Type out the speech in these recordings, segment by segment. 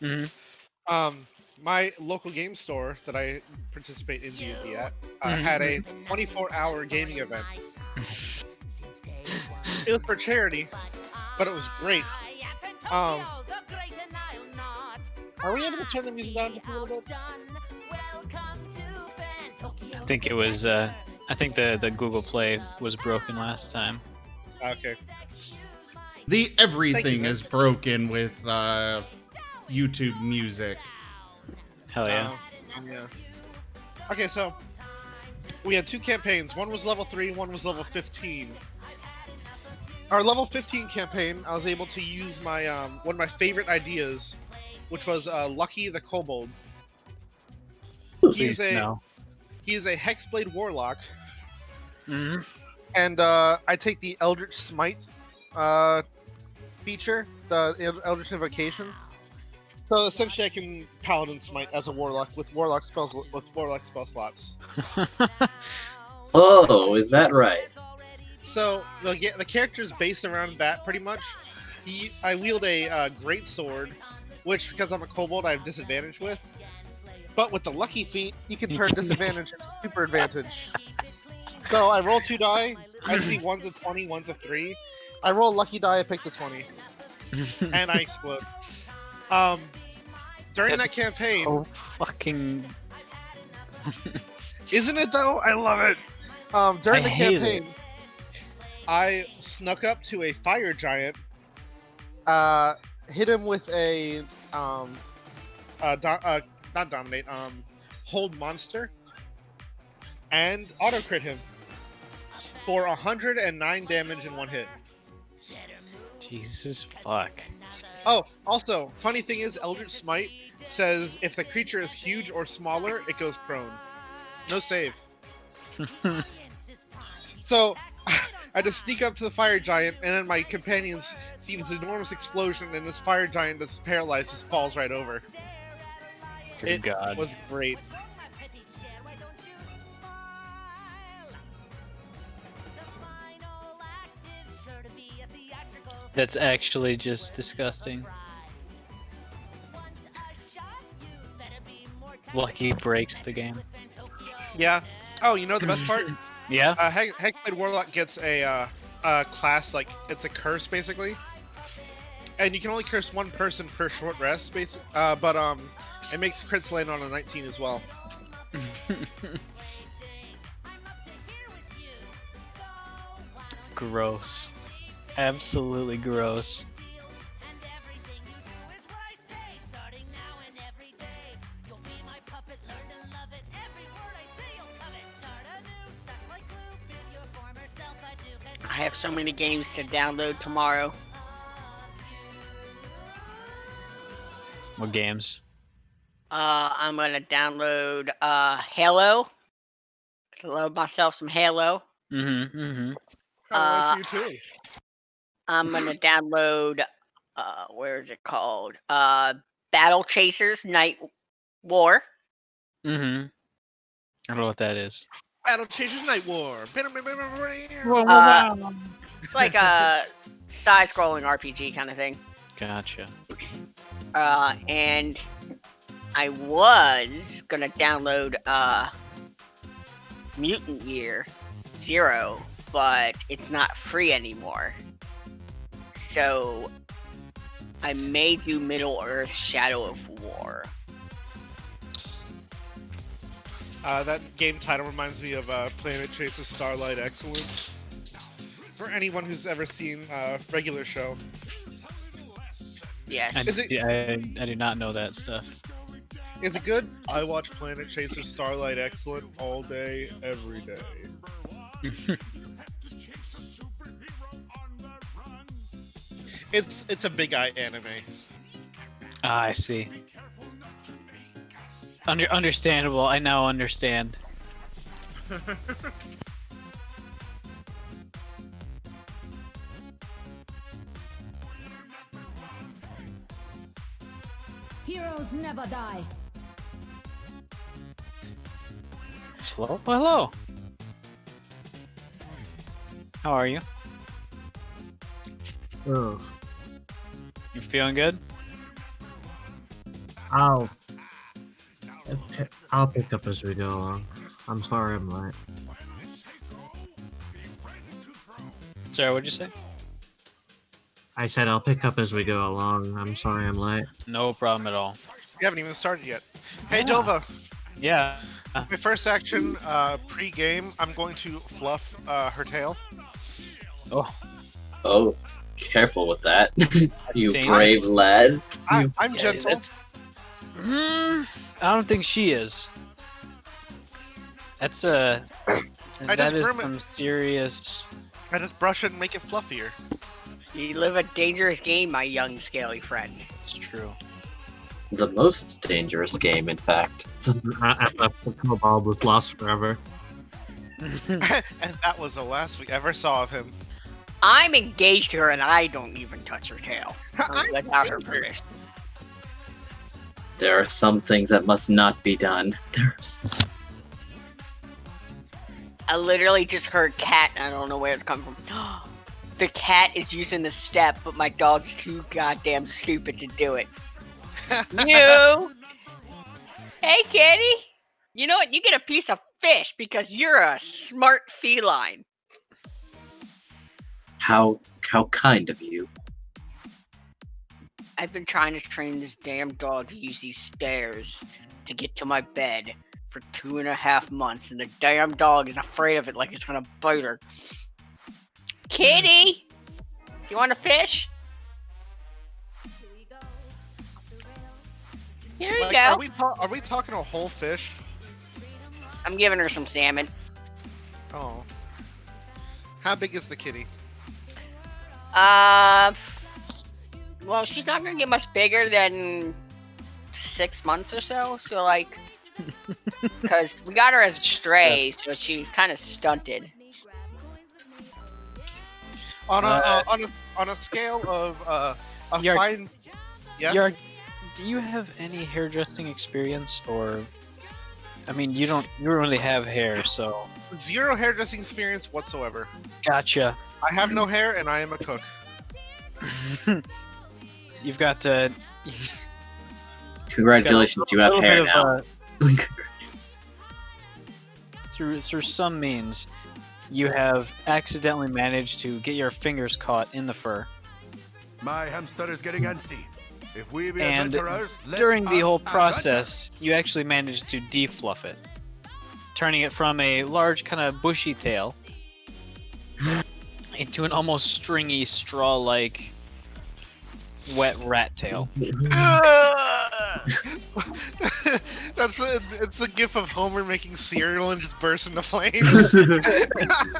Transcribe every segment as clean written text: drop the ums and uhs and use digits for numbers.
Hmm. Um, my local game store that I participate in D&D at had Hmm. a 24-hour gaming event. It was for charity, but it was great. Um, are we able to turn the music down just a little bit? I think it was. I think the Google Play was broken last time. Okay. The Thank you, everything man. is broken with YouTube music. Hell yeah. Yeah. Okay, so we had two campaigns. One was level 3, one was level 15. Our level 15 campaign, I was able to use my one of my favorite ideas, which was Lucky the Kobold. He is Please no. a Hexblade Warlock, Hmm. and I take the Eldritch Smite feature, the Eldritch Invocation. So essentially, I can Paladin Smite as a Warlock with Warlock spell slots. Oh, is that right? So the character is based around that pretty much. I wield a great sword, which because I'm a kobold I have disadvantage with. But with the lucky feat, you can turn disadvantage into super advantage. So I roll 2 die. I see one's a 20, one's a 3. I roll a lucky die. I pick the 20, and I explode. During that campaign, Oh fucking. isn't it though? I love it. During the hate campaign, I snuck up to a fire giant, hit him with a not dominate, hold monster, and auto crit him for 109 damage in one hit. Jesus fuck. Oh, also, funny thing is, Eldritch Smite says if the creature is huge or smaller, it goes prone. No save. So, I just sneak up to the fire giant, and then my companions see this enormous explosion, and this fire giant that's paralyzed just falls right over. Good It God. was great. That's actually just disgusting. Lucky breaks the game. Yeah. Oh, you know the best part? Yeah. Hexblade Warlock gets a class, like, it's a curse, basically. And you can only curse one person per short rest, but it makes crits land on a 19 as well. Gross. Absolutely gross. I have so many games to download tomorrow. What games? I'm gonna download Halo. Load myself some Halo. Mm-hmm. Mm-hmm. How much for you too? I'm gonna download where is it called? Battle Chasers Night War. Mm-hmm. I don't know what that is. Battle Chasers Night War. It's like a side-scrolling RPG kind of thing. Gotcha. And I was gonna download Mutant Year Zero, but it's not free anymore. So I may do Middle Earth Shadow of War. That game title reminds me of Planet Chaser Starlight Excellence. For anyone who's ever seen regular show. Yes. I do not know that stuff. Is it good? I watch Planet Chaser Starlight Excellent all day, every day. It's a big eye anime. Ah, I see. Understandable. I now understand. Heroes never die. Hello? Hello. How are you? Oh. You feeling good? I'll I'll pick up as we go along. I'm sorry I'm late. Sorry, what'd you say? I said I'll pick up as we go along. I'm sorry I'm late. No problem at all. You haven't even started yet. Hey, Yeah. Dova. Yeah. My first action pre-game, I'm going to fluff her tail. Oh, Oh, careful with that. You Dang. brave lad. I'm yeah, gentle. that's- I don't think she is. That's I that just is groom it. some serious. I just brush it and make it fluffier. You live a dangerous game, my young scaly friend. It's true. The most dangerous game, in fact. I left the kobold was lost forever. And that was the last we ever saw of him. I'm engaged to her and I don't even touch her tail. I'm Without her engaged. permission. There are some things that must not be done. There's... I literally just heard cat and I don't know where it's come from. The cat is using the step, but my dog's too goddamn stupid to do it. You! Hey, kitty! You know what? You get a piece of fish because you're a smart feline. How kind of you. I've been trying to train this damn dog to use these stairs to get to my bed for 2.5 months, and the damn dog is afraid of it like it's gonna bite her. Kitty! You want a fish? Here you Like, go. are we talking a whole fish? I'm giving her some salmon. Oh. How big is the kitty? Well, she's not gonna get much bigger than 6 months or so. So, like, because we got her as a stray, so she's kind of stunted. On a scale of a Yark. fine. Yeah. Yark, do you have any hairdressing experience, or? I mean, you don't really have hair, so. Zero hairdressing experience whatsoever. Gotcha. I have no hair and I am a cook. You've got Congratulations, you have hair now. Through some means, you have accidentally managed to get your fingers caught in the fur, My hamster is getting antsy. If we be and adventurers, let during the us whole adventure. process, you actually managed to defluff it, turning it from a large kind of bushy tail into an almost stringy, straw-like, wet rat tail. It's the gif of Homer making cereal and just bursts into flames.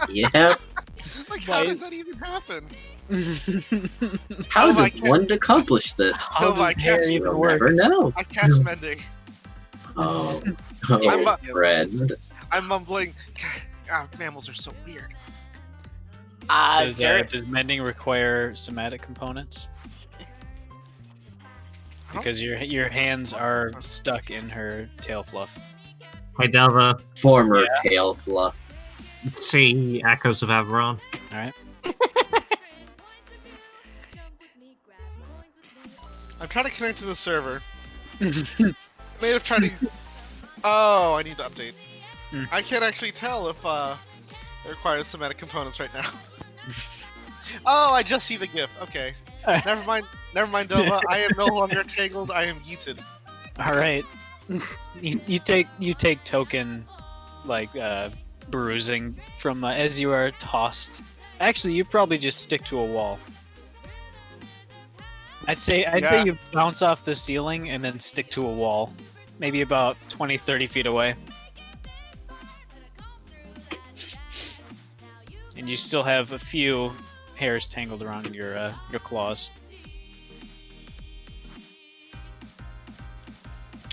Yeah. Like, how does that even happen? How Oh my did one accomplish this? How Oh my does hair gosh. even We'll work? never know. I catch mending. Oh, I'm a- friend. I'm mumbling. Mammals are so weird. Does mending require somatic components? Because your hands are stuck in her tail fluff. Hey Delva, Former tail fluff. see Echoes of Eberron. All right. I'm trying to connect to the server. I may have tried to. Oh, I need to update. Hmm. I can't actually tell if it requires somatic components right now. Oh, I just see the GIF. Okay. Never mind, Dova. I am no longer tangled. I am yeeted. All right. you take token, like bruising from as you are tossed. Actually, you probably just stick to a wall. I'd say Yeah. you bounce off the ceiling and then stick to a wall, maybe about 20-30 feet away. And you still have a few hairs tangled around your claws.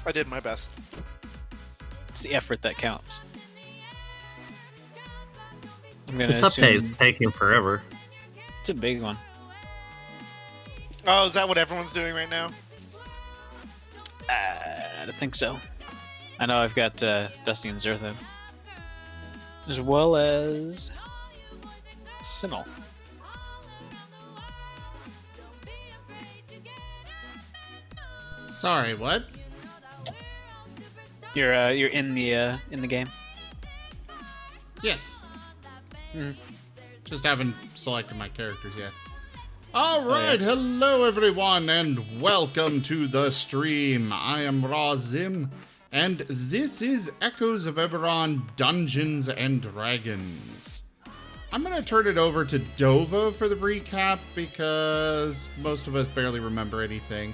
I did my best. It's the effort that counts. I'm gonna This update is assume taking forever. it's a big one. Oh, is that what everyone's doing right now? I don't think so. I know I've got Dusty and Zertha, as well as Sinnel. Sorry, what? You're in the game. Yes. Mhm. Just haven't selected my characters yet. All right, hello everyone, and welcome to the stream. I am Razim, and this is Echoes of Eberron Dungeons and Dragons. I'm gonna turn it over to Dova for the recap because most of us barely remember anything.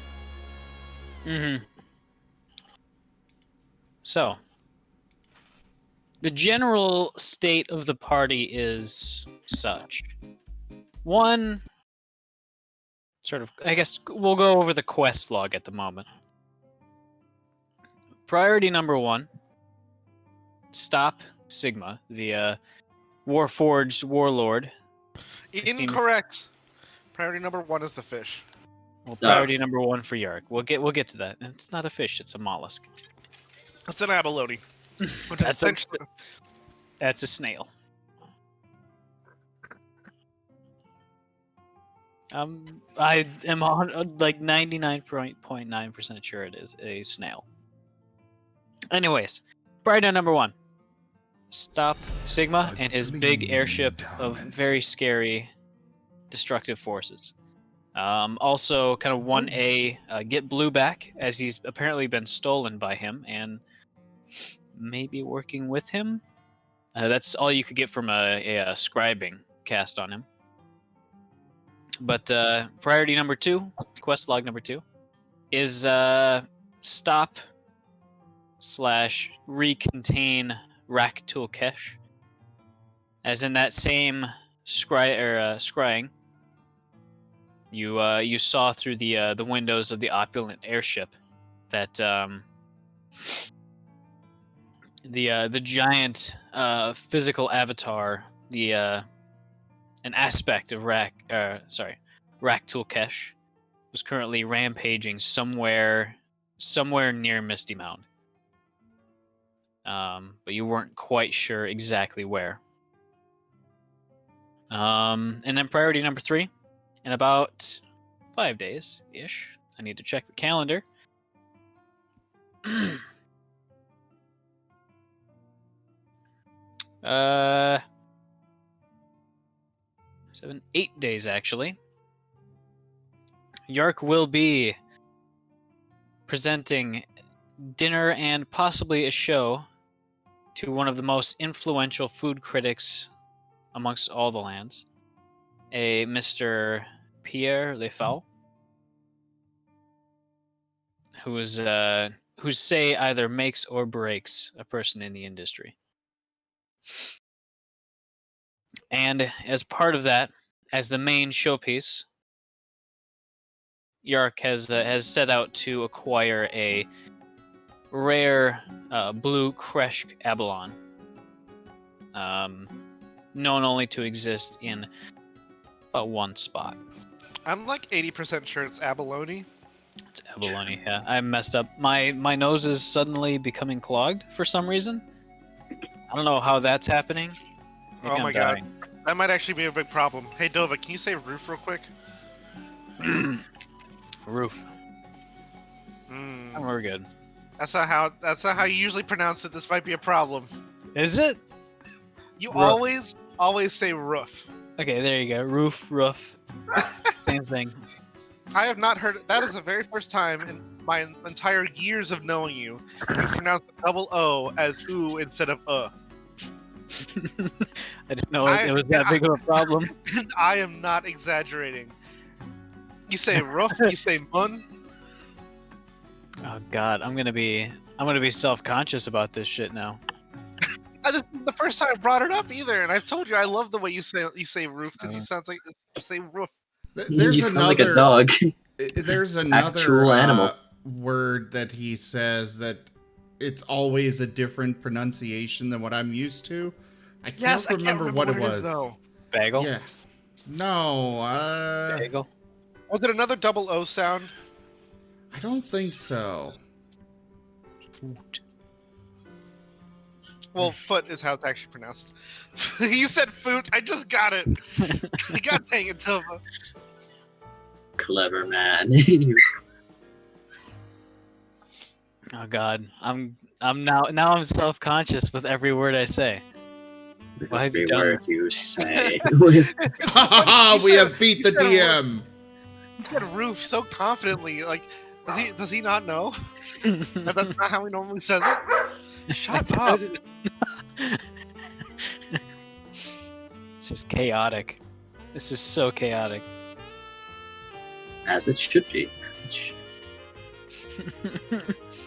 So, the general state of the party is such. One, sort of, I guess we'll go over the quest log at the moment. Priority number 1, stop Sigma, the Warforged warlord. Incorrect. Priority number 1 is the fish. Well, priority number 1 for Yark. We'll get to that. It's not a fish; it's a mollusk. It's an abalone. That's a snail. I am on like 99.9% sure it is a snail. Anyways, priority number 1. Stop Sigma and his big airship of very scary, destructive forces. Also, kind of 1A, get Blue back, as he's apparently been stolen by him and maybe working with him. That's all you could get from a scribing cast on him. But priority number 2, quest log number 2, is stop / recontain Rak-Tul-Kesh. As in that same scrying, you saw through the windows of the opulent airship that the giant physical avatar, an aspect of Rak-Tul-Kesh, was currently rampaging somewhere near Misty Mound. But you weren't quite sure exactly where. And then priority number 3, in about 5 days-ish, I need to check the calendar. 8 days actually. Yark will be presenting dinner and possibly a show to one of the most influential food critics amongst all the lands, a Mr. Pierre Lefau, whose say either makes or breaks a person in the industry. And as part of that, as the main showpiece, Yark has set out to acquire a rare blue Kresh abalone, known only to exist in but one spot. I'm like 80% sure it's abalone. It's abalone, yeah. I messed up. My nose is suddenly becoming clogged for some reason. I don't know how that's happening. Maybe Oh my I'm god. dying. That might actually be a big problem. Hey Dova, can you say roof real quick? Roof. We're good. That's not how you usually pronounce it. This might be a problem. Is it? You Roof. always say roof. Okay, there you go. Roof. Same thing. I have not heard. That is the very first time in my entire years of knowing you pronounce the double O as oo instead of I didn't know it was that big of a problem. And I am not exaggerating. You say roof, you say mun. Oh god, I'm gonna be self-conscious about this shit now. This is the first time I brought it up either, and I've told you I love the way you say roof because you sound like you say roof. You sound like a dog. There's another Actual animal. word that he says that it's always a different pronunciation than what I'm used to. I can't remember what it was. Bagel? Yeah. No, Bagel? Was it another double O sound? I don't think so. Foot. Well, foot is how it's actually pronounced. You said foot, I just got it. God dang it, Tova. Clever man. Oh God, I'm now I'm self-conscious with every word I say. With Why have you every done word this? you say. Ha ha ha! We have beat the you said DM. You said roof so confidently. Like, does he not know that that's not how he normally says it? Shut up. This is chaotic. This is so chaotic. As it should be. As it should.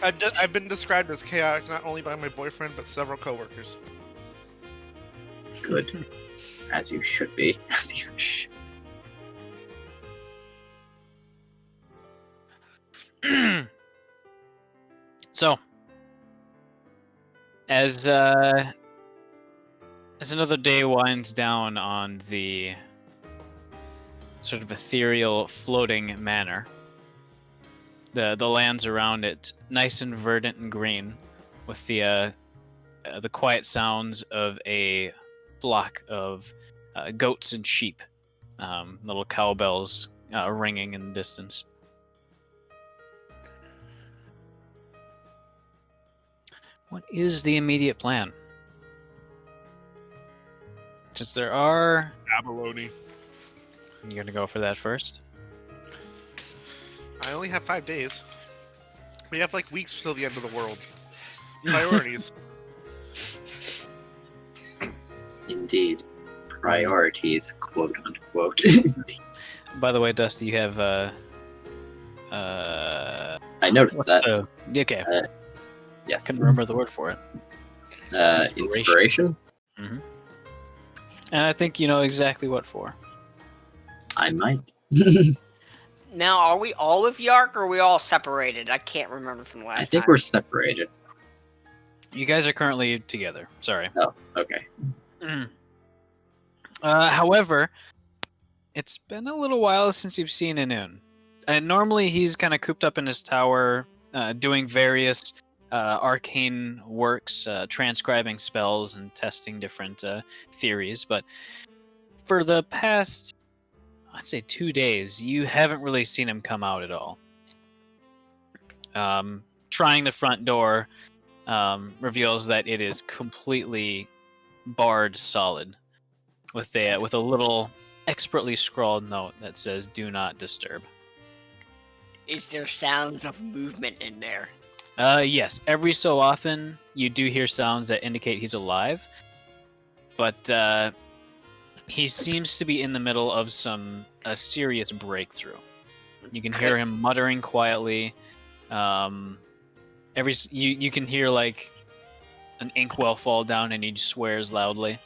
I've been described as chaotic not only by my boyfriend but several coworkers. Good. As you should be. As you should. So, as another day winds down on the sort of ethereal floating manor, the lands around it nice and verdant and green, with the quiet sounds of a flock of goats and sheep, little cowbells ringing in the distance. What is the immediate plan? Since there are... Abalone. You're going to go for that first? I only have 5 days. We have like weeks till the end of the world. Priorities. Indeed. Priorities, quote unquote. By the way, Dusty, you have... I noticed what's that. okay. Yes. Couldn't remember the word for it. Inspiration? Mm-hmm. And I think you know exactly what for. I might. Now, are we all with Yark or are we all separated? I can't remember from the last I think time. we're separated. You guys are currently together. Sorry. Oh, okay. However, it's been a little while since you've seen Inun. And normally he's kind of cooped up in his tower, doing various arcane works, transcribing spells and testing different theories. But for the past, I'd say 2 days, you haven't really seen him come out at all. Trying the front door reveals that it is completely barred solid, with a little expertly scrawled note that says "Do not disturb." Is there sounds of movement in there? Yes. Every so often, you do hear sounds that indicate he's alive, but he seems to be in the middle of a serious breakthrough. You can hear him muttering quietly. You can hear like an inkwell fall down, and he swears loudly.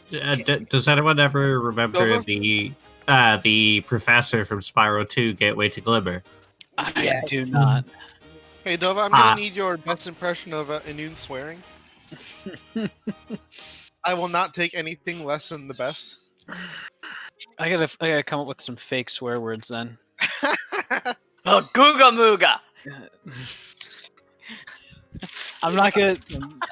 Does anyone ever remember Nova? the professor from Spyro 2, Gateway to Glimmer? I do not. Hey, Dova, I'm gonna need your best impression of Inun swearing. I will not take anything less than the best. I gotta come up with some fake swear words then. Oh, Googa Mooga! I'm not gonna.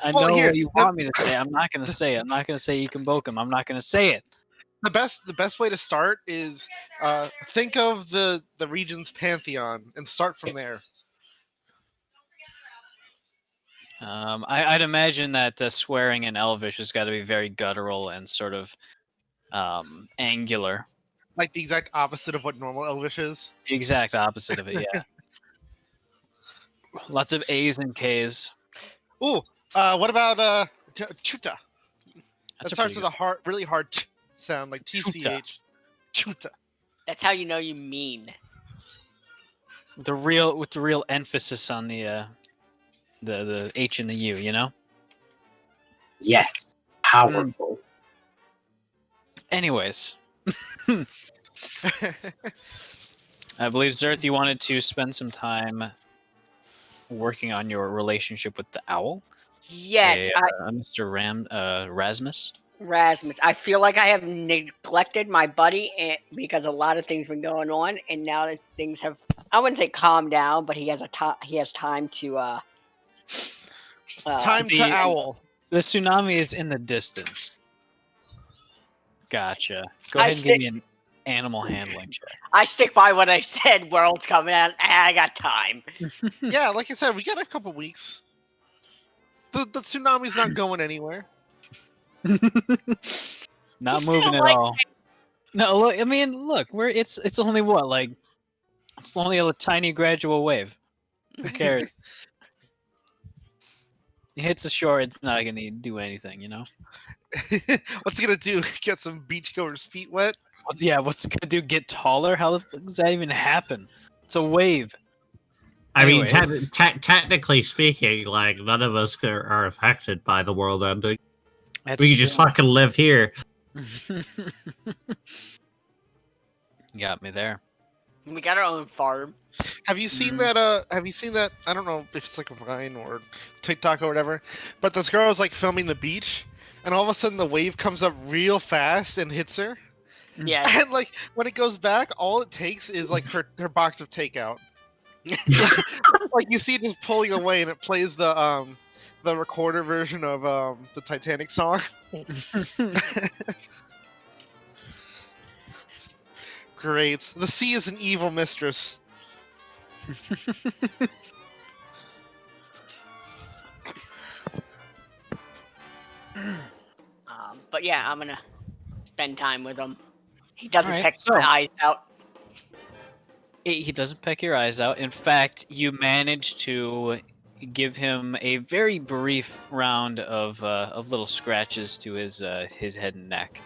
I Well, know here, what you want me to say. I'm not gonna say it. I'm not gonna say you can boke him. I'm not gonna say it. The best way to start is think of the region's pantheon and start from there. I'd imagine that swearing in Elvish has got to be very guttural and sort of angular. Like the exact opposite of what normal Elvish is. The exact opposite of it, yeah. Lots of A's and K's. Ooh, what about chuta? That's That starts with a really hard sound, like TCH. Chuta. That's how you know you mean. with the real emphasis on the H and the U. You know. Yes. Powerful. Anyways, I believe Zerth, you wanted to spend some time working on your relationship with the owl. Yes, Mr. Rasmus. Rasmus. I feel like I have neglected my buddy because a lot of things been going on, and now that things have, I wouldn't say calmed down, but he has time to Time to owl. The tsunami is in the distance. Gotcha. Go ahead and give me an animal handling check. I stick by what I said. World's coming out. I got time. Yeah, like I said, we got a couple weeks. The tsunami's not going anywhere. Not still moving at like all. No, look. I mean, look. It's only what, like, it's only a tiny gradual wave. Who cares? It hits the shore. It's not gonna do anything, you know. What's it gonna do? Get some beachgoers' feet wet? Yeah. What's it gonna do? Get taller? How the fuck does that even happen? It's a wave. I mean, Anyways. technically speaking, like, none of us are affected by the world ending. That's We can just fucking live here. You got me there. we got our own farm. Have you seen that? Have you seen that? I don't know if it's like a Vine or TikTok or whatever, but this girl was like filming the beach, and all of a sudden the wave comes up real fast and hits her. Yeah. And like when it goes back, all it takes is like her box of takeout. Like you see it just pulling away, and it plays the recorder version of the Titanic song. Great. The sea is an evil mistress. But yeah, I'm gonna spend time with him. He doesn't Alright, peck so- my eyes out. He doesn't peck your eyes out. In fact, you manage to give him a very brief round of little scratches to his head and neck.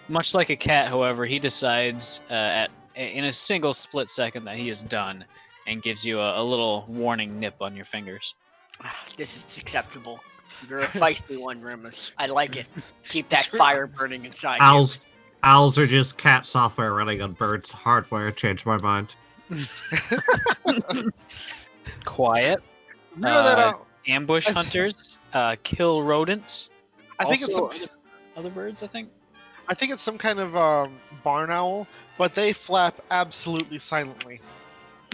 Much like a cat, however, he decides in a single split second that he is done, and gives you a little warning nip on your fingers. This is acceptable. You're a feisty one, Remus. I like it. Keep that fire burning inside you. Owls are just cat software running on birds' hardware. Changed my mind. Quiet. You know that? Ambush hunters kill rodents. I think it's Also, some, other birds, I think. I think it's some kind of barn owl, but they flap absolutely silently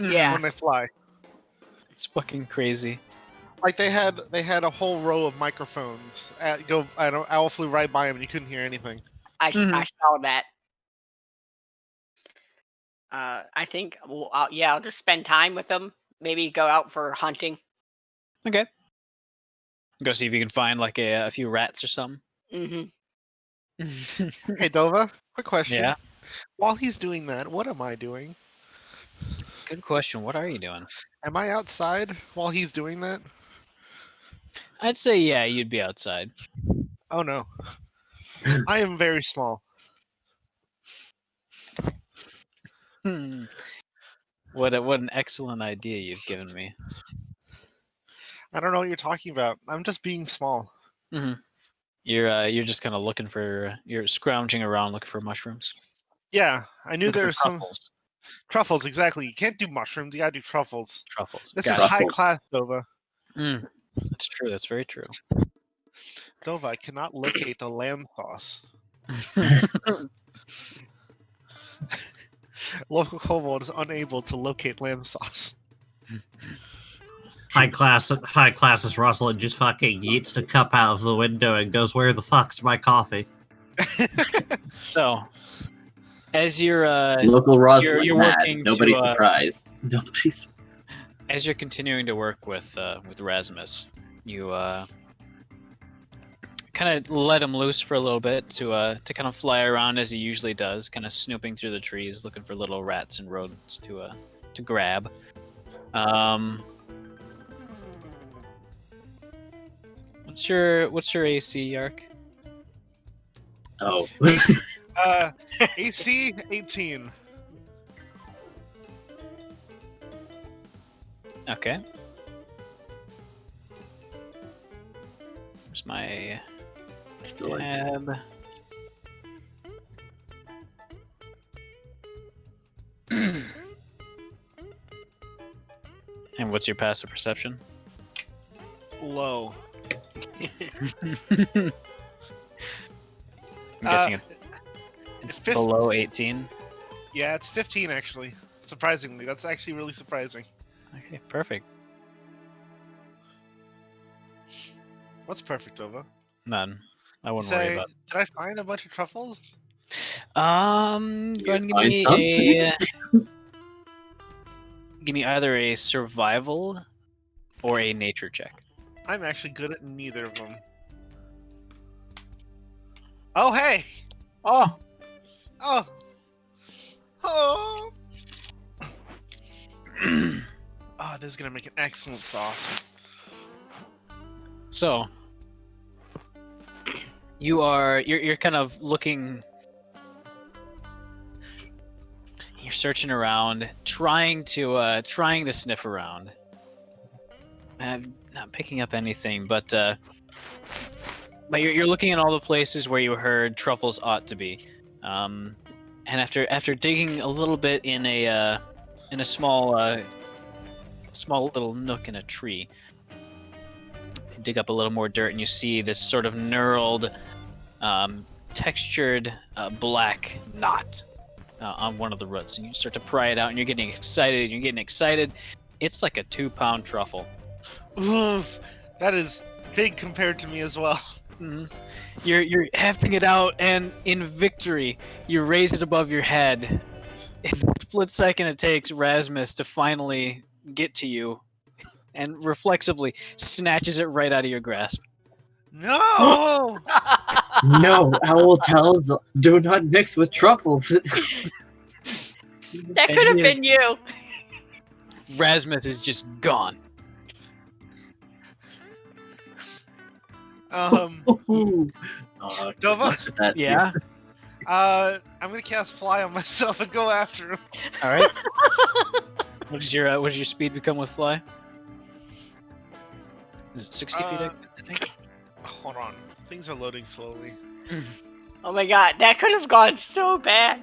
Yeah. when they fly. It's fucking crazy. Like they had a whole row of microphones. Owl flew right by him, and you couldn't hear anything. I saw that. I think, I'll just spend time with him. Maybe go out for hunting. Okay. Go see if you can find like a few rats or something. Mm-hmm. Hey Dova, quick question. Yeah. While he's doing that, what am I doing? Good question. What are you doing? Am I outside while he's doing that? I'd say yeah, you'd be outside. Oh no. I am very small. Hmm. What an excellent idea you've given me. I don't know what you're talking about. I'm just being small. Mm-hmm. You're just kind of looking for you're scrounging around looking for mushrooms. Yeah, I knew Looking there for was some truffles. truffles. Exactly. You can't do mushrooms. You gotta do truffles. Truffles. This Got is it. high class, Dova. That's true. That's very true. Dova, I cannot locate the lamb sauce. Local kobold is unable to locate lamb sauce. High class as Russell just fucking yeets the cup out of the window and goes, "Where the fuck's my coffee?" So, as you're Local Rosalind you're mad. working to, Nobody's surprised. Nobody's. as you're continuing to work with Rasmus, you kind of let him loose for a little bit to kind of fly around as he usually does, kind of snooping through the trees, looking for little rats and rodents to grab. What's your AC, Yark? Oh. AC 18. Okay. Where's my Excellent. tab? And what's your passive perception? Low. I'm guessing it's 50. below 18. Yeah, it's 15 actually. Surprisingly, that's actually really surprising. Okay, perfect. What's perfect, Dova? None. I wouldn't Say, worry about did I find a bunch of truffles? Go ahead and give find me something? give me either a survival or a nature check. I'm actually good at neither of them. Oh, hey! Oh, Oh! Oh! Oh, this is gonna make an excellent sauce. so you're kind of looking. You're searching around, trying to sniff around. Not picking up anything, but you're looking at all the places where you heard truffles ought to be. And after digging a little bit in a small little nook in a tree, you dig up a little more dirt and you see this sort of knurled, textured black knot on one of the roots, and you start to pry it out, and you're getting excited. It's like a 2-pound truffle. Oof, that is big compared to me as well. Mm-hmm. You're hefting it out, and in victory, you raise it above your head. In the split second it takes Rasmus to finally get to you, and reflexively snatches it right out of your grasp. No! No, owl towns do not mix with truffles. That could have been you. Rasmus is just gone. Dova? Yeah. I'm gonna cast Fly on myself and go after him. All right. What does your speed become with fly? Is it 60 feet? I think. Hold on, things are loading slowly. Oh my god, that could have gone so bad.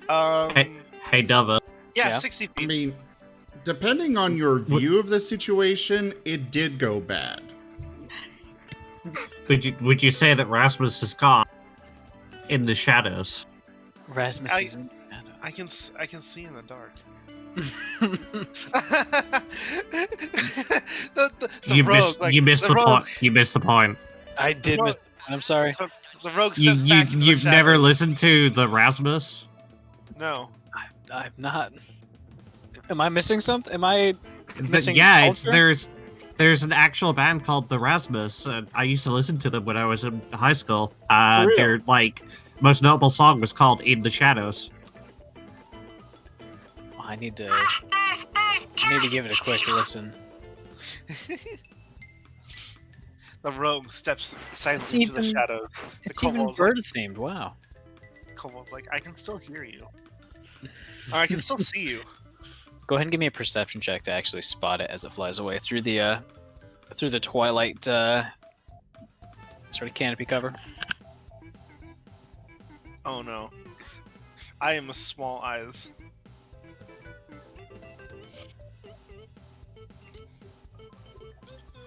Hey, Dova. Yeah, Yeah. 60 I feet. mean, depending on your view of the situation, it did go bad. Would you say that Rasmus is gone in the shadows? Rasmus is in shadow. I can see in the dark. You missed the rogue, point. You missed the point. I did miss. I'm sorry. The rogue steps back into You've the never shadows. listened to the Rasmus? No. I'm not. Am I missing something? Am I missing? Yeah, culture? there's an actual band called the Rasmus. I used to listen to them when I was in high school. For real? Their most notable song was called "In the Shadows." Oh, I need to give it a quick listen. The rogue steps silently into the even- shadows. The It's even kobold's bird themed. Wow. like, I can still hear you. Or I can still see you. Go ahead and give me a perception check to actually spot it as it flies away through the twilight sort of canopy cover. Oh no. I am a small eyes.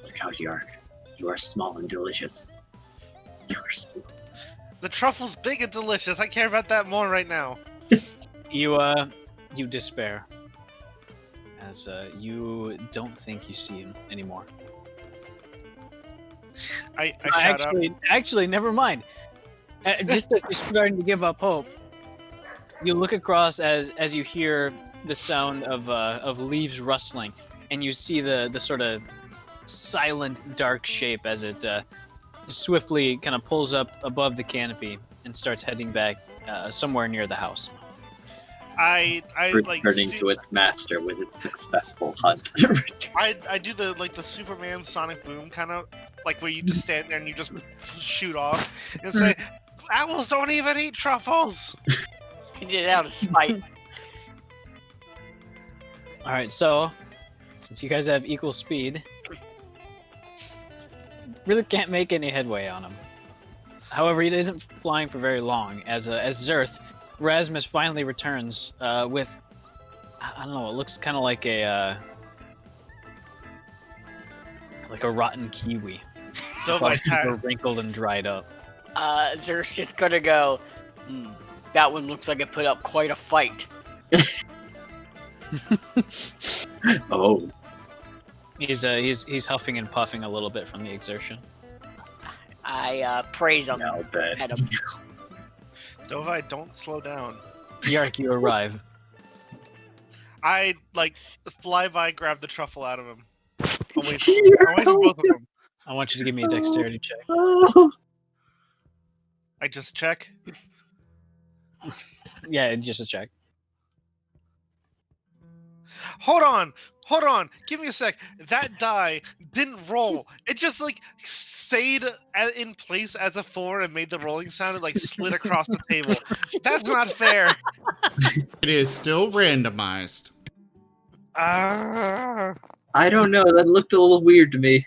Look out, Yark. You are small and delicious. You are small. The truffle's big and delicious. I care about that more right now. You despair as you don't think you see him anymore. I shout out. Actually, never mind. Just as you're starting to give up hope, you look across as you hear the sound of leaves rustling, and you see the sort of silent, dark shape as it swiftly kind of pulls up above the canopy and starts heading back somewhere near the house. I Returning to its master with its successful hunt. I do the Superman Sonic Boom kind of, like where you just stand there and you just shoot off and say, "Owls don't even eat truffles." He did it out of spite. All right, so since you guys have equal speed, really can't make any headway on him. However, he isn't flying for very long as Zerth, Rasmus finally returns with, I don't know, it looks kind of like a rotten kiwi. So Probably my super time. wrinkled and dried up. Zer's just gonna go, that one looks like it put up quite a fight. Oh. He's huffing and puffing a little bit from the exertion. I praise him Now bet. at him. Dovai, don't slow down. Yark, you arrive. I fly by, grab the truffle out of him. Away from both of them. I want you to give me a dexterity check. I just check. Yeah, just a check. Hold on. Give me a sec. That die didn't roll. It just stayed in place as a 4 and made the rolling sound and slid across the table. That's not fair. It is still randomized. Ah. I don't know. That looked a little weird to me.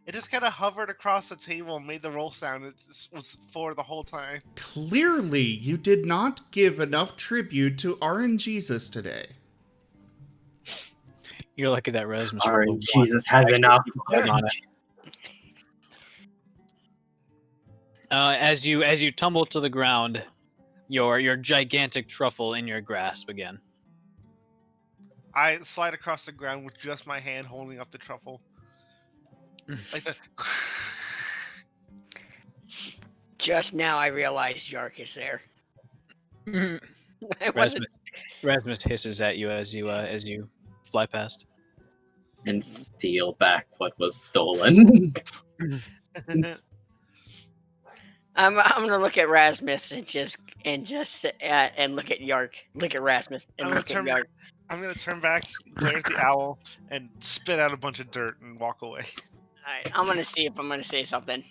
It just kind of hovered across the table and made the roll sound. It just was 4 the whole time. Clearly, you did not give enough tribute to RNGesus today. You're lucky that Rasmus All rolled a right, one. Jesus has enough. Hold on it. As you tumble to the ground, your gigantic truffle in your grasp again. I slide across the ground with just my hand holding up the truffle. Like the. Just now I realized Yark is there. I wasn't- Rasmus hisses at you as you fly past. And steal back what was stolen. I'm gonna look at Rasmus and look at Yark. Look at Rasmus and look at Yark. I'm gonna turn back, glare at the owl, and spit out a bunch of dirt and walk away. Alright, I'm gonna see if I'm gonna say something.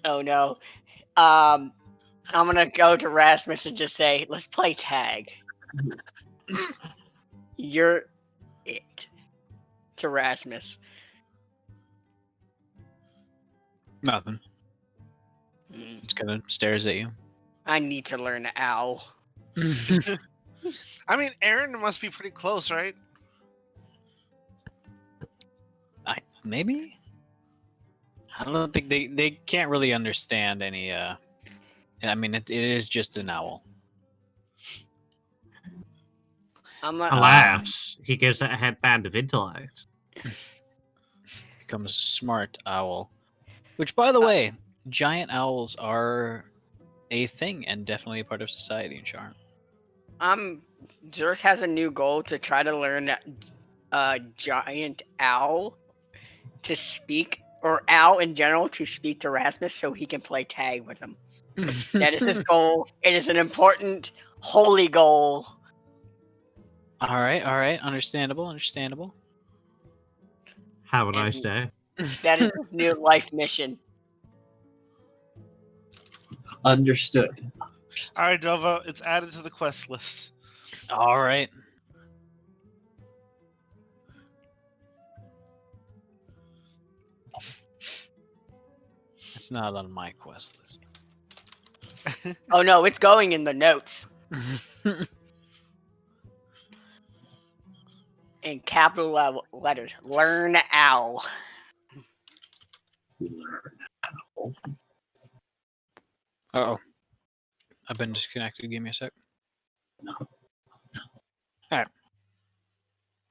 Oh no. I'm gonna go to Rasmus and just say, let's play tag. You're it. To Rasmus. Nothing. Mm, Just kind of stares at you. I need to learn owl. I mean, Aaron must be pretty close, right? Maybe? I don't think they can't really understand any. I mean, it is just an owl. Alas, he gives it a headband of intellect. Becomes a smart owl. Which, by the way, giant owls are a thing and definitely a part of society in Charm. Zerus has a new goal to try to learn giant owl to speak, or owl in general to speak to Rasmus so he can play tag with him. That is his goal. It is an important, holy goal. All right. Understandable. Have a nice day. That is his new life mission. Understood. Alright, Dova, it's added to the quest list. All right. It's not on my quest list. Oh no, it's going in the notes. In capital letters. Learn owl. Uh-oh. I've been disconnected. Give me a sec.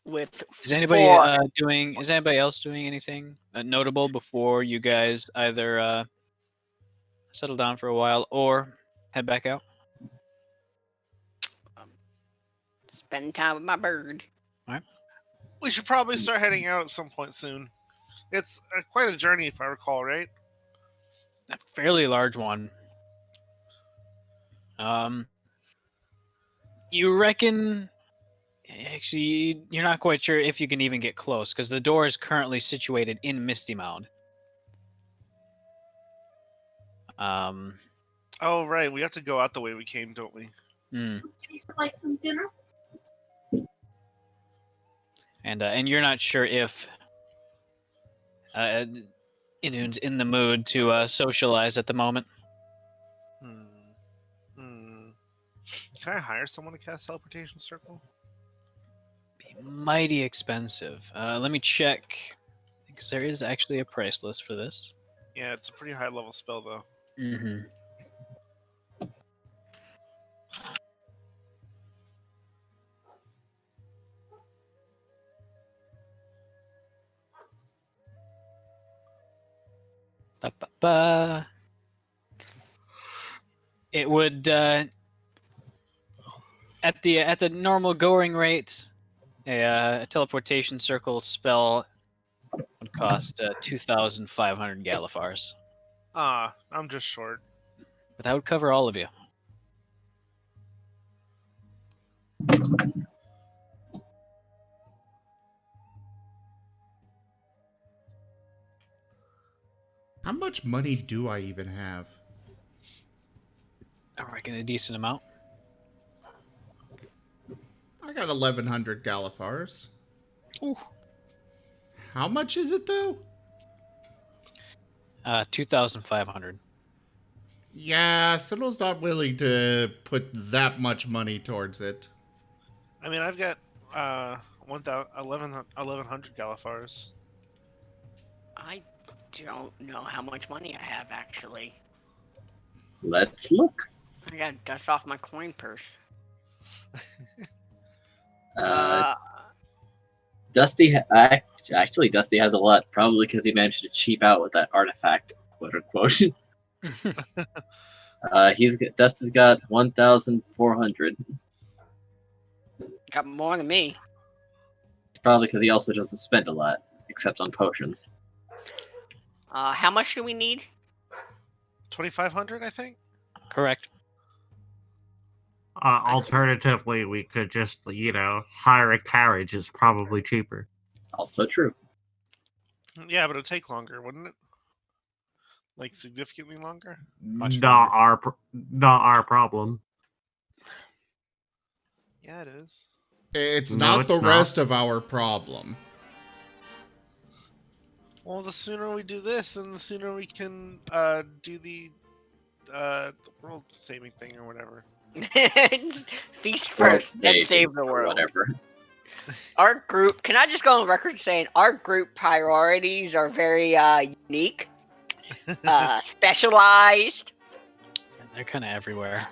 With Is anybody 4. Is anybody else doing anything notable before you guys either settle down for a while or head back out? Spend time with my bird. We should probably start heading out at some point soon. It's quite a journey, if I recall, right? A fairly large one. You reckon? Actually, you're not quite sure if you can even get close because the door is currently situated in Misty Mound. Oh, right. We have to go out the way we came, don't we? Like some dinner? And you're not sure if Inune's in the mood to socialize at the moment. Can I hire someone to cast Teleportation Circle? Be mighty expensive. Let me check because there is actually a price list for this. Yeah, it's a pretty high level spell, though. Mm-hmm. Ba-ba-ba. It would at the normal going rate, a teleportation circle spell would cost 2,500 Galifars. I'm just short. But that would cover all of you. How much money do I even have? I reckon a decent amount. I got 1,100 Galifars. Ooh. How much is it, though? 2,500. Yeah, Siddle's not willing to put that much money towards it. I mean, I've got 1,100 Galifars. I don't know how much money I have, actually. Let's look. I gotta dust off my coin purse. Dusty, actually, Dusty has a lot, probably because he managed to cheap out with that artifact, quote unquote. Dusty's got 1,400. Got more than me. It's probably because he also doesn't spend a lot, except on potions. How much do we need? 2,500, I think. Correct. Alternatively, we could just, hire a carriage. It's probably cheaper. Also true. Yeah, but it'll take longer, wouldn't it? Like significantly longer. Not our problem. Yeah, it is. It's No, not it's the not. rest of our problem. Well, the sooner we do this, then the sooner we can do the world saving thing or whatever. Feast first, then save the or world. whatever. Our group, can I just go on record saying our group priorities are very unique, specialized. They're kind of everywhere.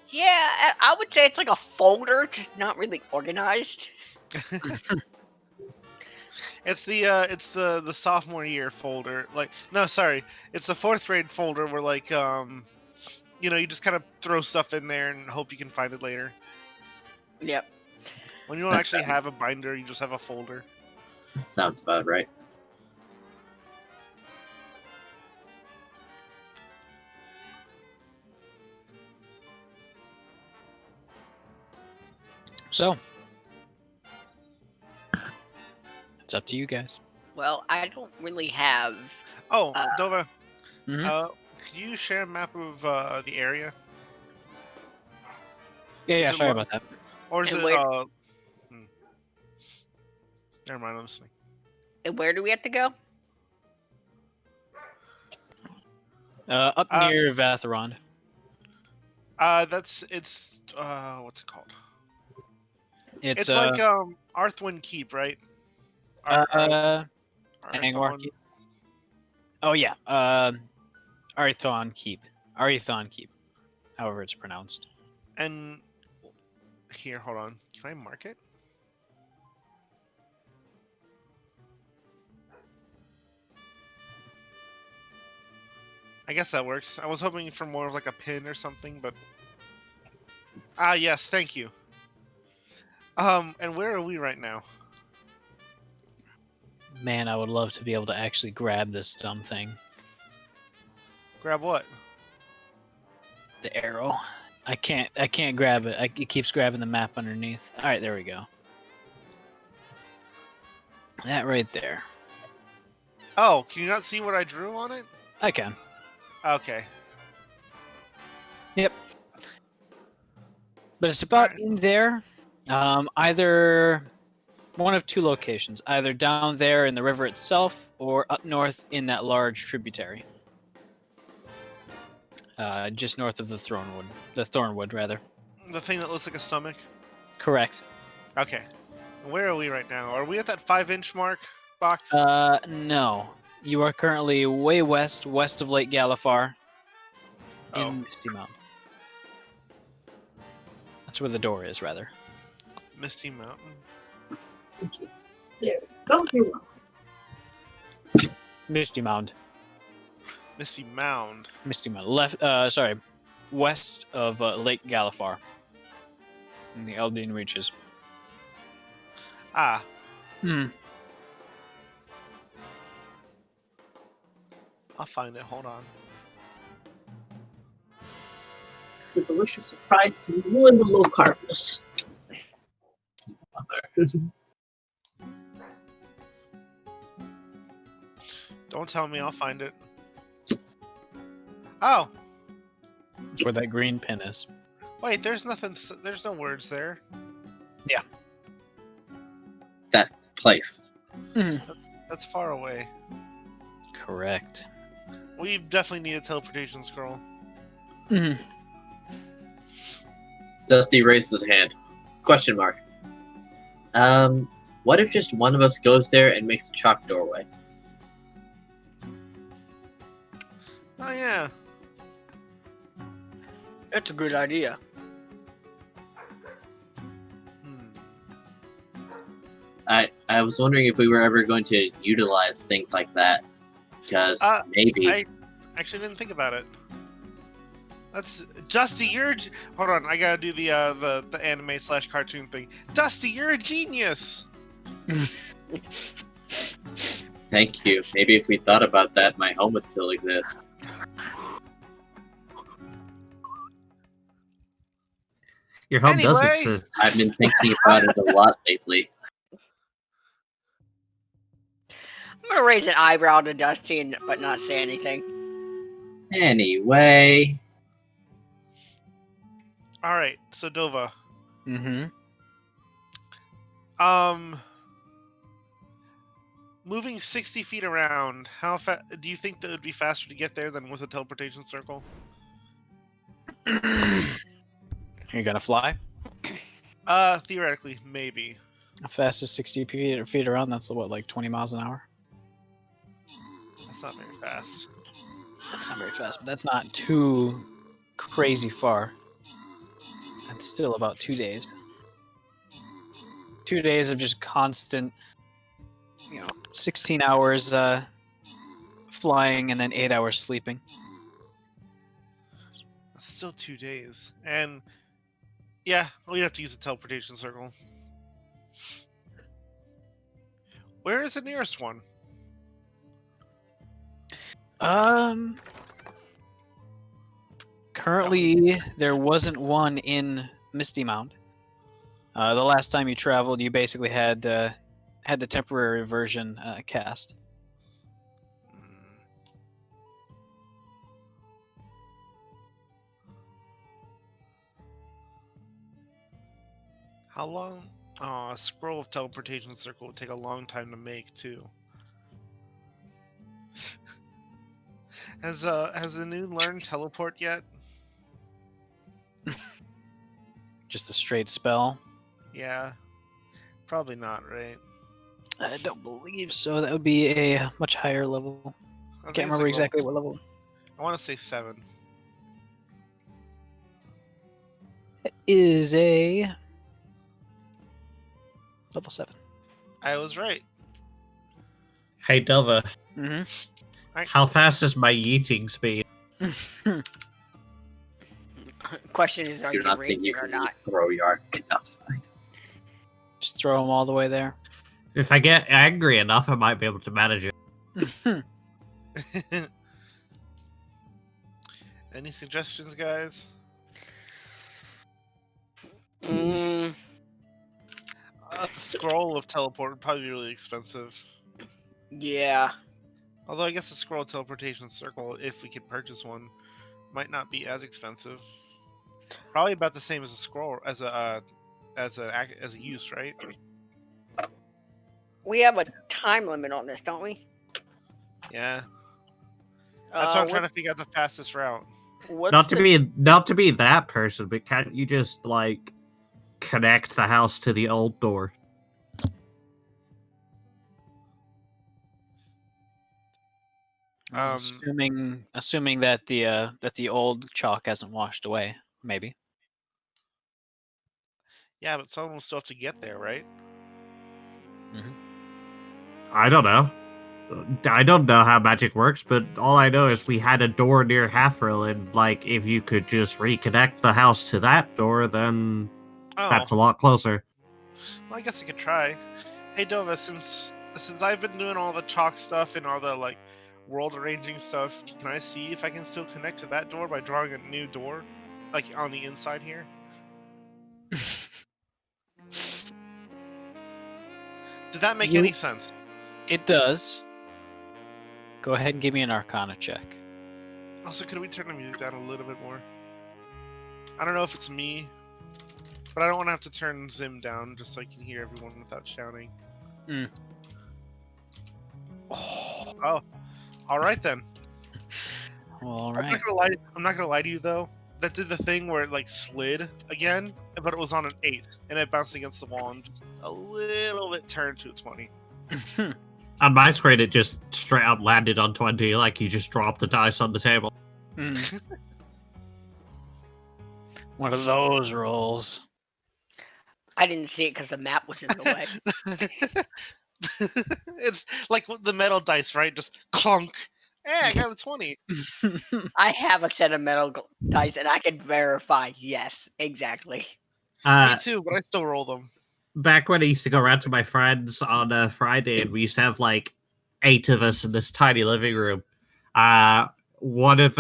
Yeah, I would say it's like a folder, just not really organized. It's the sophomore year folder. Like, no, sorry, it's the 4th grade folder where like you just kind of throw stuff in there and hope you can find it later. Yep. When you don't actually have a binder, you just have a folder. Sounds about right. So, it's up to you guys. Well, I don't really have. Oh, Dova, Mhm. could you share a map of the area? Yeah, Is it sorry lo- about that. Or is And it where- Never mind, I'm listening. And where do we have to go? Up near Vatharon. It's what's it called? It's like Arthwin Keep, right? Angor Arthon- Keep. Oh yeah, Arthon Keep. Arthon Keep. However it's pronounced. And here, hold on. Can I mark it? I guess that works. I was hoping for more of like a pin or something, but yes, thank you. And where are we right now? Man, I would love to be able to actually grab this dumb thing. Grab what? The arrow. I can't grab it. It keeps grabbing the map underneath. All right, there we go. That right there. Oh, can you not see what I drew on it? I can. Okay. Yep. But it's about in there. Either one of two locations. Either down there in the river itself or up north in that large tributary. Just north of the Thornwood, rather. The thing that looks like a stomach? Correct. Okay. Where are we right now? Are we at that 5-inch mark box? No. You are currently way west of Lake Galifar Oh. in Misty Mountain. That's where the door is, rather. Misty Mountain. There. Go here. Misty Mound. Misty Mound. Misty Mound. Left. Sorry. west of Lake Galifar in the Eldian Reaches. Ah, Hmm. I'll find it. Hold on. It's a delicious surprise to ruin the low carbness. Don't tell me. I'll find it. Oh, That's where that green pin is. wait. There's nothing. There's no words there. That place. That's far away. Correct. We definitely need a teleportation scroll. Dusty raises his hand. Question mark. What if just one of us goes there and makes a chalk doorway? Oh yeah. That's a good idea. I was wondering if we were ever going to utilize things like that. Because maybe. I actually didn't think about it. That's Dusty. Hold on. I gotta do the anime / cartoon thing. Dusty, you're a genius. Thank you. Maybe if we thought about that, my home would still exist. Your home does Anyway. exist. I've been thinking about it a lot lately. I'm gonna raise an eyebrow to Dusty, but not say anything. Anyway. All right. So Dova. Mm-hmm. Moving 60 feet around. How do you think that it would be faster to get there than with a teleportation circle? You're gonna fly? Theoretically, maybe. How fast is 60 feet around? That's what, like 20 miles an hour? That's not very fast. That's not very fast, but that's not too crazy far. That's still about 2 days. 2 days of just constant, 16 hours flying and then 8 hours sleeping. That's still 2 days. And yeah, we'd have to use a teleportation circle. Where is the nearest one? Currently, there wasn't one in Misty Mound. The last time you traveled, you basically had the temporary version cast. How long? Oh, a scroll of teleportation circle would take a long time to make too. Has the new learned teleport yet? Just a straight spell? Yeah, probably not, right? I don't believe so. That would be a much higher level. I think Can't it's remember like exactly what level. I want to say 7. It is a level 7. I was right. Hey, Dova. Mm-hmm. How fast is my yeeting speed? Question is, are Do you not think you raging or can not? throw Yark outside. Just throw them all the way there. If I get angry enough, I might be able to manage it. Any suggestions, guys? Mm, A scroll of teleport would probably be really expensive. yeah. Although I guess a scroll teleportation circle, if we could purchase one, might not be as expensive. Probably about the same as a scroll as a use, right? We have a time limit on this, don't we? Yeah. That's why I'm trying What- to figure out the fastest route. what's Not to the- be that person, but can't you just connect the house to the old door? Assuming that the old chalk hasn't washed away, maybe. Yeah, but someone will still have to get there, right? I don't know. I don't know how magic works, but all I know is we had a door near Halfrill, and like if you could just reconnect the house to that door, then Oh, that's a lot closer. well, I guess I could try. Hey Dova, since I've been doing all the talk stuff and all the like world arranging stuff, can I see if I can still connect to that door by drawing a new door, like on the inside here? Did that make any sense? It does. Go ahead and give me an Arcana check. Also, could we turn the music down a little bit more? I don't know if it's me, but I don't want to have to turn Zim down just so I can hear everyone without shouting. Mm. Oh, all right then. All I'm right. not gonna lie to you though. That did the thing where it like slid again, but it was on an 8, and it bounced against the wall and just a little bit turned to a 20. On my screen, it just straight up landed on 20, like you just dropped the dice on the table. Mm. One of those rolls. I didn't see it because the map was in the way. It's like the metal dice, right? Just clunk. Hey, I got a 20. I have a set of dice, and I can verify. Yes, exactly. Me too, but I still roll them. Back when I used to go around to my friends on a Friday, and we used to have like 8 of us in this tiny living room. One of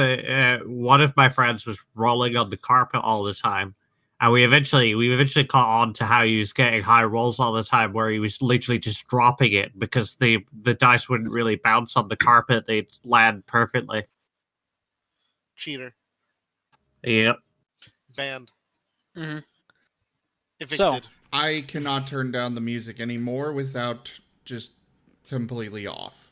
my friends was rolling on the carpet all the time, and we eventually caught on to how he was getting high rolls all the time, where he was literally just dropping it because the dice wouldn't really bounce on the carpet; they'd land perfectly. Cheater. Yep. Banned. Mm-hmm. Evicted. I cannot turn down the music anymore without just completely off.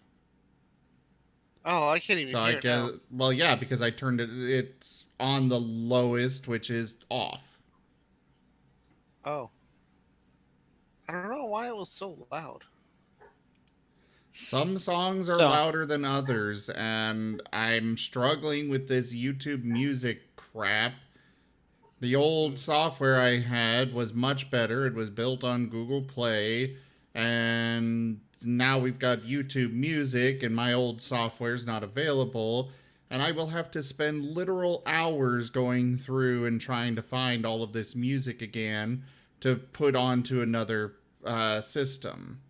Oh, I can't even So hear I it guess, now. well, yeah, because I turned it. It's on the lowest, which is off. Oh. I don't know why it was so loud. Some songs are louder than others, and I'm struggling with this YouTube music crap. The old software I had was much better. It was built on Google Play, and now we've got YouTube Music, and my old software's not available, and I will have to spend literal hours going through and trying to find all of this music again to put onto another system.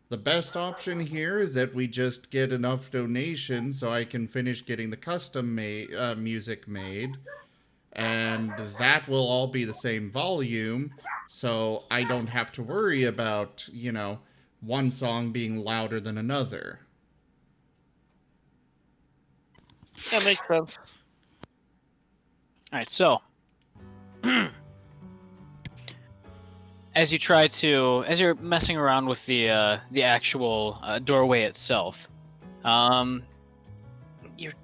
The best option here is that we just get enough donations so I can finish getting the custom music made. And that will all be the same volume, so I don't have to worry about, one song being louder than another. That makes sense. All right, so as you're messing around with the actual doorway itself,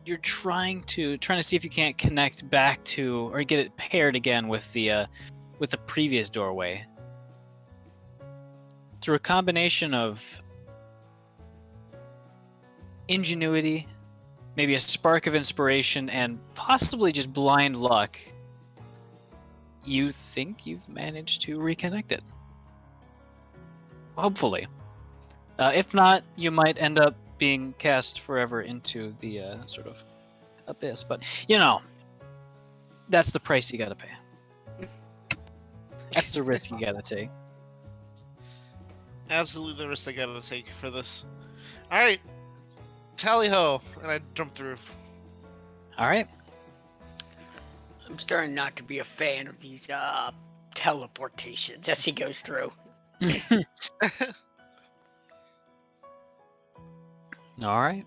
you're trying to see if you can't connect back to or get it paired again with the previous doorway through a combination of ingenuity, maybe a spark of inspiration, and possibly just blind luck. You think you've managed to reconnect it. Hopefully. If not, you might end up being cast forever into the sort of abyss. But, that's the price you gotta pay. That's the risk you gotta take. Absolutely the risk I gotta take for this. Alright. Tally ho. And I jump through. Alright. I'm starting not to be a fan of these teleportations as he goes through. Alright.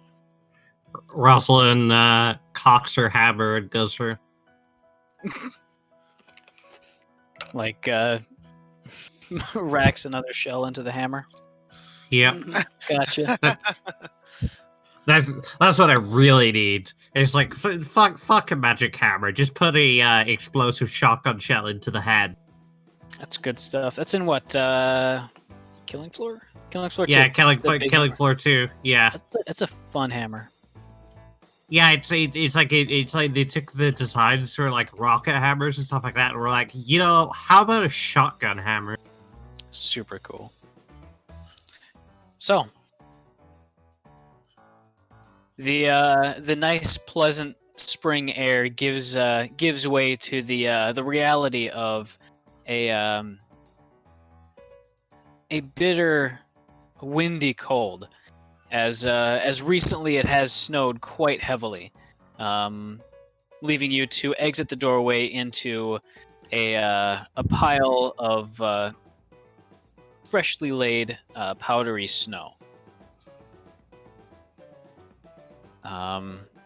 Rosalind cocks her hammer and goes for like racks another shell into the hammer. Yep. Gotcha. That's what I really need. It's like fuck a magic hammer. Just put a explosive shotgun shell into the head. That's good stuff. That's in what? Killing Floor? Killing Floor 2. Yeah, Killing hammer. Floor 2. Yeah. That's a fun hammer. Yeah, it's like they took the designs for like rocket hammers and stuff like that, and we're like, how about a shotgun hammer? Super cool. So, The nice, pleasant spring air gives way to the reality of a bitter, windy cold. As recently it has snowed quite heavily, leaving you to exit the doorway into a pile of freshly laid powdery snow.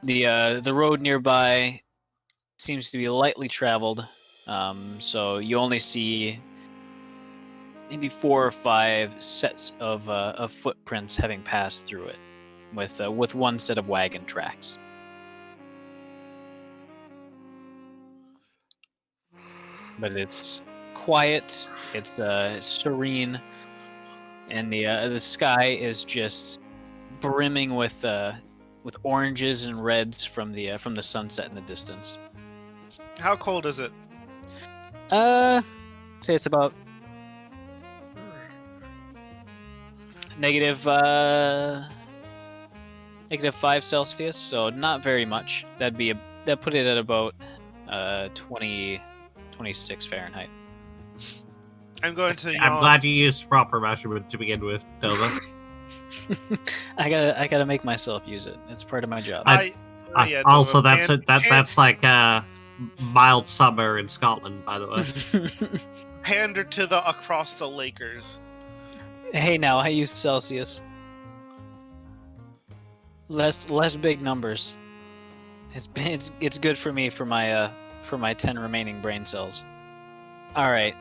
The road nearby seems to be lightly traveled, so you only see maybe 4 or 5 sets of footprints having passed through it, with one set of wagon tracks. But it's quiet, it's serene, and the sky is just brimming with oranges and reds from the sunset in the distance. How cold is it? Say it's about negative -5 Celsius, so not very much. That put it at about 26 Fahrenheit. I'm going to yawn. I'm glad you used proper measurement to begin with, Nova. I gotta make myself use it. It's part of my job. Yeah, Also, Nova, that's like mild summer in Scotland, by the way. pander to the across the Lakers. Hey, now I use Celsius. Less big numbers. It's good for me for my 10 remaining brain cells. All right,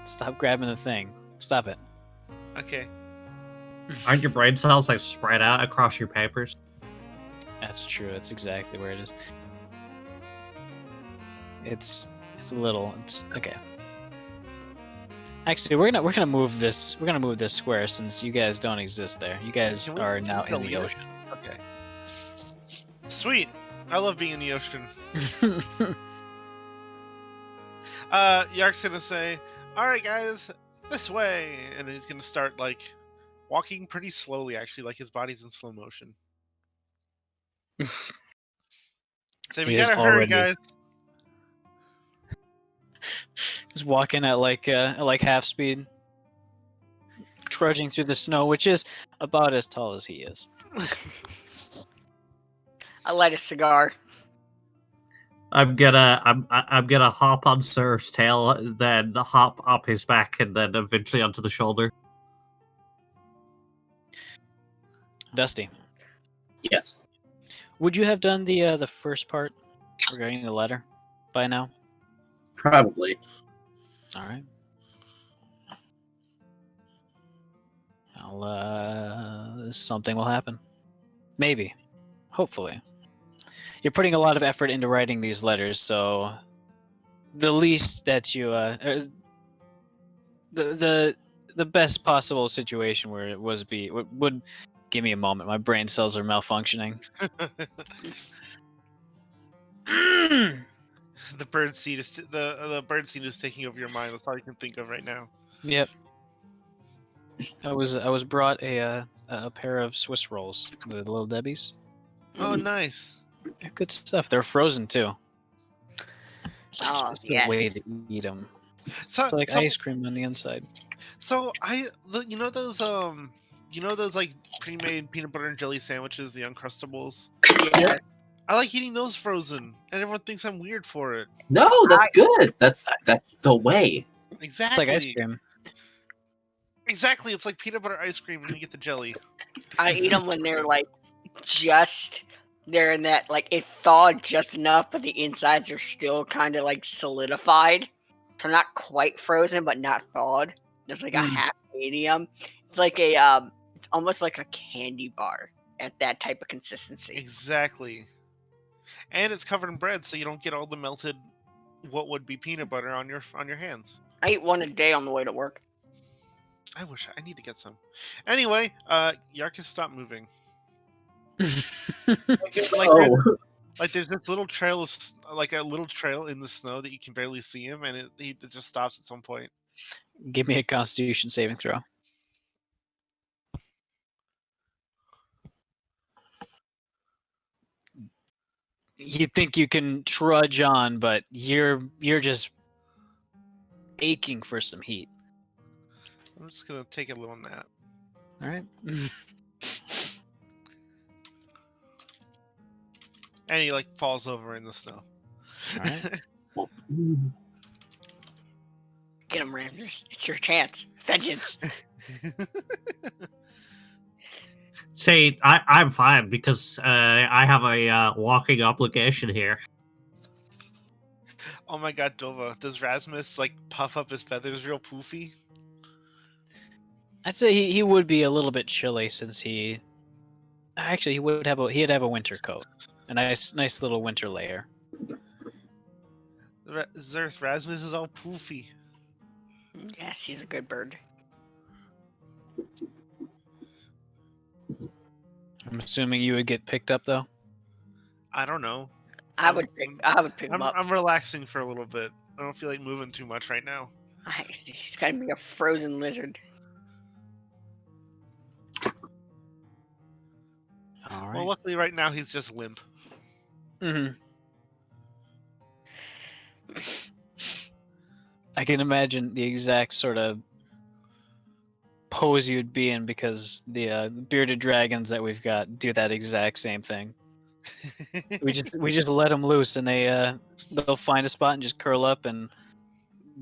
stop grabbing the thing. Stop it. Okay. Aren't your brain cells like spread out across your papers? That's true. That's exactly where it is. It's a little. It's okay. Actually, we're gonna move this. We're gonna move this square since you guys don't exist there. You guys Can we- are can now we in the delete it? ocean. Okay. Sweet. I love being in the ocean. Yark's gonna say, "All right, guys, this way," and he's gonna start like walking pretty slowly. Actually, like his body's in slow motion. So we He is gotta hurry, already- guys. He's walking at like half speed, trudging through the snow, which is about as tall as he is. I light a cigar. I'm gonna hop on Sir's tail, then hop up his back, and then eventually onto the shoulder. Dusty, Yes. would you have done the first part regarding the letter by now? Probably. All right. Something will happen. Maybe. Hopefully. You're putting a lot of effort into writing these letters, so the least that you the best possible situation where it would give me a moment. My brain cells are malfunctioning. The bird seed is the bird seed is taking over your mind. That's all you can think of right now. Yep. I was brought a pair of Swiss rolls, the Little Debbie's. Oh, nice. They're good stuff. They're frozen too. Oh, It's yeah. the way to eat them. So, It's like so, ice cream on the inside. so you know those like pre-made peanut butter and jelly sandwiches, the Uncrustables. Yes. I like eating those frozen, and everyone thinks I'm weird for it. No, that's good. That's the way. It's Exactly. like ice cream. Exactly. It's like peanut butter ice cream when you get the jelly. I eat them when they're like they're in that like it thawed just enough, but the insides are still kind of like solidified. So not quite frozen, but not thawed. There's like a half medium. It's like it's almost like a candy bar at that type of consistency. Exactly. And it's covered in bread, so you don't get all the melted, what would be peanut butter on your hands. I eat one a day on the way to work. I wish I need to get some. Anyway, Yark has stopped moving. Oh, Like there's this little trail of like a little trail in the snow that you can barely see him, and it just stops at some point. Give me a Constitution saving throw. you think you can trudge on, but you're just aching for some heat. I'm just gonna take a little nap. All right. And he like falls over in the snow. All right. Get him, Ramses. It's your chance. Vengeance. See, I'm fine because I have a walking obligation here. Oh my god, Dova, does Rasmus like puff up his feathers real poofy? I'd say he would be a little bit chilly since he would have he'd have a winter coat, a nice little winter layer. Zerth, Rasmus is all poofy. Yes, he's a good bird. I'm assuming you would get picked up though. I don't know. I would pick him up. I'm relaxing for a little bit. I don't feel like moving too much right now. He's gonna be a frozen lizard. All right. Well, luckily right now he's just limp. Mm-hmm. I can imagine the exact sort of pose you'd be in because the bearded dragons that we've got do that exact same thing. We just let them loose and they'll find a spot and just curl up and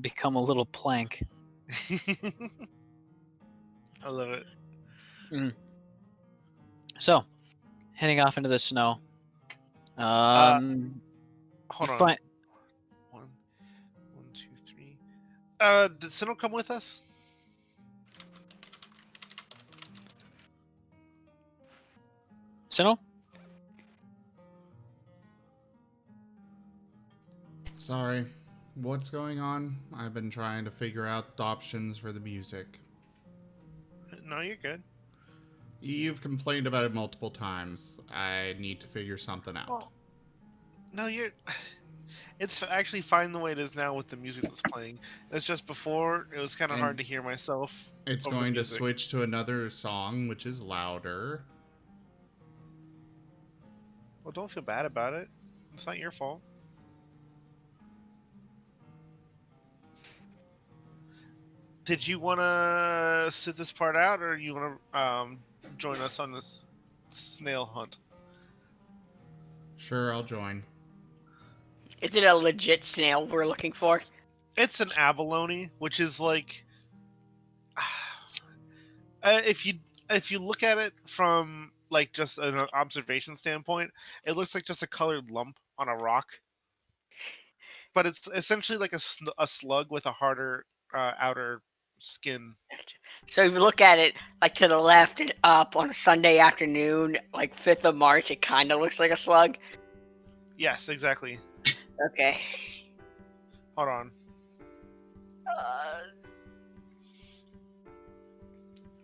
become a little plank. I love it. So, heading off into the snow. Hold you on. find- 1, 2, 3. Did Sinnoh come with us? Sinnoh? Sorry. What's going on? I've been trying to figure out the options for the music. No, you're good. You've complained about it multiple times. I need to figure something out. No, you're. It's actually fine the way it is now with the music that's playing. It's just before it was kind of And hard to hear myself. It's over the going to music. switch to another song, which is louder. Well, don't feel bad about it. It's not your fault. Did you want to sit this part out, or you want to join us on this snail hunt? Sure, I'll join. Is it a legit snail we're looking for? It's an abalone, which is like, if you look at it from like just an observation standpoint, it looks like just a colored lump on a rock. But it's essentially like a slug with a harder outer skin. So if you look at it like to the left and up on a Sunday afternoon, like 5th of March, it kind of looks like a slug. Yes, exactly. Okay. Hold on.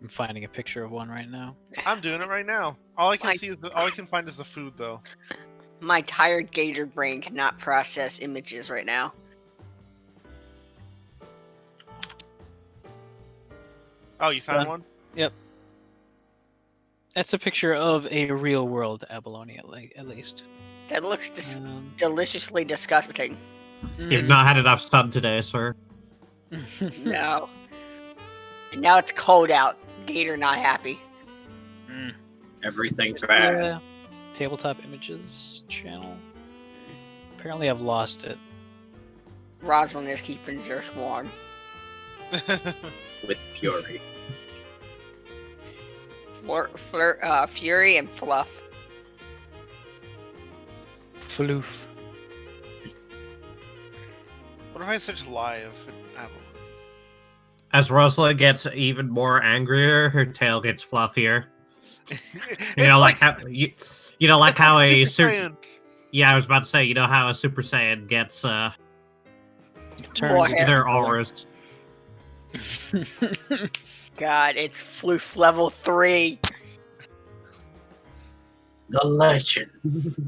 I'm finding a picture of one right now. I'm doing it right now. All I can Like- see is all I can find is the food, though. My tired gator brain cannot process images right now. Oh, you found Done. one? That's a picture of a real world abalone at least. That looks Um, deliciously disgusting. You've not had enough sun today, sir. No. And now it's cold out. Gator not happy. Everything's bad. Yeah. Tabletop images channel. Apparently I've lost it. Rosalind is keeping Zerth warm. With fury. Fury and Fluff. Floof. What if I search live in abalone? As Rosalind gets even more angrier, her tail gets fluffier. You know, like how like how a Super super. Saiyan. Yeah, I was about to say, you know how a Super Saiyan gets More Turns hair. their auras. God, it's Floof level 3. The legends.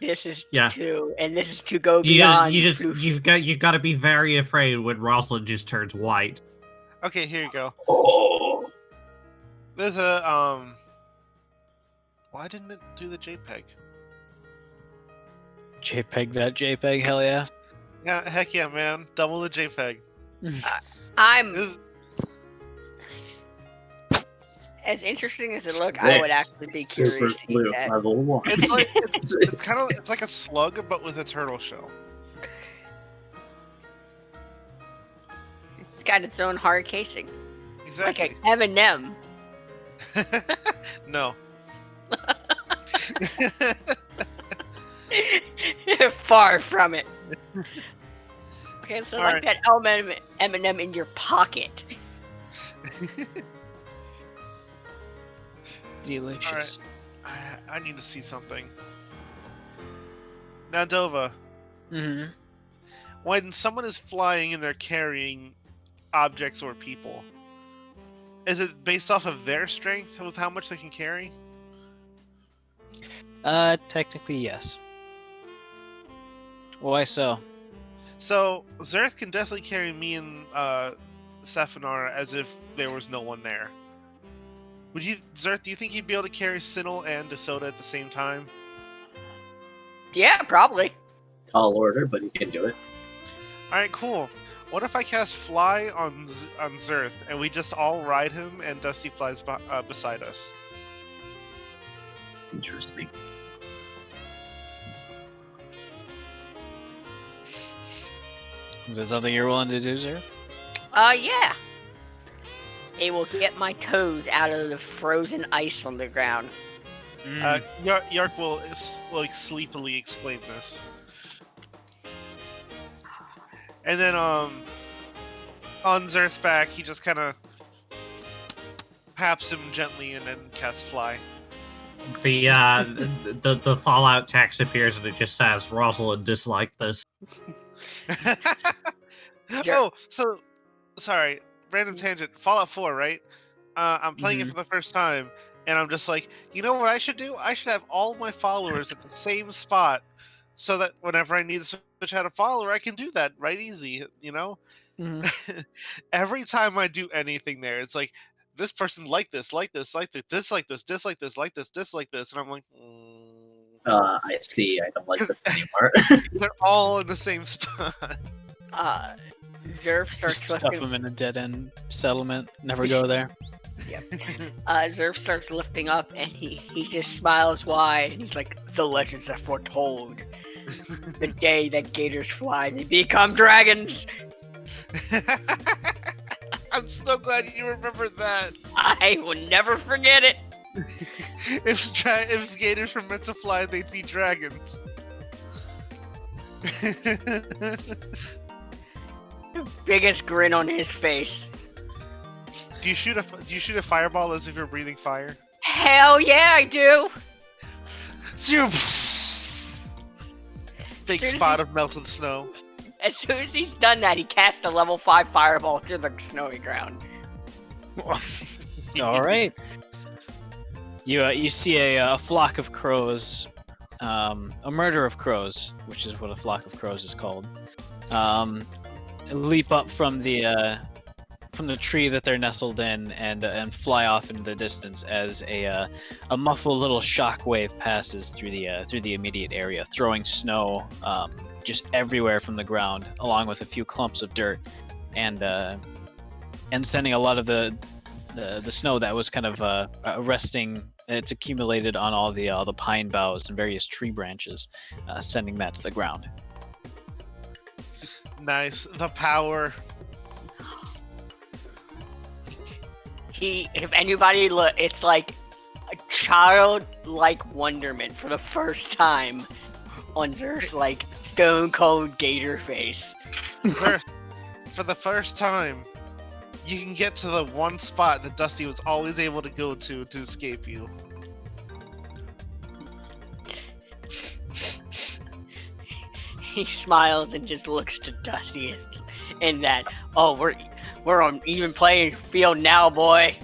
This is Yeah. 2, and this is to go You beyond. Floof. you've got to be very afraid when Rosalind just turns white. Okay, here you go. Oh. There's a Why didn't it do the JPEG? JPEG that JPEG, hell yeah. Yeah, heck yeah, man. Double the JPEG. I'm This- as interesting as it look. I would actually be Super curious to eat flute that. level 1. It's like it's kind of like a slug, but with a turtle shell. It's got its own hard casing, Exactly. like an M&M. No. Far from it. Okay, so Alright. like that M&M in your pocket. Delicious. I need to see something. Now, Dova, Mm-hmm. when someone is flying and they're carrying objects or people, is it based off of their strength with how much they can carry? Technically, yes. Why so? So, Zerth can definitely carry me and Sephinar as if there was no one there. Would you, Zerth, do you think you'd be able to carry Sinnoh and DeSoda at the same time? Yeah, probably. Tall order, but you can do it. Alright, cool. What if I cast Fly on Zerth, and we just all ride him, and Dusty flies beside us? Interesting. Is that something you're willing to do, Zerth? Yeah. It will get my toes out of the frozen ice on the ground. Yark will like sleepily explain this, and then on Zerth's back, he just kind of paps him gently, and then casts Fly. The Fallout text appears and it just says Rosalind disliked this. Oh, so sorry, random tangent. Fallout 4, right? I'm playing it for the first time, and I'm just like, you know what I should do? I should have all my followers at the same spot, so that whenever I need to switch out a follower, I can do that right easy. You know. Every time I do anything there, it's like this person like this, dislike this, dislike this, dislike this, and I'm like, I see. I don't like this anymore. they're all in the same spot. Zerf starts Just stuff lifting. them in a dead end settlement. Never go there. Zerf starts lifting up, and he just smiles wide, and he's like, "The legends are foretold. The day that gators fly, they become dragons." I'm so glad you remembered that. I will never forget it. If gators were meant to fly, they'd be dragons. Biggest grin on his face. Do you shoot a fireball as if you're breathing fire? Hell yeah, I do. Big Soon as spot he- of melted snow. As soon as he's done that, he casts a level 5 fireball to the snowy ground. All right. You see a flock of crows, a murder of crows, which is what a flock of crows is called, leap up from the tree that they're nestled in and fly off into the distance as a muffled little shock wave passes through the immediate area, throwing snow just everywhere from the ground, along with a few clumps of dirt, and sending a lot of the snow that was kind of resting. It's accumulated on all the pine boughs and various tree branches, sending that to the ground. Nice. The power. If anybody look, it's like a childlike wonderment for the first time on Zerf's like stone cold gator face. For the first time, you can get to the one spot that Dusty was always able to go to escape you. He smiles and just looks to Dusty in that, oh, we're on even playing field now, boy.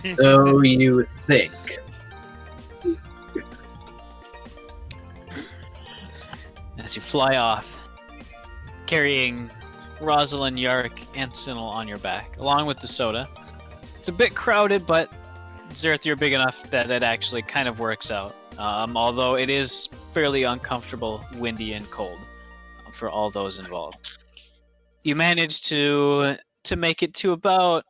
So you think? As you fly off, carrying Rosalind, Yark, and Sinnoh on your back, along with the soda. It's a bit crowded, but Zerth, you're big enough that it actually kind of works out. although it is fairly uncomfortable, windy, and cold for all those involved. You managed to make it to about...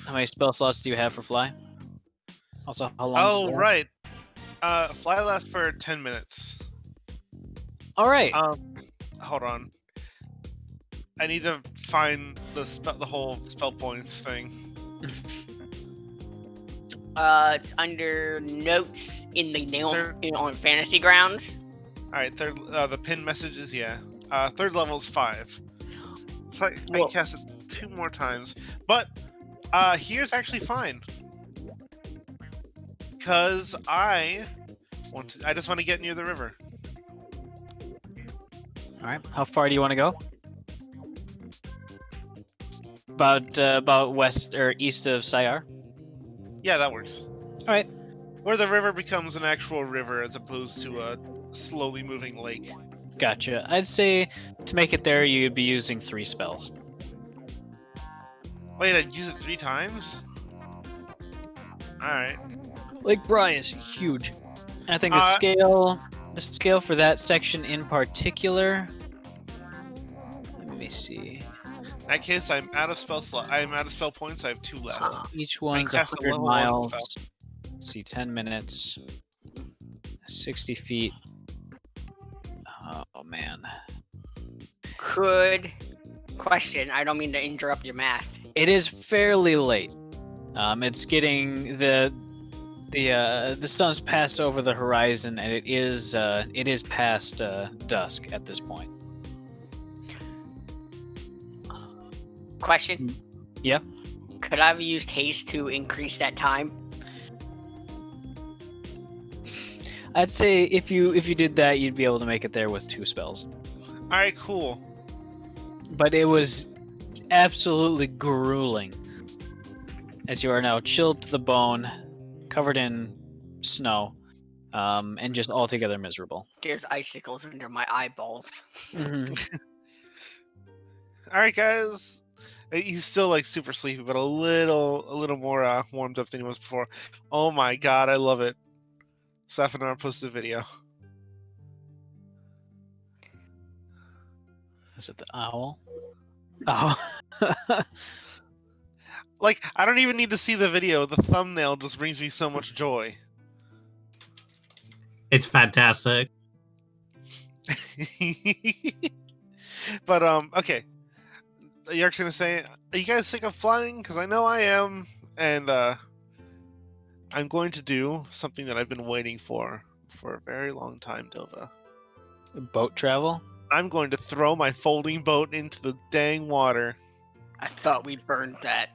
How many spell slots do you have for fly? Also, how long does it Oh, last? right. Fly lasts for 10 minutes. All right. Hold on. I need to find the whole spell points thing. It's under notes in the on Fantasy Grounds. All right, third. The pin messages, yeah. Third level is 5. So I Whoa. can cast it 2 more times, but here's actually fine. Cause I just want to get near the river. All right. How far do you want to go? About west or east of Sayar. Yeah, that works. All right. Where the river becomes an actual river as opposed to a slowly moving lake. Gotcha. I'd say to make it there, you'd be using 3 spells. Wait, I'd use it 3 times? Alright. Lake Bry is huge. I think the scale for that section in particular. Let me see. In that case, I'm out of spell points. I have 2 left. Each one's cast a 100 level 1 miles. spell. Let's see, 10 minutes, 60 feet. Oh man. Question. I don't mean to interrupt your math. It is fairly late. It's getting the sun's passed over the horizon, and it is past dusk at this point. Question. Yeah. Could I have used haste to increase that time? I'd say if you did that, you'd be able to make it there with 2 spells. Alright, cool. But it was absolutely grueling, as you are now chilled to the bone, covered in snow, and just altogether miserable. There's icicles under my eyeballs. Mm-hmm. Alright, guys. He's still like super sleepy, but a little more warmed up than he was before. Oh my god, I love it. Safinar posted a video. Is it the owl? Oh. Like, I don't even need to see the video. The thumbnail just brings me so much joy. It's fantastic. But okay. Yark's gonna say, "Are you guys sick of flying? Because I know I am." And I'm going to do something that I've been waiting for a very long time, Dova. Boat travel? I'm going to throw my folding boat into the dang water. I thought we burned that.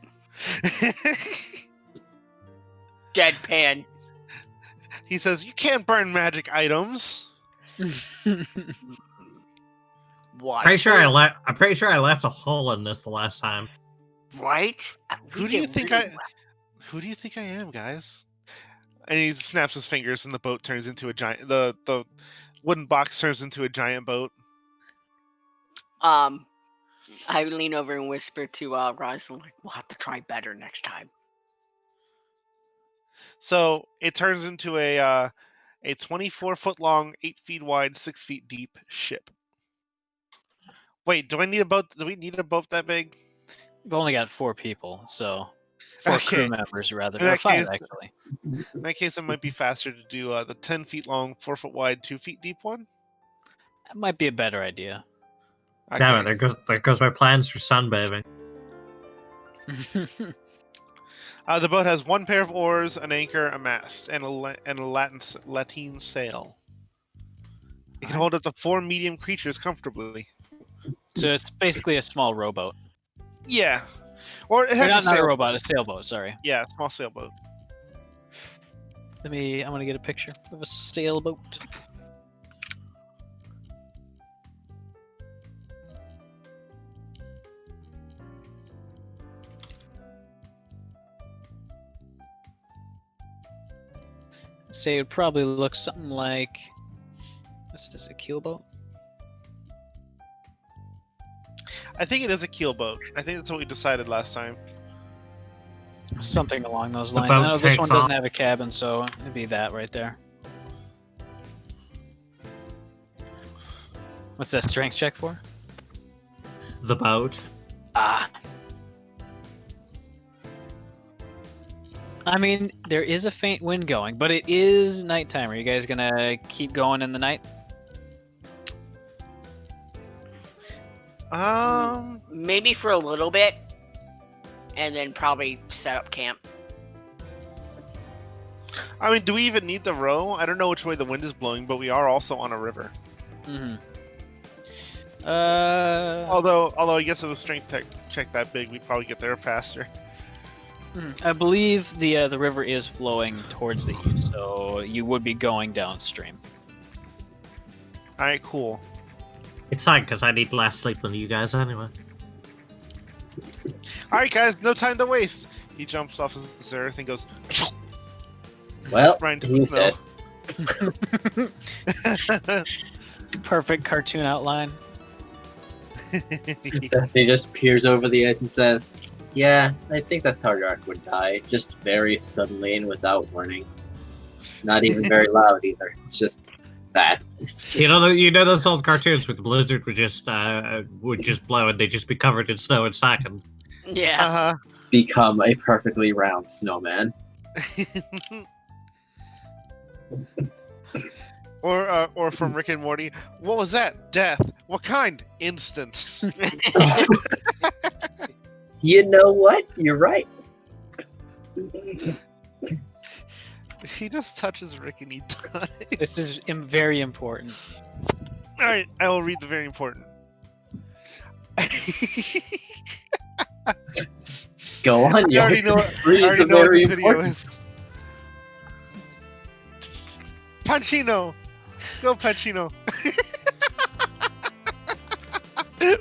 Deadpan. He says, "You can't burn magic items." What? I'm pretty sure I left a hole in this the last time. Right? Who do you think I am, guys? And he snaps his fingers, and the boat turns into a giant. The wooden box turns into a giant boat. I lean over and whisper to Rosalind, like, "We'll have to try better next time." So it turns into a 24-foot long, 8 feet wide, 6 feet deep ship. Wait, do we need a boat that big? We've only got 4 people, so 4 crew Okay. members rather. In Or that 5 case- actually. In that case, it might be faster to do the 10 feet long, 4 foot wide, 2 feet deep one. That might be a better idea. Okay. Damn it, there goes my plans for sunbathing. The boat has 1 pair of oars, an anchor, a mast, and a lateen sail. It can hold up to 4 medium creatures comfortably. So it's basically a small rowboat. Yeah, or it Or has not a sail. rowboat, a sailboat. Sorry. Yeah, small sailboat. I'm gonna get a picture of a sailboat. Say it would probably look something like, what's this, a keelboat? I think it is a keelboat. I think that's what we decided last time. Something along those The lines. I boat know this takes one doesn't off. have a cabin, so it'd be that right there. What's that strength check for? The boat. Ah. I mean, there is a faint wind going, but it is nighttime. Are you guys gonna keep going in the night? Maybe for a little bit, and then probably set up camp. I mean, do we even need the row? I don't know which way the wind is blowing, but we are also on a river. Mm-hmm. Although I guess with a strength check that big, we'd probably get there faster. I believe the river is flowing towards the east, so you would be going downstream. All right, cool. It's fine because I need less sleep than you guys anyway. All right, guys, no time to waste. He jumps off his earth and goes Well, right into the he's snow. dead. Perfect cartoon outline. Dusty just peers over the edge and says, "Yeah, I think that's how Yark would die. Just very suddenly and without warning. Not even very loud either. It's just that. It's just, You know those old cartoons with the blizzard would just blow and they'd just be covered in snow in seconds. Yeah. become a perfectly round snowman." Or from Rick and Morty, what was that? Death. What kind? Instant. You know what? You're right. He just touches Rick and he dies. This is very important. All right, I will read the very important. Go on, I already know what, Read I already the know what very the video important. is. Panchino! Go, Panchino!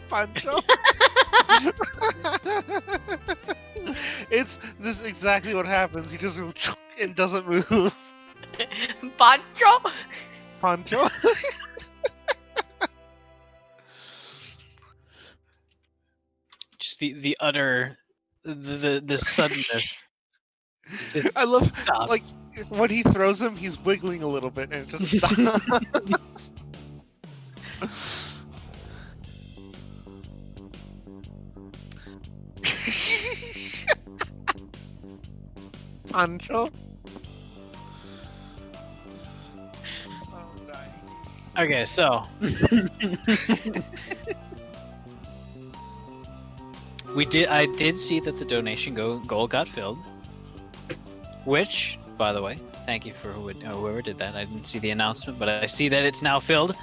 Pancho! It's this is exactly what happens. He just goes and doesn't move. Pancho? Pancho? Just the utter the suddenness. Just I love stop. like when he throws him, he's wiggling a little bit and it just stops. Pancho? Oh, I'm dying. Okay, so I did see that the donation goal got filled. Which, by the way, thank you for whoever did that. I didn't see the announcement, but I see that it's now filled.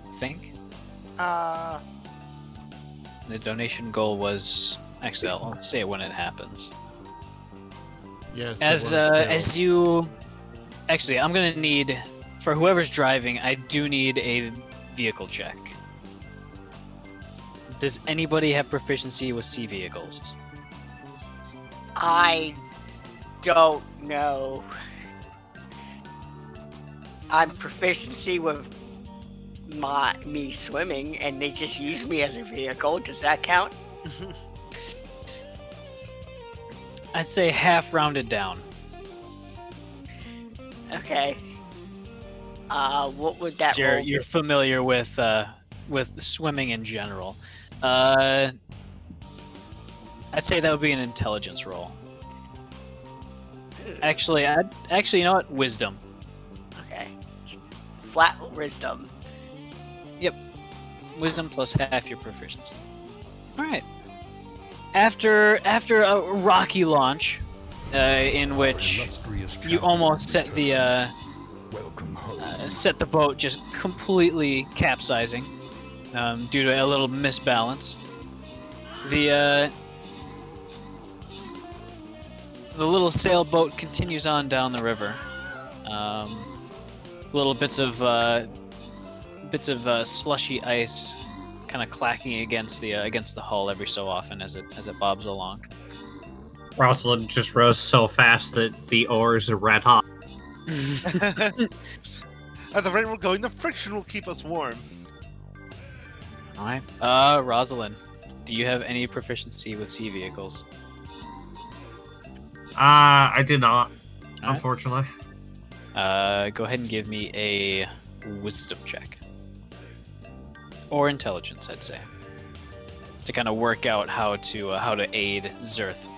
I think the donation goal was actually I'll say it when it happens. Yes. As you actually, I'm gonna need for whoever's driving. I do need a vehicle check. Does anybody have proficiency with sea vehicles? I don't know. I'm proficiency with me swimming, and they just use me as a vehicle. Does that count? I'd say half rounded down. Okay. What would that So roll you're be? familiar with swimming in general. I'd say that would be an intelligence roll. Actually, you know what? Wisdom. Okay. Flat wisdom. Wisdom plus half your proficiency. All right. After a rocky launch, in which you almost set the boat just completely capsizing due to a little misbalance. The little sailboat continues on down the river. Little bits of slushy ice kind of clacking against the hull every so often as it bobs along. Rosalind just rows so fast that the oars are red hot. At the rate we're going, the friction will keep us warm. All right. Rosalind, do you have any proficiency with sea vehicles? I did not, Alright. unfortunately. Go ahead and give me a wisdom check. Or intelligence, I'd say. To kind of work out how to aid Zerth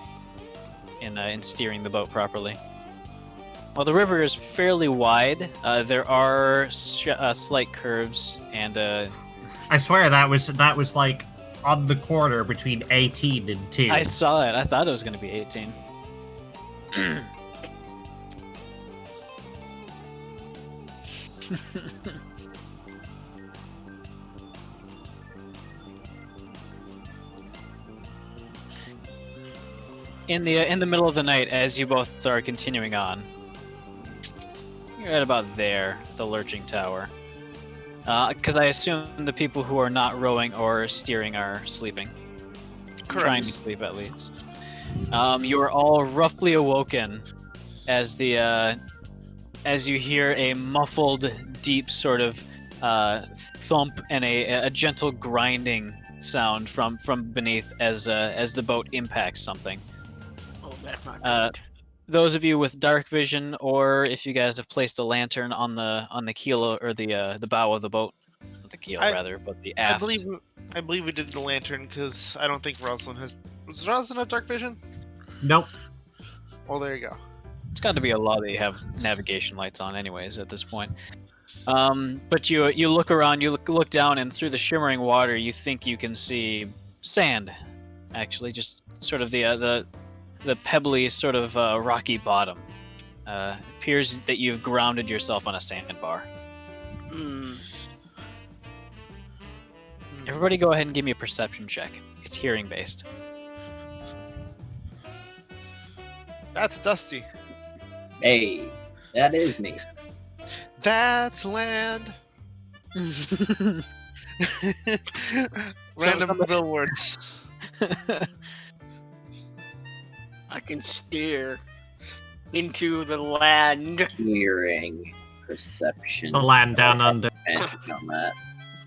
in steering the boat properly. Well, the river is fairly wide. There are slight curves, and I swear that was like on the corner between 18 and 2. I saw it. I thought it was going to be 18. In the middle of the night, as you both are continuing on, you're at about there, the lurching tower. Because I assume the people who are not rowing or steering are sleeping. Trying to sleep, at least. You are all roughly awoken as as you hear a muffled, deep sort of thump and a gentle grinding sound from beneath as the boat impacts something. Oh, that's not good. Those of you with dark vision, or if you guys have placed a lantern on the keel or the bow of the boat, not the keel rather, but the aft. I believe we did the lantern because I don't think Rosalind has. Does Rosalind have dark vision? Nope. Well, there you go. It's got to be a law that you have navigation lights on, anyways, at this point. But you look around, you look down, and through the shimmering water, you think you can see sand. Actually, just sort of the pebbly sort of rocky bottom. Appears that you've grounded yourself on a sandbar. Everybody, go ahead and give me a perception check. It's hearing based. That's Dusty. Hey, that is me. That's land. Random billboards. I can steer into the land. Hearing, perception. The land down under. Advantage on that.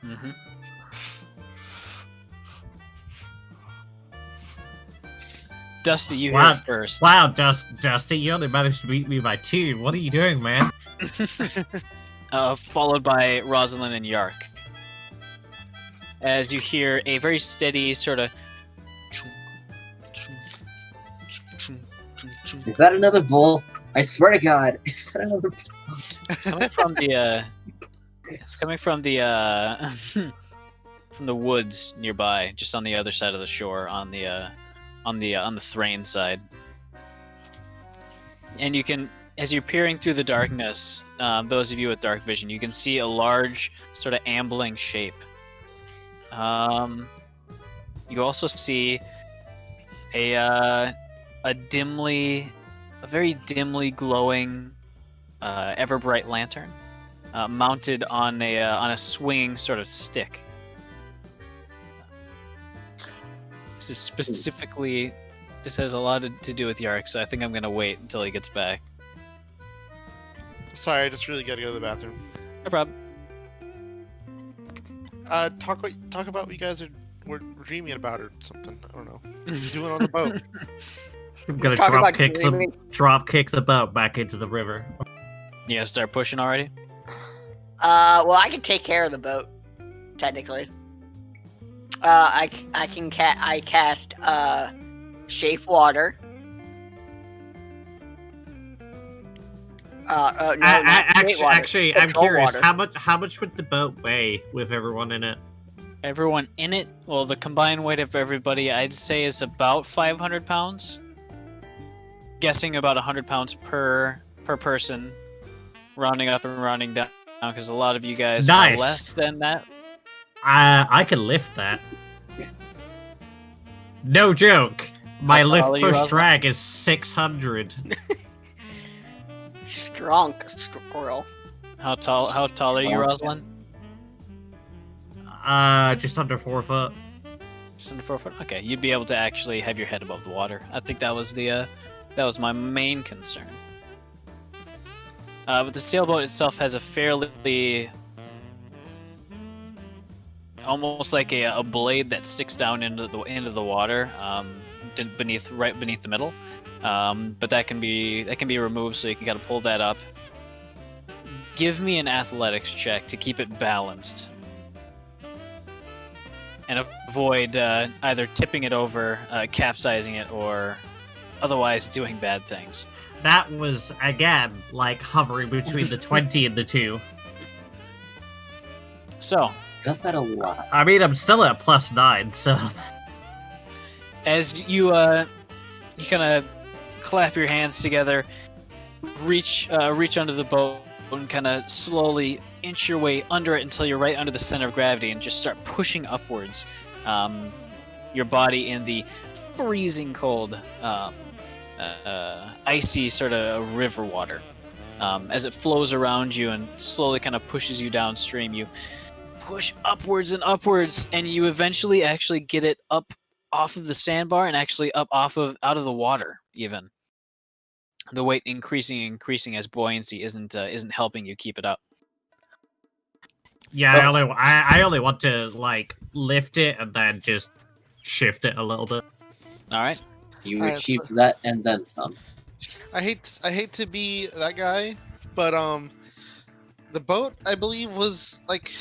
Mm-hmm. Dusty, you hear it first. Wow, Dusty, you only managed to beat me by 2. What are you doing, man? Followed by Rosalind and Yark. As you hear a very steady sort of. Is that another bull? I swear to God, is that another bull? It's coming from the. It's coming from the from the woods nearby, just on the other side of the shore, on the Thrain side. And you can, as you're peering through the darkness, those of you with dark vision, you can see a large sort of ambling shape. You also see a very dimly glowing, ever bright lantern, mounted on a swinging sort of stick. This is specifically. This has a lot to do with Yark, so I think I'm gonna wait until he gets back. Sorry, I just really gotta go to the bathroom. No problem. Talk about what you guys were dreaming about or something. I don't know. What are you doing on the boat? I'm gonna Talk about drop kick the boat back into the river. You gonna start pushing already? Well, I can take care of the boat, technically. I cast Shape Water. No, actually, I'm Control curious. water. How much would the boat weigh with everyone in it? Everyone in it? Well, the combined weight of everybody, I'd say, is about 500 pounds. Guessing about 100 pounds per person, rounding up and rounding down, because a lot of you guys are less than that. I can lift that. No joke. My lift push drag is 600. Strong squirrel. How tall are you, Rosalind? Just under 4 foot. Just under 4 foot. Okay, you'd be able to actually have your head above the water. I think that was my main concern. But the sailboat itself has a fairly, almost like a blade that sticks down into the water. right beneath the middle. But that can be removed, so you can kind of pull that up. Give me an athletics check to keep it balanced, and avoid either tipping it over, capsizing it, or otherwise doing bad things. That was, again, like hovering between the 20 and the 2. So, Does that a lot? I mean, I'm still at +9, so... as you kind of clap your hands together, reach under the boat, and kind of slowly inch your way under it until you're right under the center of gravity, and just start pushing upwards. Your body in the freezing cold, icy sort of river water. As it flows around you and slowly kind of pushes you downstream, you push upwards and upwards, and you eventually actually get it up off of the sandbar and actually up out of the water. Even the weight increasing as buoyancy isn't helping you keep it up. Yeah, I only want to, like, lift it and then just shift it a little bit. All right. You achieve that and then some. I hate to be that guy, but the boat, I believe, was like,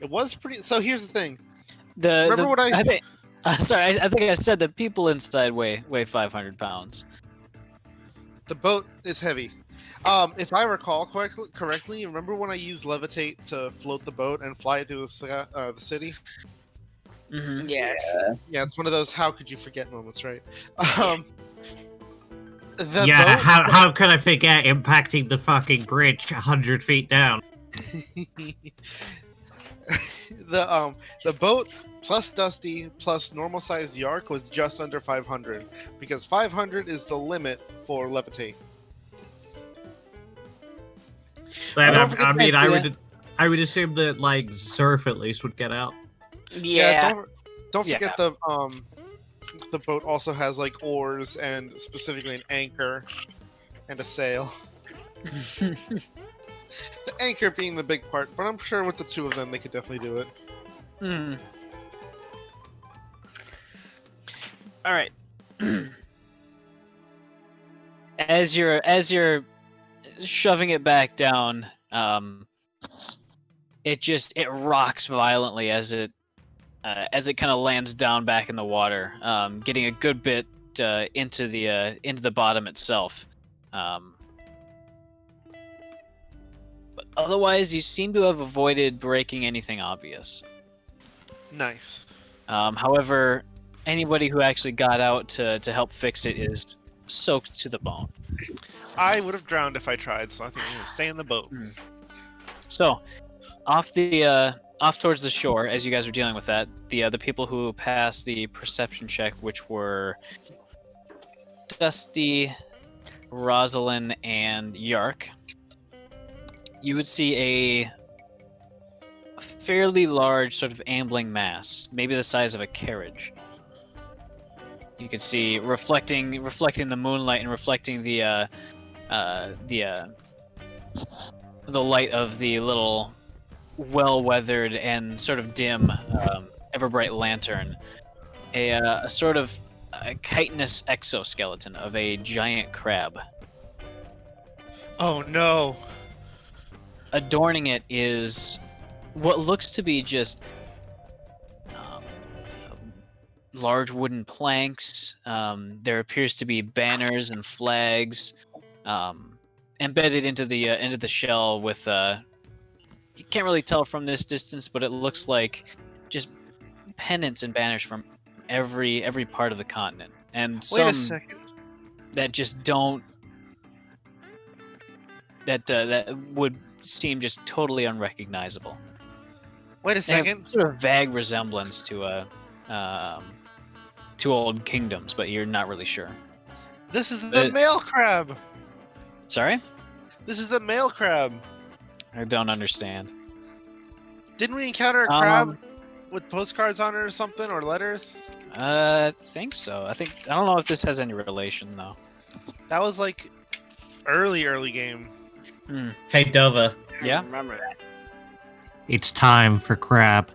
it was pretty. So here's the thing. Remember what I think? Sorry, I think I said that people inside weigh 500 pounds. The boat is heavy. If I recall correctly, remember when I used levitate to float the boat and fly it through the city? Mm-hmm. Yes. Yeah, it's one of those "how could you forget" moments, right? Yeah, how could I forget impacting the fucking bridge 100 feet down? The boat plus Dusty plus normal sized Yark was just under 500 because 500 is the limit for levitate. But, I mean, I would assume that, like, Surf at least would get out. Yeah. Don't forget the boat also has like oars and specifically an anchor and a sail. The anchor being the big part, but I'm sure with the two of them they could definitely do it. All right. As you're shoving it back down, it rocks violently as it kind of lands down back in the water, getting a good bit into the bottom itself. But otherwise, you seem to have avoided breaking anything obvious. Nice. However, anybody who actually got out to help fix it is soaked to the bone. I would have drowned if I tried, so I think I'm gonna stay in the boat. So, off towards the shore, as you guys are dealing with that, the people who passed the perception check, which were Dusty, Rosalind, and Yark, you would see a fairly large sort of ambling mass, maybe the size of a carriage. You can see reflecting the moonlight and reflecting the light of the little well-weathered and sort of dim ever-bright lantern, a sort of chitinous exoskeleton of a giant crab. Oh no! Adorning it is what looks to be just large wooden planks. There appears to be banners and flags embedded into the shell with you can't really tell from this distance, but it looks like just pennants and banners from every part of the continent, and some Wait a second. that just don't that would seem just totally unrecognizable. Wait a They have second. sort of vague resemblance to old kingdoms, but you're not really sure. This is the male crab. Sorry? This is the male crab. I don't understand. Didn't we encounter a crab with postcards on it or something, or letters? I think so. I don't know if this has any relation though. That was like early game. Hey, Dova. Yeah? Remember that. It's time for crab.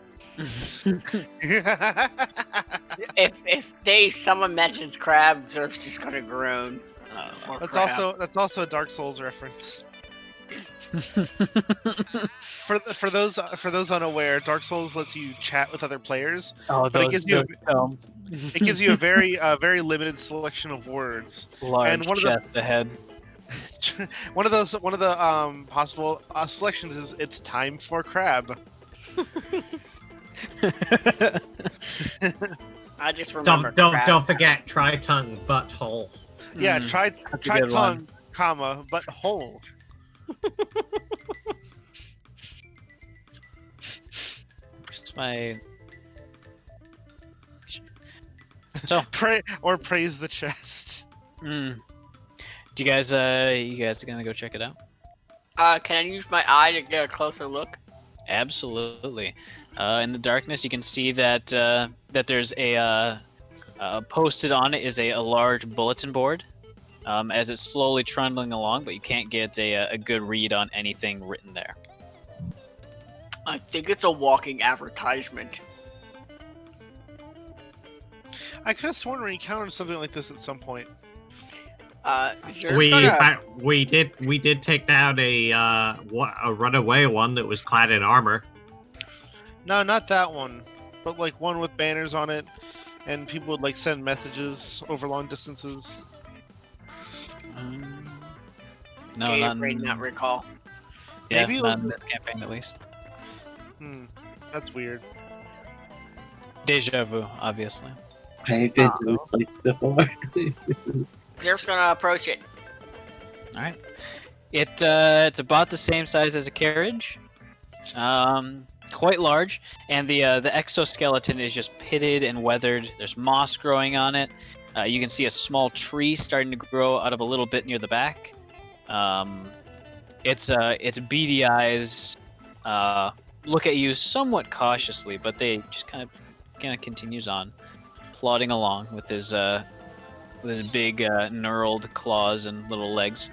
If someone mentions crab, Zerf's just gonna groan. Or crab. That's also a Dark Souls reference. For those unaware, Dark Souls lets you chat with other players, Oh, but it gives you a very limited selection of words. large And one of chest ahead. one of the possible selections is it's time for crab. I just remember. Don't forget, try tongue, butthole. Yeah, try that's a good tongue, comma, but whole. Where's my... So, Praise the chest. do you guys gonna go check it out? Can I use my eye to get a closer look? Absolutely. In the darkness, you can see that that there's a posted on it is a large bulletin board. As it's slowly trundling along, but you can't get a good read on anything written there. I think it's a walking advertisement. I could have sworn we encountered something like this at some point. We did take down a runaway one that was clad in armor. No, not that one, but like one with banners on it, and people would like send messages over long distances. No, not recall. Yeah, Maybe it not was- in this campaign at least. That's weird. Deja vu, obviously. I've been to this place before. Zerf's gonna approach it. All right. It's about the same size as a carriage, quite large, and the exoskeleton is just pitted and weathered. There's moss growing on it. You can see a small tree starting to grow out of a little bit near the back. Its beady eyes look at you somewhat cautiously, but they just kind of continues on, plodding along with his big knurled claws and little legs.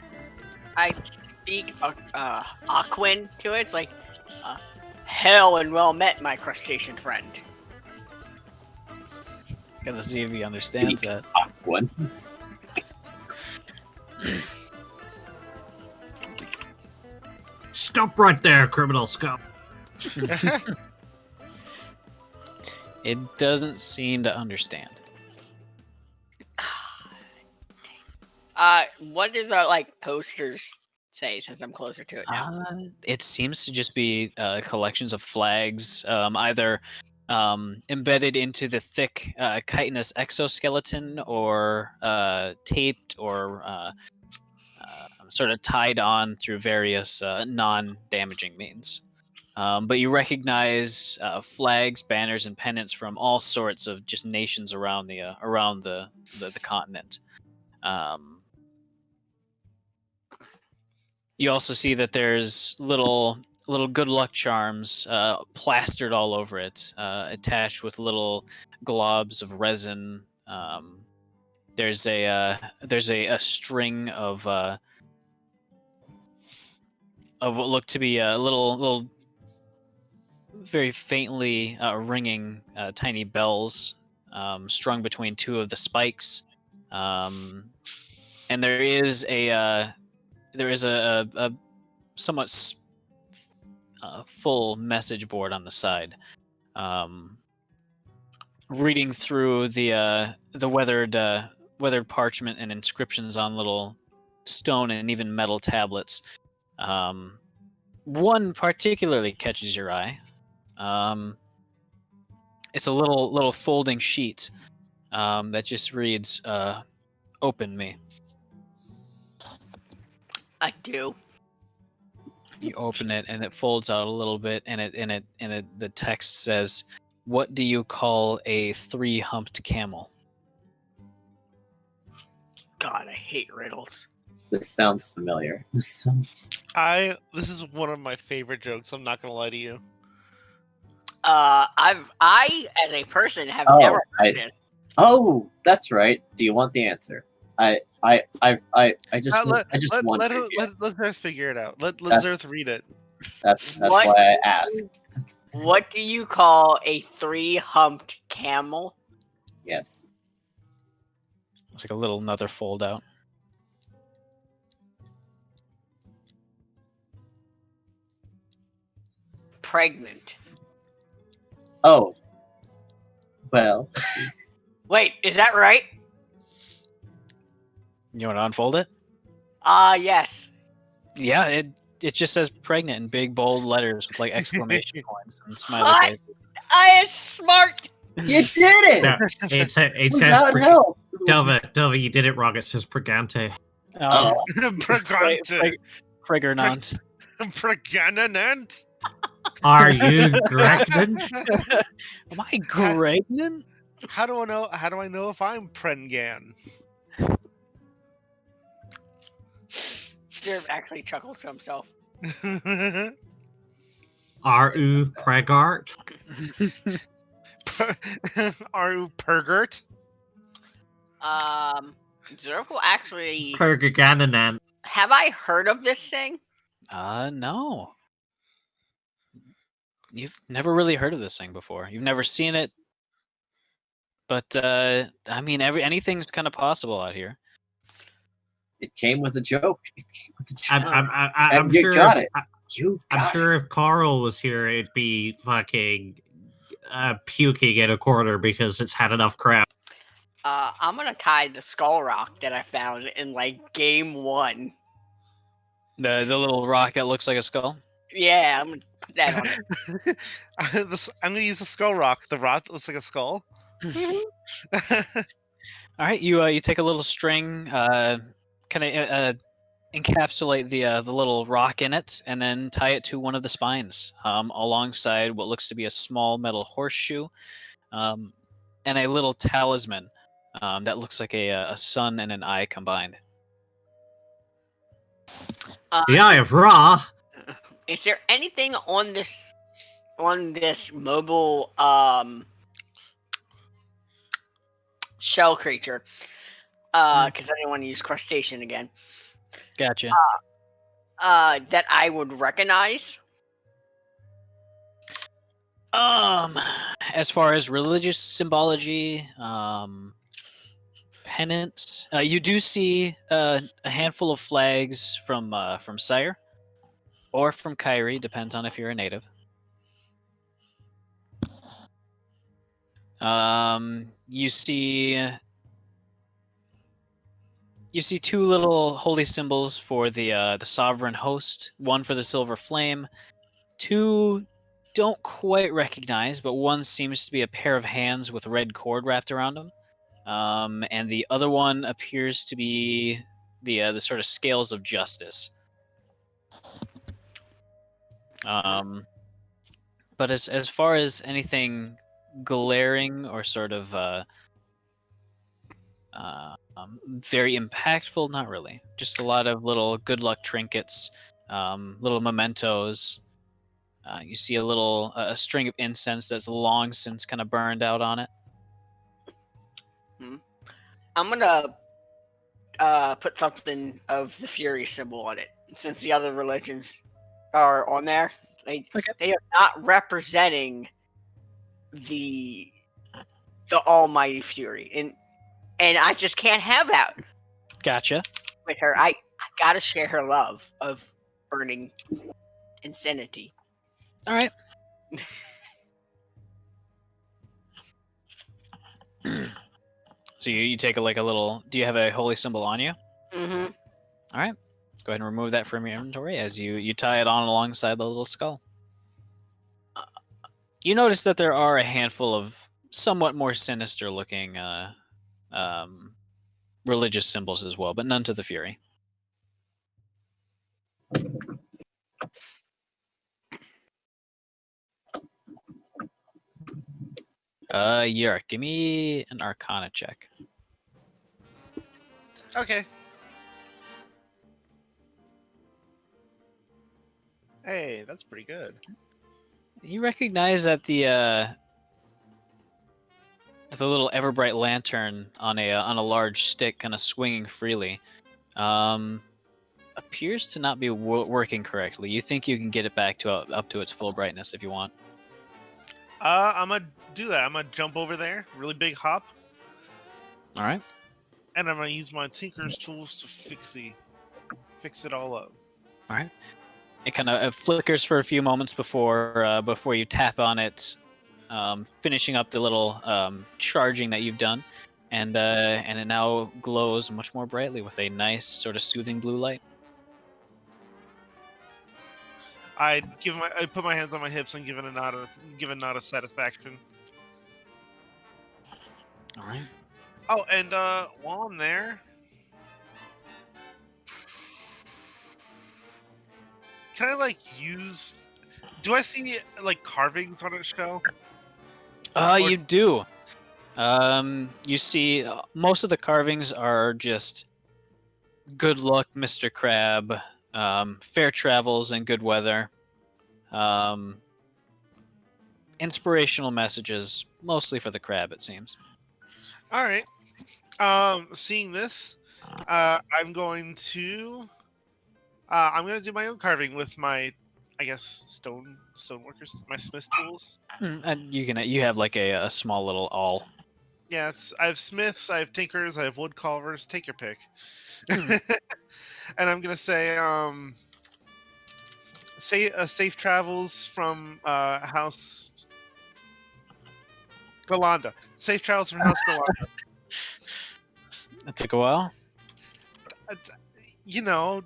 I speak Aquan to it. It's like, hell and well met, my crustacean friend. Gotta see if he understands that. Once. Stop right there, criminal scum. It doesn't seem to understand. What do the posters say? Since I'm closer to it now. It seems to just be collections of flags, either embedded into the thick chitinous exoskeleton, or taped, or sort of tied on through various non-damaging means. But you recognize flags, banners, and pennants from all sorts of just nations around the continent. You also see that there's little good luck charms plastered all over it, attached with little globs of resin. There's a string of what look to be little very faintly ringing tiny bells strung between two of the spikes, and there is a somewhat full message board on the side. Reading through the weathered parchment and inscriptions on little stone and even metal tablets. One particularly catches your eye. It's a little folding sheet that just reads, "Open me." I do. You open it, and it folds out a little bit, and the text says, "What do you call a 3-humped camel?" God, I hate riddles. This sounds familiar. This This is one of my favorite jokes. I'm not gonna lie to you. I as a person have never heard this. Oh, that's right. Do you want the answer? I just Let want to review. Zerth figure it out. Let That's- Zerth read it. That's What? why I asked. What do you call a 3-humped camel? Yes. It's like a little another fold out. Pregnant. Oh. Well. Wait, is that right? You want to unfold it? Yes. Yeah, it just says pregnant in big bold letters with like exclamation points and smiley Hot. faces. I is smart. You did it! No, it says Without help! Delva, you did it wrong. It says Pregante. Oh. Pregante. Pregnant. Pregnant. Are you pregnant? Am I pregnant? How do I know? How do I know if I'm Prengan? Jerv actually chuckles to himself. Are you pregart? Are you pergert? Jerv will actually. Pergaganan. Have I heard of this thing? No. You've never really heard of this thing before. You've never seen it. But I mean, anything's kind of possible out here. It came with a joke. It came with a joke. I'm And you sure. got it. You got I'm sure if Carl was here, it'd be fucking puking in a corner because it's had enough crap. I'm gonna tie the skull rock that I found in like game 1. The little rock that looks like a skull. Yeah, I'm gonna put that on it. I'm gonna use the skull rock. The rock that looks like a skull. All right, you take a little string, kind of encapsulate the little rock in it, and then tie it to one of the spines, alongside what looks to be a small metal horseshoe, and a little talisman that looks like a sun and an eye combined. The Eye of Ra. Is there anything on this mobile shell creature? Because I didn't want to use crustacean again. Gotcha. That I would recognize. As far as religious symbology, penance, you do see a handful of flags from Sire or from Kyrie, depends on if you're a native. You see two little holy symbols for the sovereign host, one for the silver flame, two don't quite recognize, but one seems to be a pair of hands with red cord wrapped around them, and the other one appears to be the sort of scales of justice. But as far as anything glaring or sort of very impactful, not really. Just a lot of little good luck trinkets, little mementos. You see a string of incense that's long since kind of burned out on it. I'm gonna put something of the Fury symbol on it, since the other religions are on there. They are not representing the Almighty Fury, and I just can't have that Gotcha. with her. I gotta share her love of burning insanity. All right. So you take a little. Do you have a holy symbol on you? Mm-hmm. All right. Go ahead and remove that from your inventory as you tie it on alongside the little skull. You notice that there are a handful of somewhat more sinister looking religious symbols as well, but none to the Fury. Yark, give me an Arcana check. Okay. Hey, that's pretty good. You recognize that the little Everbright lantern on a large stick, kind of swinging freely, appears to not be working correctly. You think you can get it back to up to its full brightness if you want. I'm gonna do that. I'm gonna jump over there, really big hop, All right. and I'm gonna use my tinker's tools to fix it all up. All right. It kind of flickers for a few moments before you tap on it, finishing up the little charging that you've done, and it now glows much more brightly with a nice sort of soothing blue light. I put my hands on my hips and give a nod of satisfaction. All right. Oh, and while I'm there, can I like use? Do I see like carvings on its shell? You do. You see, most of the carvings are just "Good luck, Mr. Crab," "Fair travels and good weather," inspirational messages, mostly for the crab, it seems. All right. Seeing this, I'm going to do my own carving with my, I guess, stoneworkers, my smith tools. And you have like a small little awl. Yeah, I have smiths, I have tinkers, I have wood carvers. Take your pick. And I'm gonna say safe travels from House Galanda. Safe travels from House Galanda. It took a while. You know,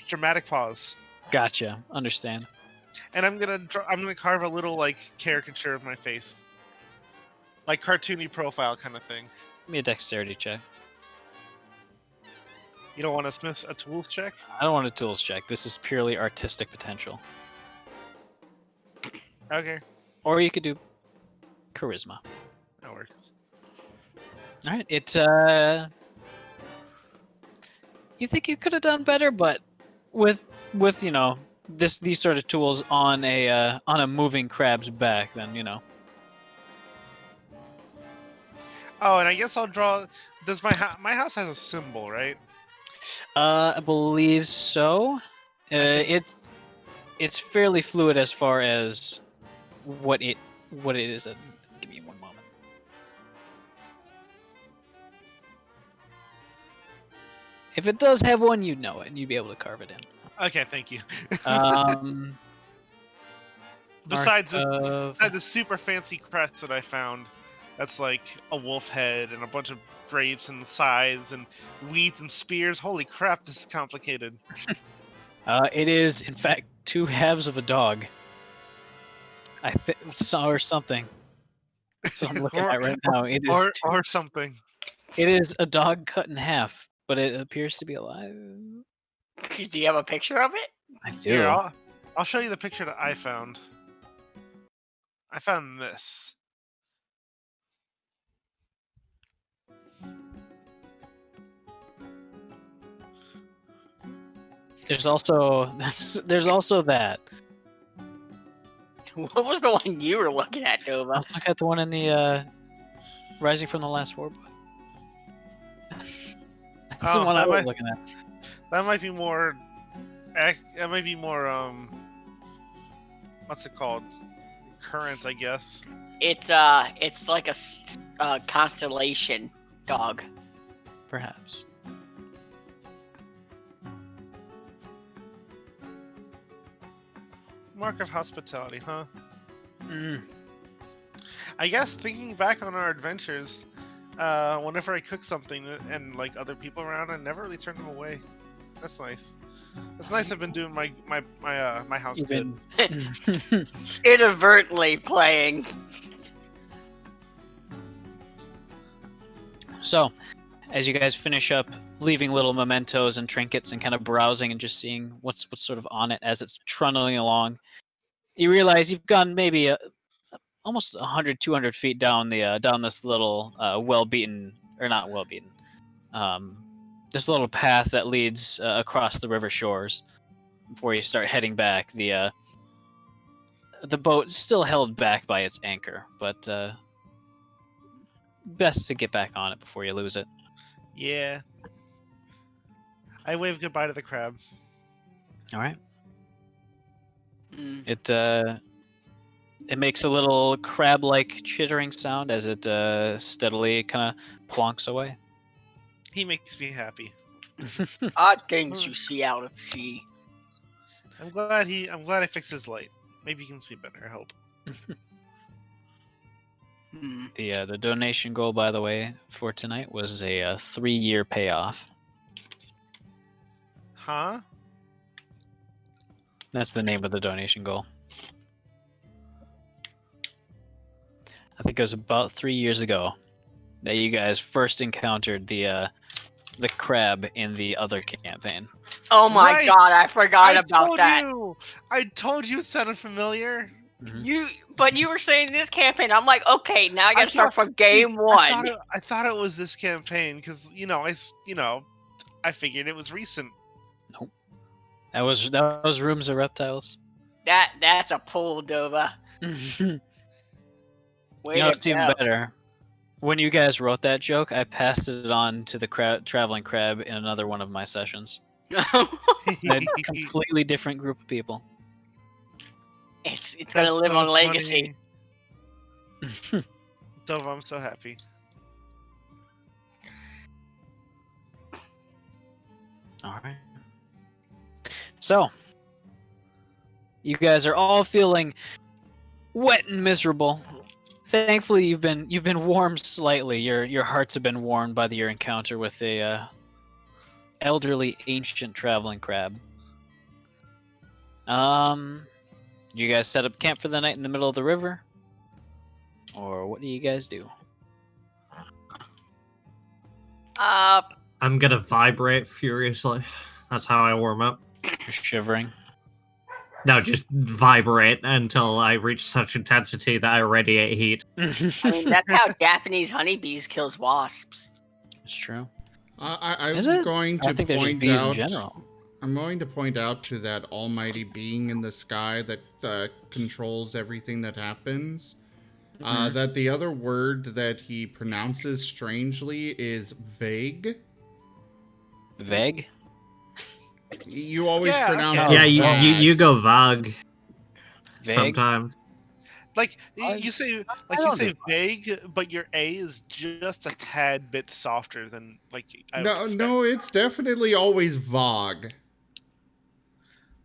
dramatic pause. Gotcha. Understand. And I'm gonna carve a little like caricature of my face, like cartoony profile kind of thing. Give me a dexterity check. You don't want a tools check? I don't want a tools check. This is purely artistic potential. Okay, Or you could do charisma. that works. All right. You think you could have done better, but with these sort of tools on a moving crab's back, then Oh, and I guess I'll draw. Does my house has a symbol, right? I believe so. It's fairly fluid as far as what it is. Give me one moment. If it does have one, you'd know it, and you'd be able to carve it in. Okay, thank you. Um, Besides mark the super fancy crest that I found, that's like a wolf head and a bunch of grapes and scythes and weeds and spears. Holy crap, this is complicated. it is, in fact, 2 halves of a dog. I think or something. So I'm looking at right now. It is or something. It is a dog cut in half, but it appears to be alive. Do you have a picture of it? I do. Here, I'll show you the picture that I found. I found this. There's also that. What was the one you were looking at, Nova? Let's look at the one in the Rising from the Last War book. That's the one I was looking at. That might be more. That might be more. What's it called? Current, I guess. It's like a constellation dog. Perhaps. Mark of hospitality, huh? Mm. I guess thinking back on our adventures, whenever I cook something and like other people around, I never really turn them away. That's nice. That's nice. I've been doing my house good. Inadvertently playing. So, as you guys finish up leaving little mementos and trinkets and kind of browsing and just seeing what's sort of on it as it's trundling along, you realize you've gone maybe almost 100, 200 feet down this little well-beaten, or not well-beaten, this little path that leads across the river shores before you start heading back. The boat is still held back by its anchor, but best to get back on it before you lose it. Yeah. I wave goodbye to the crab. All right. Mm. It makes a little crab-like chittering sound as it steadily kind of plonks away. He makes me happy. Odd things you see out at sea. I'm glad I fixed his light. Maybe he can see better, I hope. Hmm. The donation goal, by the way, for tonight was a 3-year payoff. Huh? That's the name of the donation goal. I think it was about 3 years ago that you guys first encountered the crab in the other campaign. Oh my Right! god, I forgot about that. I told you it sounded familiar. But you were saying this campaign. I'm like, okay, now I gotta start from See, game one. I thought it was this campaign because I figured it was recent. Nope. That was Rooms of Reptiles. That's a pull, Dova. You Way know, to it's even go. better. When you guys wrote that joke, I passed it on to the traveling crab in another one of my sessions. A completely different group of people. It's gonna live on legacy. Dove, I'm so happy. All right. So, you guys are all feeling wet and miserable. Thankfully, you've been warmed slightly. Your hearts have been warmed by your encounter with a elderly, ancient traveling crab. You guys set up camp for the night in the middle of the river, or what do you guys do? I'm gonna vibrate furiously. That's how I warm up. You're shivering. No, just vibrate until I reach such intensity that I radiate heat. I mean, that's how Japanese honeybees kills wasps. It's true. I'm Is it? going I to think they're just point bees in out. general. I'm going to point out to that almighty being in the sky that controls everything that happens. That the other word that he pronounces strangely is vague. Vague? You always Yeah, pronounce okay. it Yeah, vague. you go vague. Vague? Sometimes. Like you say vague, but your A is just a tad bit softer than I would expect. No, it's definitely always vague.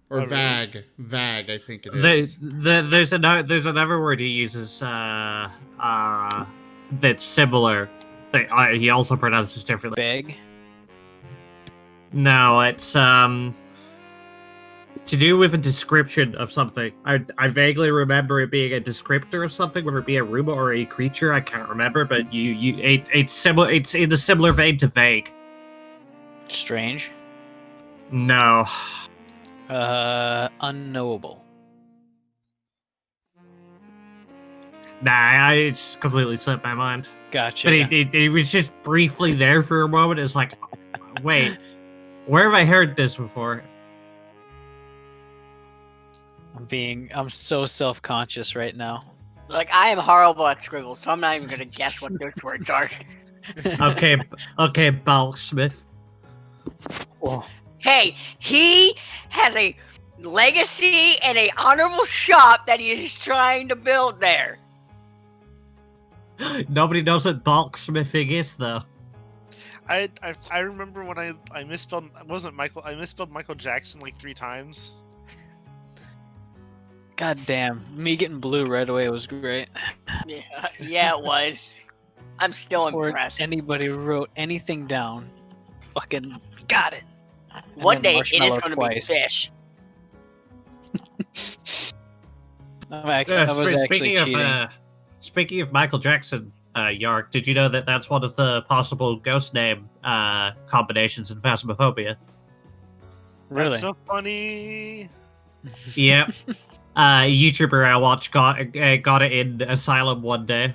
Or Oh, really? vague. Vague, I think it is. There's another word he uses that's similar. He also pronounces differently. Vague? No, it's to do with a description of something. I vaguely remember it being a descriptor of something, whether it be a room or a creature. I can't remember, but it's similar. It's in a similar vein to vague. Strange? No. Unknowable. Nah, it's completely slipped my mind. Gotcha. But it was just briefly there for a moment. It's like, wait, where have I heard this before? I'm so self-conscious right now. Like, I am horrible at scribbles, so I'm not even gonna guess what those words are. Okay, Balksmith. Oh. Hey, he has a legacy and a honorable shop that he is trying to build there. Nobody knows what Balksmithing is, though. I remember when I misspelled I misspelled Michael Jackson like 3 times. God damn, me getting blue right away was great. Yeah, it was. I'm still Before impressed. anybody wrote anything down, fucking got it. And One then day it is marshmallow going to twice. be fish. I was actually cheating. Speaking of Michael Jackson, Yark, did you know that that's one of the possible ghost name combinations in Phasmophobia? Really? That's so funny. Yep. A YouTuber I watched got it in Asylum one day.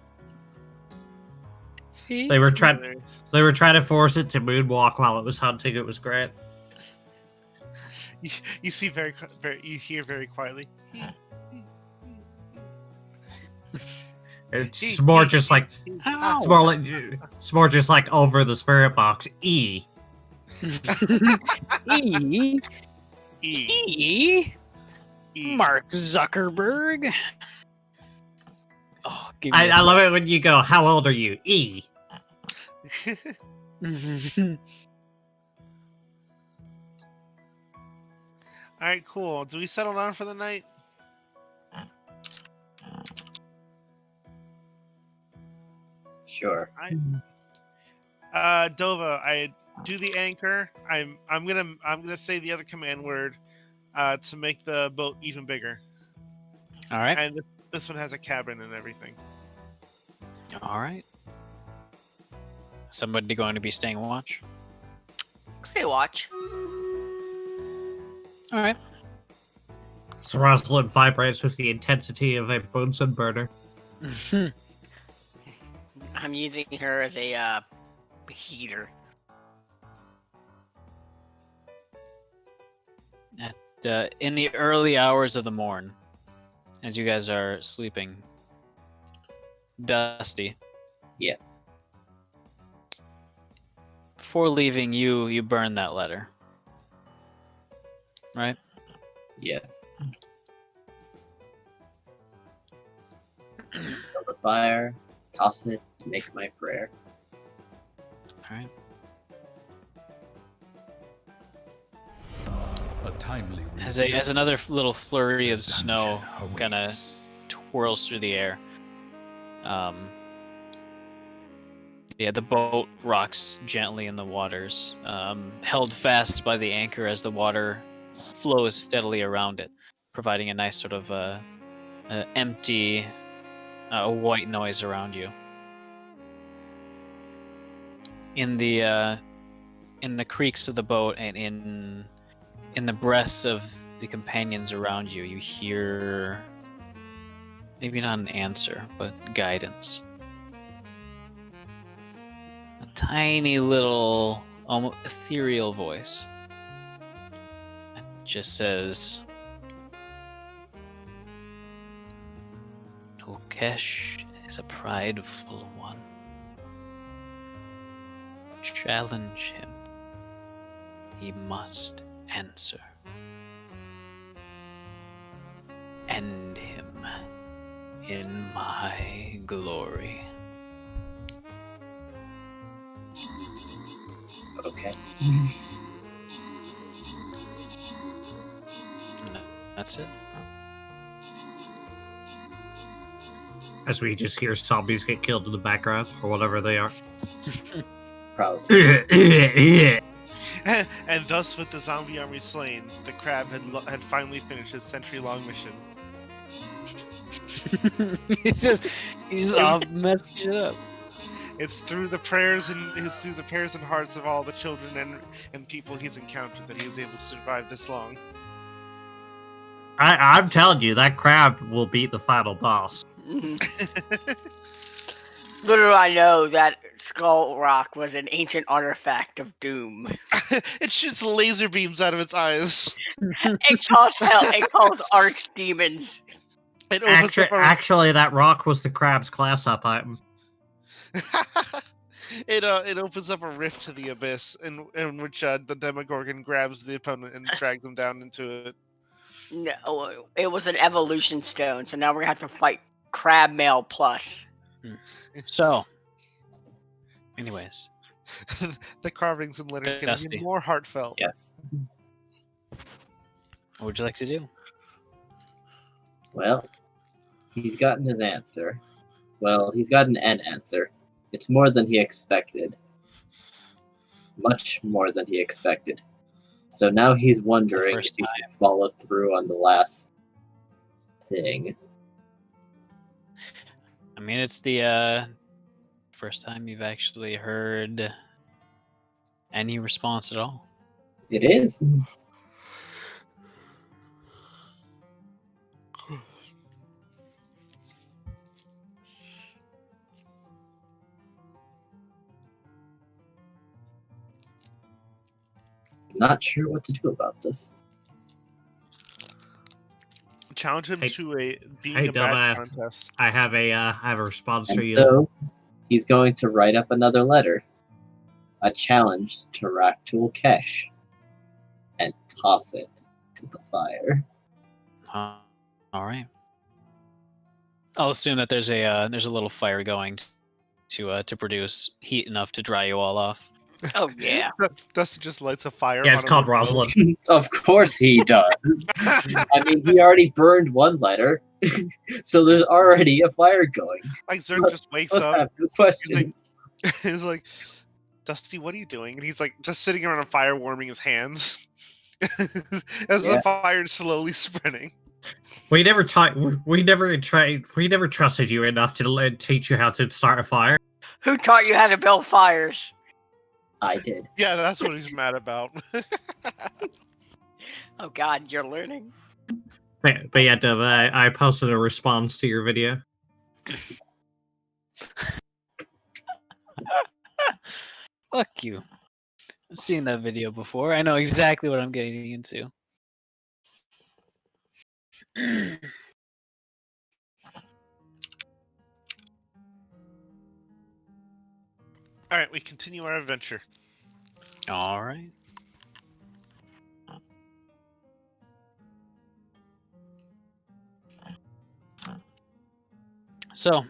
They were trying to force it to moonwalk while it was hunting. It was great. You see you hear very quietly. It's more just like it's more just like over the spirit box. E. E. E. E. Mark Zuckerberg. Oh, give me I love it when you go, how old are you? E. it. Alright, cool. Do we settle down for the night? Sure. Dova, I do the anchor. I'm gonna say the other command word to make the boat even bigger. All right. And this one has a cabin and everything. All right. Somebody going to be staying watch? Stay watch. All right. So Rosalind vibrates with the intensity of a Bunsen burner. I'm using her as a heater. In the early hours of the morn, as you guys are sleeping, Dusty, Yes. before leaving, you burn that letter, right? Yes. Build a fire, toss it, make my prayer. All right. A timely As another little flurry of snow kind of twirls through the air, the boat rocks gently in the waters, held fast by the anchor as the water flows steadily around it, providing a nice sort of empty, white noise around you. In the creaks of the boat and in the breaths of the companions around you, you hear maybe not an answer, but guidance. A tiny little, almost ethereal voice that just says, Tokesh is a prideful one. Challenge him. He must answer. End him in my glory. Okay. That's it. As we just hear zombies get killed in the background, or whatever they are. Probably. And thus, with the zombie army slain, the crab had finally finished his century-long mission. he's just all messing it up. It's through the prayers and hearts of all the children and people he's encountered that he was able to survive this long. I'm telling you, that crab will beat the final boss. Little do I know that Skull Rock was an ancient artifact of doom. It shoots laser beams out of its eyes. It calls archdemons. It opens up Actually, that rock was the crab's class up item. It opens up a rift to the abyss, in which the Demogorgon grabs the opponent and drags them down into it. No, it was an evolution stone, so now we're gonna have to fight Crab Male Plus. So, anyways, the carvings and letters get Dusty. even more heartfelt. Yes. what would you like to do? Well, he's gotten his answer. Well, he's gotten an answer. It's more than he expected. Much more than he expected. So now he's wondering if he should follow through on the last thing. I mean, it's the first time you've actually heard any response at all. It is. Not sure what to do about this. Challenge him Hey- to a being hey, a match dumbass. contest. I have a response for And you. so he's going to write up another letter, a challenge to Raktul Kesh, and toss it to the fire. All right. I'll assume that there's a little fire going to produce heat enough to dry you all off. Oh yeah. Dusty just lights a fire. Yeah, it's on a called window. Rosalind. Of course he does. I mean, he already burned one letter, so there's already a fire going. Like Zerk just wakes Let's up. have no questions. He's like, Dusty, what are you doing? And he's like just sitting around a fire warming his hands as the Yeah. fire is slowly spreading. We never trusted you enough to teach you how to start a fire. Who taught you how to build fires? I did. Yeah, that's what he's mad about. Oh God, you're learning. But yeah, Dev, I posted a response to your video. Fuck you. I've seen that video before. I know exactly what I'm getting into. All right, we continue our adventure. All right. So,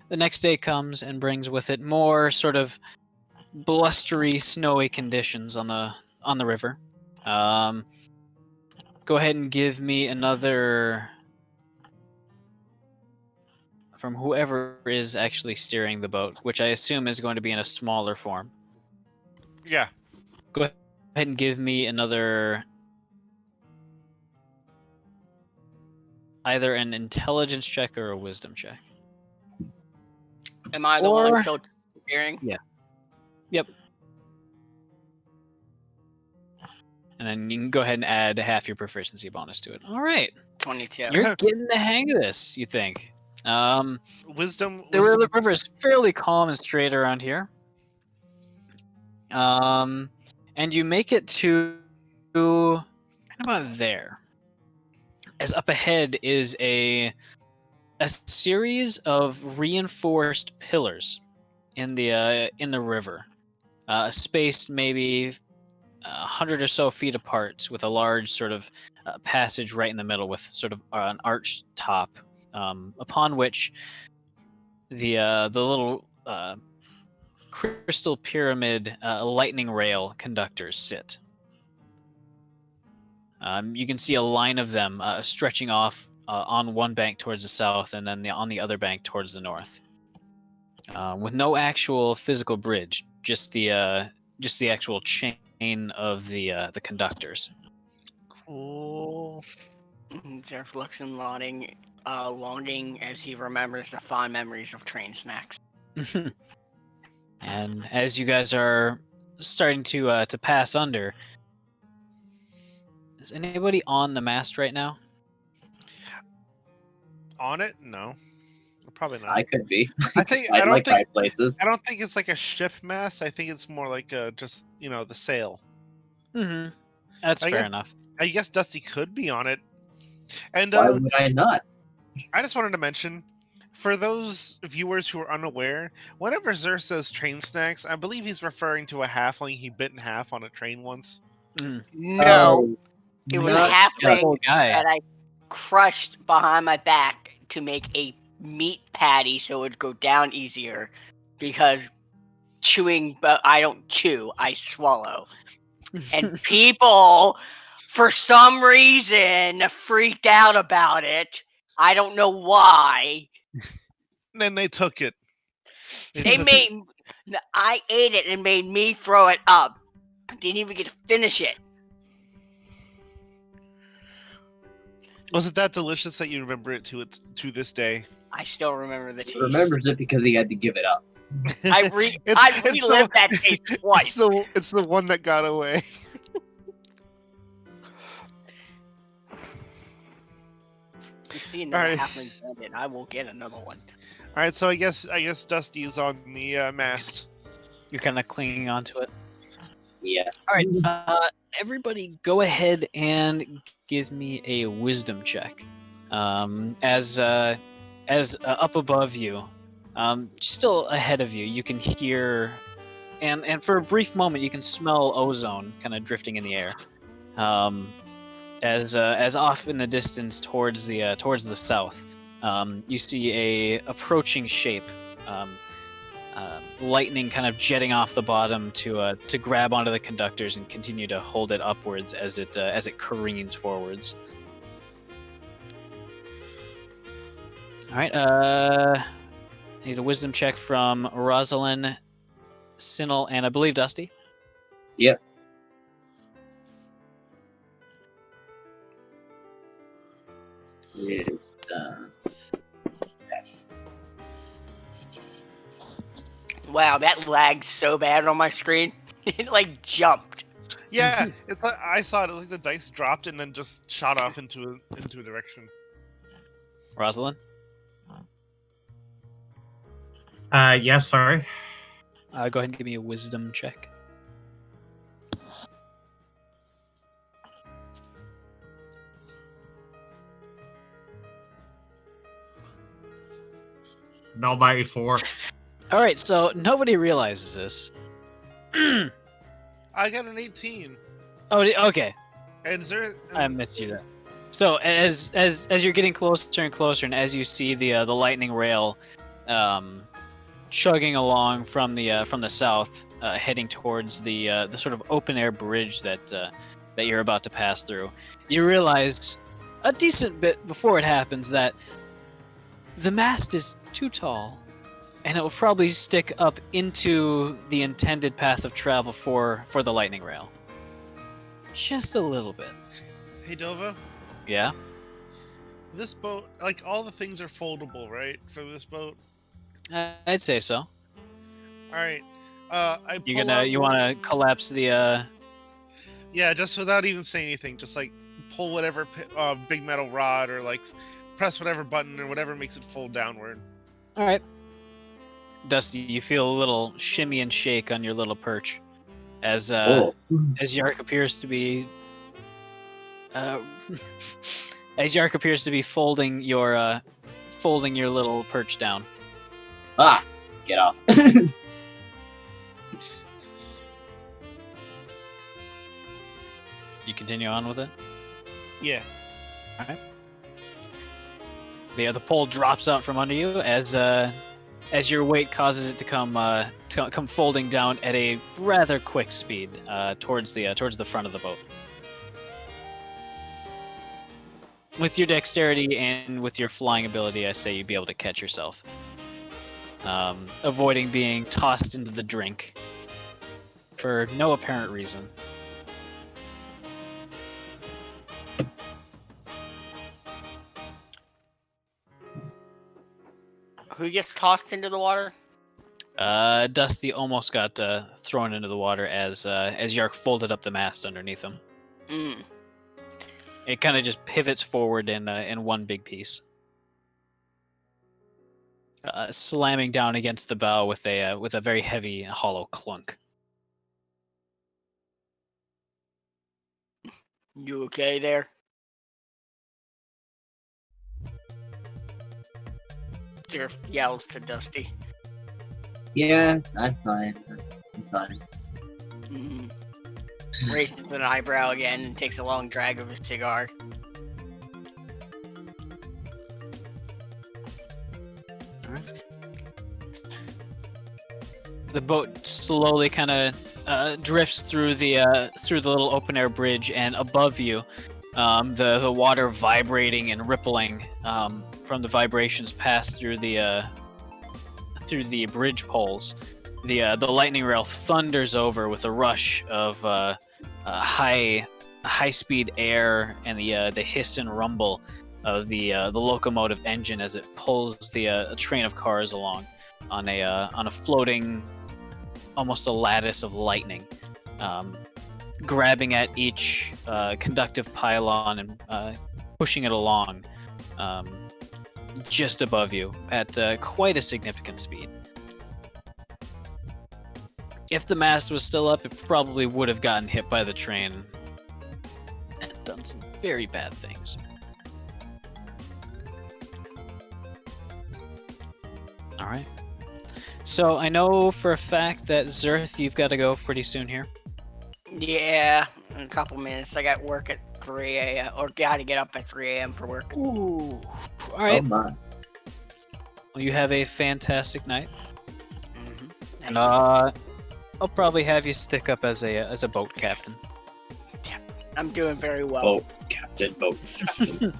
the next day comes and brings with it more sort of blustery, snowy conditions on the river. Go ahead and give me another from whoever is actually steering the boat, which I assume is going to be in a smaller form. Yeah. Go ahead and give me another either an intelligence check or a wisdom check. Am I the one still steering? Yeah. Yep. And then you can go ahead and add half your proficiency bonus to it. All right. 22. You're getting the hang of this, you think. Wisdom. The river is fairly calm and straight around here. And you make it to right about there. As up ahead is a series of reinforced pillars in the river, spaced maybe 100 or so feet apart, with a large sort of passage right in the middle, with sort of an arched top, upon which the little crystal pyramid lightning rail conductors sit. You can see a line of them stretching off on one bank towards the south, and then on the other bank towards the north, with no actual physical bridge, just the actual chain of the conductors. Cool. Zerf looks and longing as he remembers the fond memories of train snacks. And as you guys are starting to pass under, is anybody on the mast right now? On it? No. Probably not. I could be. I think I'd like high places. I don't think it's like a ship mast. I think it's more like just the sail. Mm-hmm. That's fair enough. I guess Dusty could be on it. And Why would I not? I just wanted to mention, for those viewers who are unaware, whenever Zer says train snacks, I believe he's referring to a halfling he bit in half on a train once. Mm. No, it was a not halfling guy. that I crushed behind my back to make a meat patty so it would go down easier, because chewing, but I don't chew, I swallow. And people, for some reason, freaked out about it. I don't know why. And then they took it. I ate it and made me throw it up. I didn't even get to finish it. Was it that delicious that you remember it to this day? I still remember the taste. He remembers it because he had to give it up. I relived that taste twice. It's the one that got away. You see another Alright. halfling bandit, I will get another one. All right, so I guess Dusty is on the mast. You're kind of clinging onto it. Yes. All right, everybody, go ahead and give me a wisdom check. As up above you, still ahead of you, you can hear, and for a brief moment, you can smell ozone kind of drifting in the air. As off in the distance towards the south, you see a approaching shape. Lightning kind of jetting off the bottom to grab onto the conductors and continue to hold it upwards as it careens forwards. All right. I need a wisdom check from Rosalind, Sinnel, and I believe Dusty. Yep. It's Wow, that lagged so bad on my screen. It like jumped. Yeah, it's like, I saw it. It was like the dice dropped and then just shot off into a direction. Rosalind. Yes, sorry. Go ahead and give me a wisdom check. No, 94. All right, so nobody realizes this. I got an 18. Oh, okay. And is there? I missed you there. So as you're getting closer and closer, and as you see the lightning rail, chugging along from the south, heading towards the sort of open air bridge that you're about to pass through, you realize a decent bit before it happens that the mast is too tall, and it will probably stick up into the intended path of travel for the lightning rail. Just a little bit. Hey Dova, Yeah. this boat, like all the things are foldable, right? For this boat. I'd say so. All right. I You pull out. want to collapse the Yeah, just without even saying anything, just like pull whatever big metal rod or like press whatever button or whatever makes it fold downward. All right. Dusty, you feel a little shimmy and shake on your little perch as Yark appears to be folding your little perch down. Ah, get off. You continue on with it. Yeah. All right. The pole drops out from under you as your weight causes it to come folding down at a rather quick speed towards the front of the boat. With your dexterity and with your flying ability, I say you'd be able to catch yourself, avoiding being tossed into the drink for no apparent reason. Who gets tossed into the water? Dusty almost got thrown into the water as Yark folded up the mast underneath him. Mm. It kind of just pivots forward in one big piece, slamming down against the bow with a very heavy, hollow clunk. You okay there? Sir yells to Dusty. Yeah, I'm fine. I'm fine. Mm. Raises an eyebrow again and takes a long drag of his cigar. The boat slowly kind of drifts through the little open air bridge, and above you, the water vibrating and rippling from the vibrations passed through the bridge poles. The lightning rail thunders over with a rush of high speed air and the hiss and rumble of the locomotive engine as it pulls a train of cars along on a floating, almost a lattice of lightning, grabbing at each conductive pylon and pushing it along just above you at quite a significant speed. If the mast was still up, it probably would have gotten hit by the train and done some very bad things. right. So I know for a fact that Zerth, you've got to go pretty soon here. Yeah, in a couple minutes. I got work at 3 a.m. or gotta get up at 3 a.m. for work. Ooh. All Oh right. my. Well, you have a fantastic night, Mm-hmm. and I'll probably have you stick up as a boat captain. I'm doing very well. Boat captain, boat captain.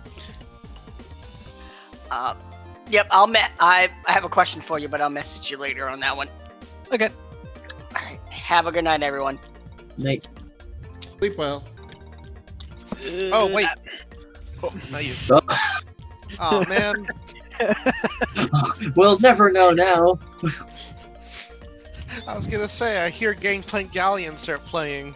Yep. I have a question for you, but I'll message you later on that one. Okay. All right. Have a good night, everyone. Night. Sleep well. Oh wait. Oh, not you. Oh man. We'll never know now. I was gonna say I hear Gangplank Galleon start playing,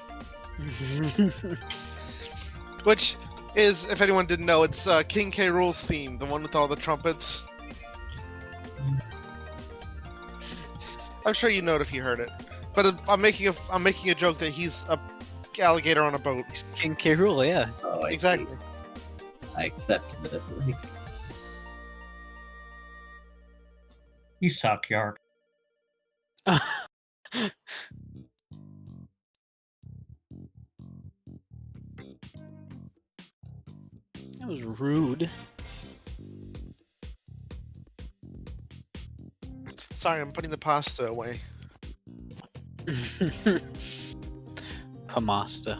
which is, if anyone didn't know, it's King K. Rool's theme, the one with all the trumpets. I'm sure you know it if you heard it, but I'm making a joke that he's a alligator on a boat. He's King K. Rool, yeah. Oh, I Exactly. see. I accept this. Thanks. You suck, Yark. That was rude. Sorry, I'm putting the pasta away. Pamasta.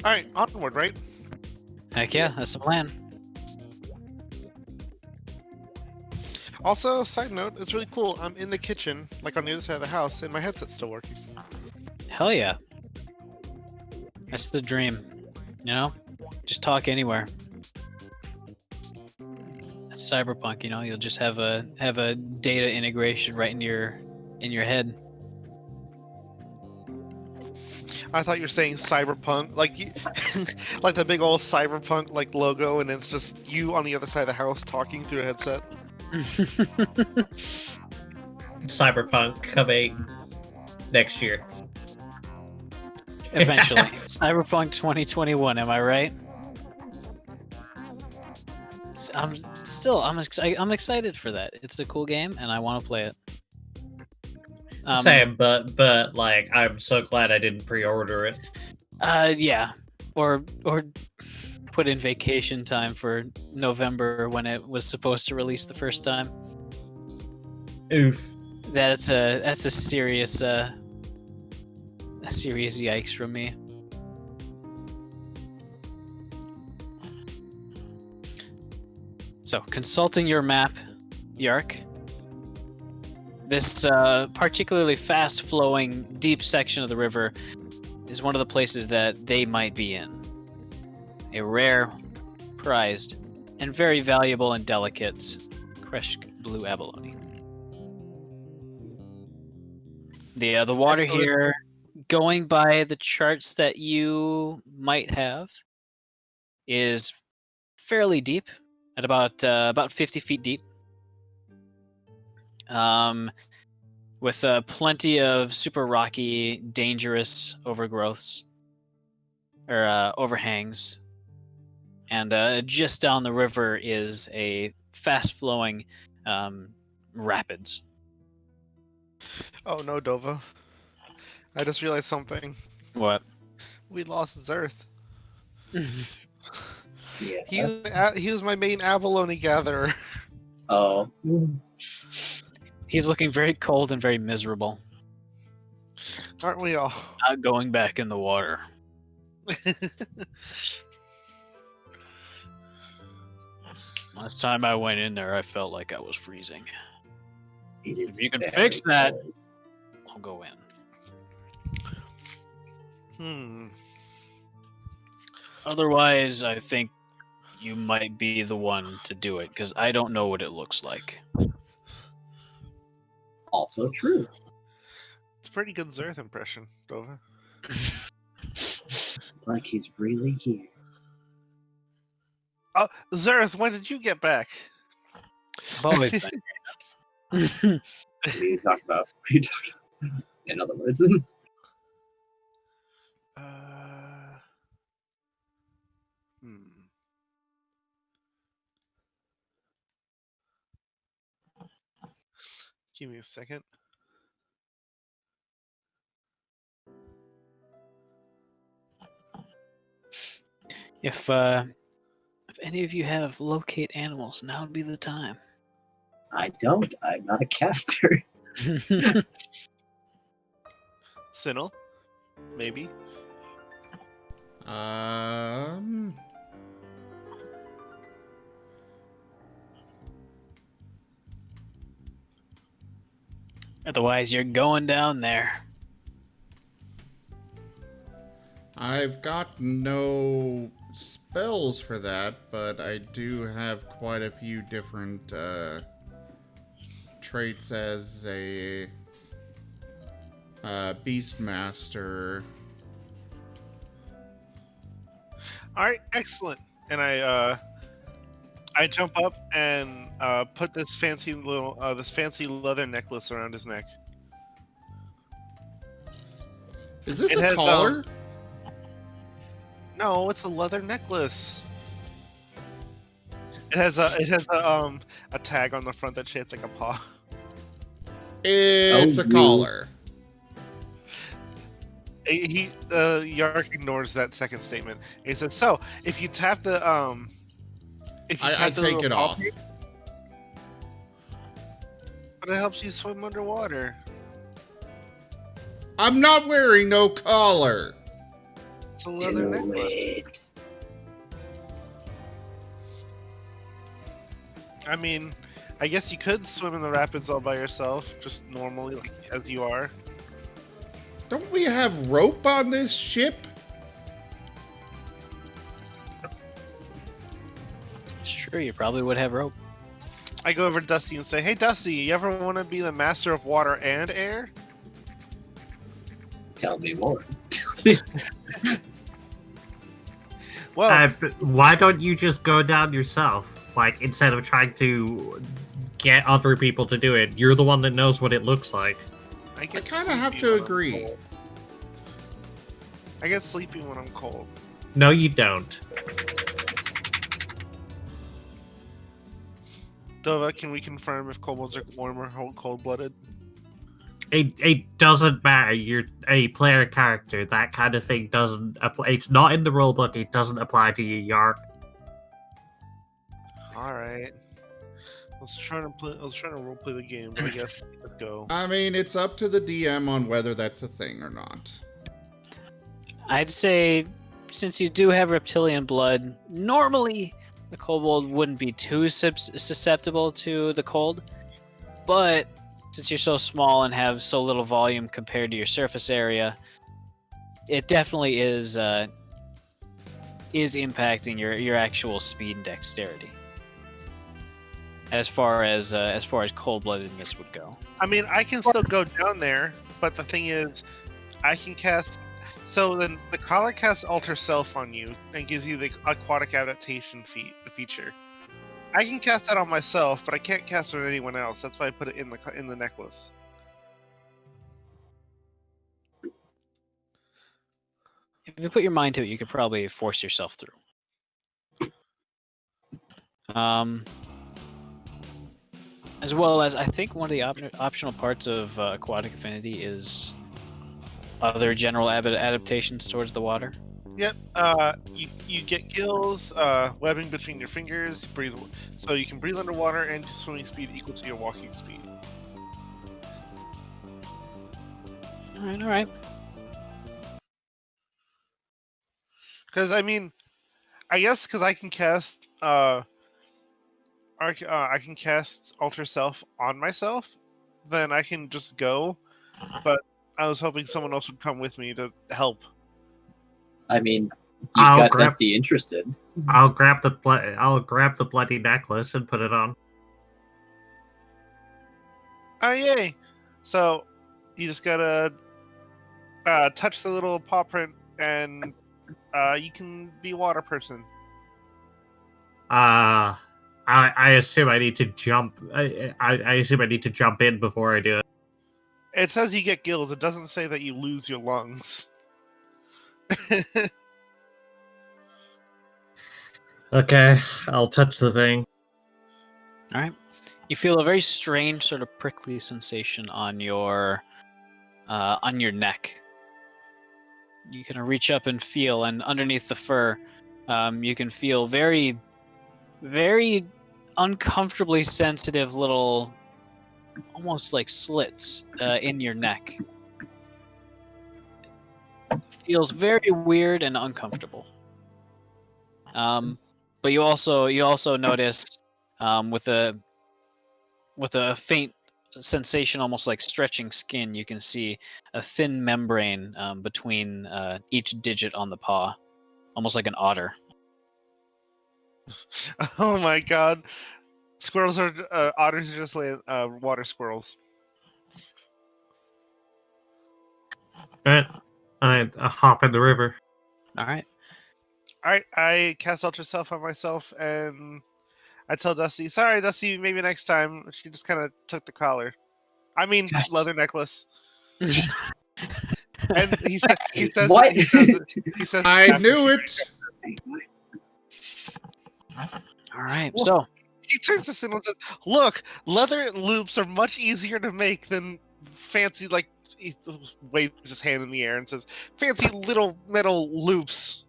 All right, onward, right? Heck yeah, that's the plan. Also, side note, it's really cool. I'm in the kitchen, like on the other side of the house, and my headset's still working. Hell yeah. That's the dream. You know? Just talk anywhere. That's cyberpunk, you know, you'll just have a data integration right in your head. I thought you were saying cyberpunk, like like the big old cyberpunk like logo, and it's just you on the other side of the house talking through a headset. Cyberpunk coming next year. Eventually. Cyberpunk 2021, am I right? I'm excited for that. It's a cool game and I want to play it. Same, but like I'm so glad I didn't pre-order it. Yeah. Or put in vacation time for November when it was supposed to release the first time. Oof. That's a serious yikes from me. So, consulting your map, Yark. This particularly fast-flowing, deep section of the river is one of the places that they might be in. A rare, prized, and very valuable and delicate fresh blue abalone. The water Excellent. here, going by the charts that you might have, is fairly deep, at about 50 feet deep. With plenty of super rocky, dangerous overgrowths or overhangs, and just down the river is a fast-flowing rapids. Oh no, Dova. I just realized something. What? We lost Zerth. Yeah. He was my main abalone gatherer. Oh. He's looking very cold and very miserable. Aren't we all? Not going back in the water. Last time I went in there, I felt like I was freezing. It is If you can very fix that, cold. I'll go in. Otherwise, I think you might be the one to do it, because I don't know what it looks like. Also true. It's a pretty good Zerth impression, Dova. It's like he's really here. Oh, Zerth, when did you get back? I've always been. What are you talking about? What are you talking about? In other words. Give me a second. If any of you have locate animals, now would be the time. I don't. I'm not a caster. Sinnel, maybe. Otherwise, you're going down there. I've got no spells for that, but I do have quite a few different traits as a Beastmaster. All right, excellent. And I jump up and put this fancy leather necklace around his neck. Is this It a has, collar? No, it's a leather necklace. It has a tag on the front that shapes like a paw. It's Oh, a collar. Yark ignores that second statement. He says, "So if you tap the I the take little it paw off. piece, but it helps you swim underwater." I'm not wearing no collar. It's a leather Do necklace. it. I mean, I guess you could swim in the rapids all by yourself, just normally, like as you are. Don't we have rope on this ship? Sure, you probably would have rope. I go over to Dusty and say, "Hey, Dusty, you ever want to be the master of water and air?" Tell me more. Well, Why don't you just go down yourself? Like, instead of trying to get other people to do it, you're the one that knows what it looks like. I get kinda have sleepy to when I'm agree. cold. I get sleepy when I'm cold. No, you don't. Dova, can we confirm if kobolds are warm or cold-blooded? It doesn't matter. You're a player character. That kind of thing doesn't apply. It's not in the rulebook. It doesn't apply to you, Yark. All right. I was trying to roleplay the game, but I guess let's go. I mean, it's up to the DM on whether that's a thing or not. I'd say, since you do have reptilian blood, normally the kobold wouldn't be too susceptible to the cold. But since you're so small and have so little volume compared to your surface area, it definitely is impacting your actual speed and dexterity. As far as cold-bloodedness would go. I mean, I can still go down there, but the thing is, I can cast. So then the collar casts Alter Self on you and gives you the aquatic adaptation feature. I can cast that on myself, but I can't cast it on anyone else. That's why I put it in the necklace. If you put your mind to it, you could probably force yourself through. As well as, I think one of the optional parts of Aquatic Affinity is other general adaptations towards the water. Yep. You get gills, webbing between your fingers, breathe, so you can breathe underwater and swimming speed equal to your walking speed. All right. Because I mean, I guess because I can cast I can cast Alter Self on myself, then I can just go. But I was hoping someone else would come with me to help. I mean, you've I'll got grab- Dusty interested. I'll grab the bloody necklace and put it on. Oh yay! So you just gotta touch the little paw print, and you can be a water person. I assume I need to jump. I assume I need to jump in before I do it. It says you get gills. It doesn't say that you lose your lungs. Okay, I'll touch the thing. All right. You feel a very strange sort of prickly sensation on your neck. You can reach up and feel, and underneath the fur, you can feel very, very uncomfortably sensitive little, almost like slits in your neck. Feels very weird and uncomfortable. But you also notice with a faint sensation, almost like stretching skin, you can see a thin membrane between each digit on the paw, almost like an otter. Oh my god. Squirrels are otters are just like water squirrels. But I hop in the river. All right. Alright, I cast Ultra Self on myself and I tell Dusty, sorry Dusty, maybe next time. She just kinda took the collar. I mean Gosh. leather necklace. And he says What? he says I knew it. All right. Well- So He turns to Sin and says, look, leather loops are much easier to make than fancy, like, he waves his hand in the air and says, fancy little metal loops.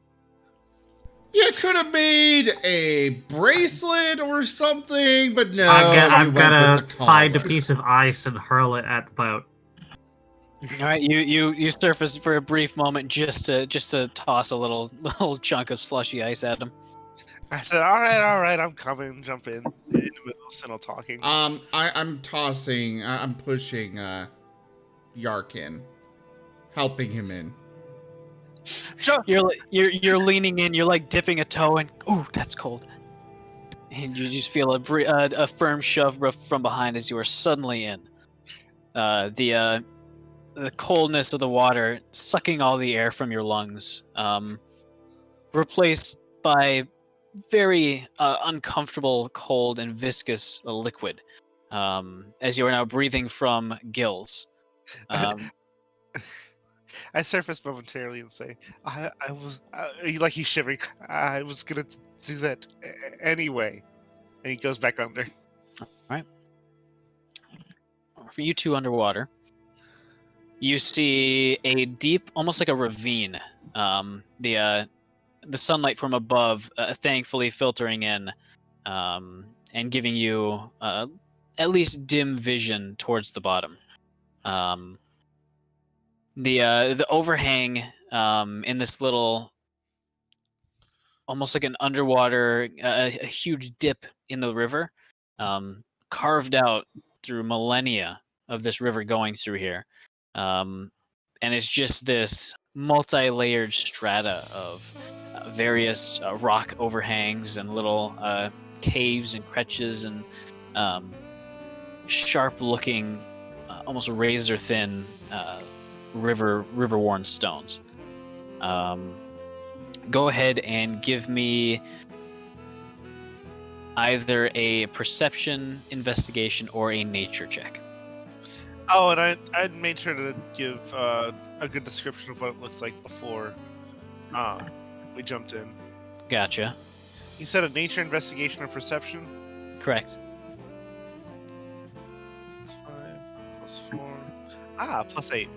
You could have made a bracelet or something, but no, I'm you gonna went with the find a collar. piece of ice and hurl it at the boat. all right, you surface for a brief moment just to toss a little chunk of slushy ice at him. I said, all right, I'm coming. Jump in the middle of Sinnoh talking. I'm tossing, I'm pushing Yark in, helping him in. You're leaning in. You're like dipping a toe and ooh, that's cold. And you just feel a firm shove from behind as you are suddenly in. The coldness of the water sucking all the air from your lungs, replaced by very uncomfortable, cold, and viscous liquid, as you are now breathing from gills. I surface momentarily and say, I was, like he's shivering, I was gonna do that anyway. And he goes back under. For you two underwater, you see a deep, almost like a ravine. The sunlight from above, thankfully filtering in, and giving you at least dim vision towards the bottom. The overhang in this little, almost like an underwater, a huge dip in the river, carved out through millennia of this river going through here. And it's just this multi-layered strata of various rock overhangs and little caves and creches and sharp-looking, almost razor-thin river-worn stones. Go ahead and give me either a perception, investigation, or a nature check. Oh, and I made sure to give a good description of what it looks like before we jumped in. Gotcha. You said a nature, investigation, or perception? Correct. Plus 5, plus 4. Plus 8.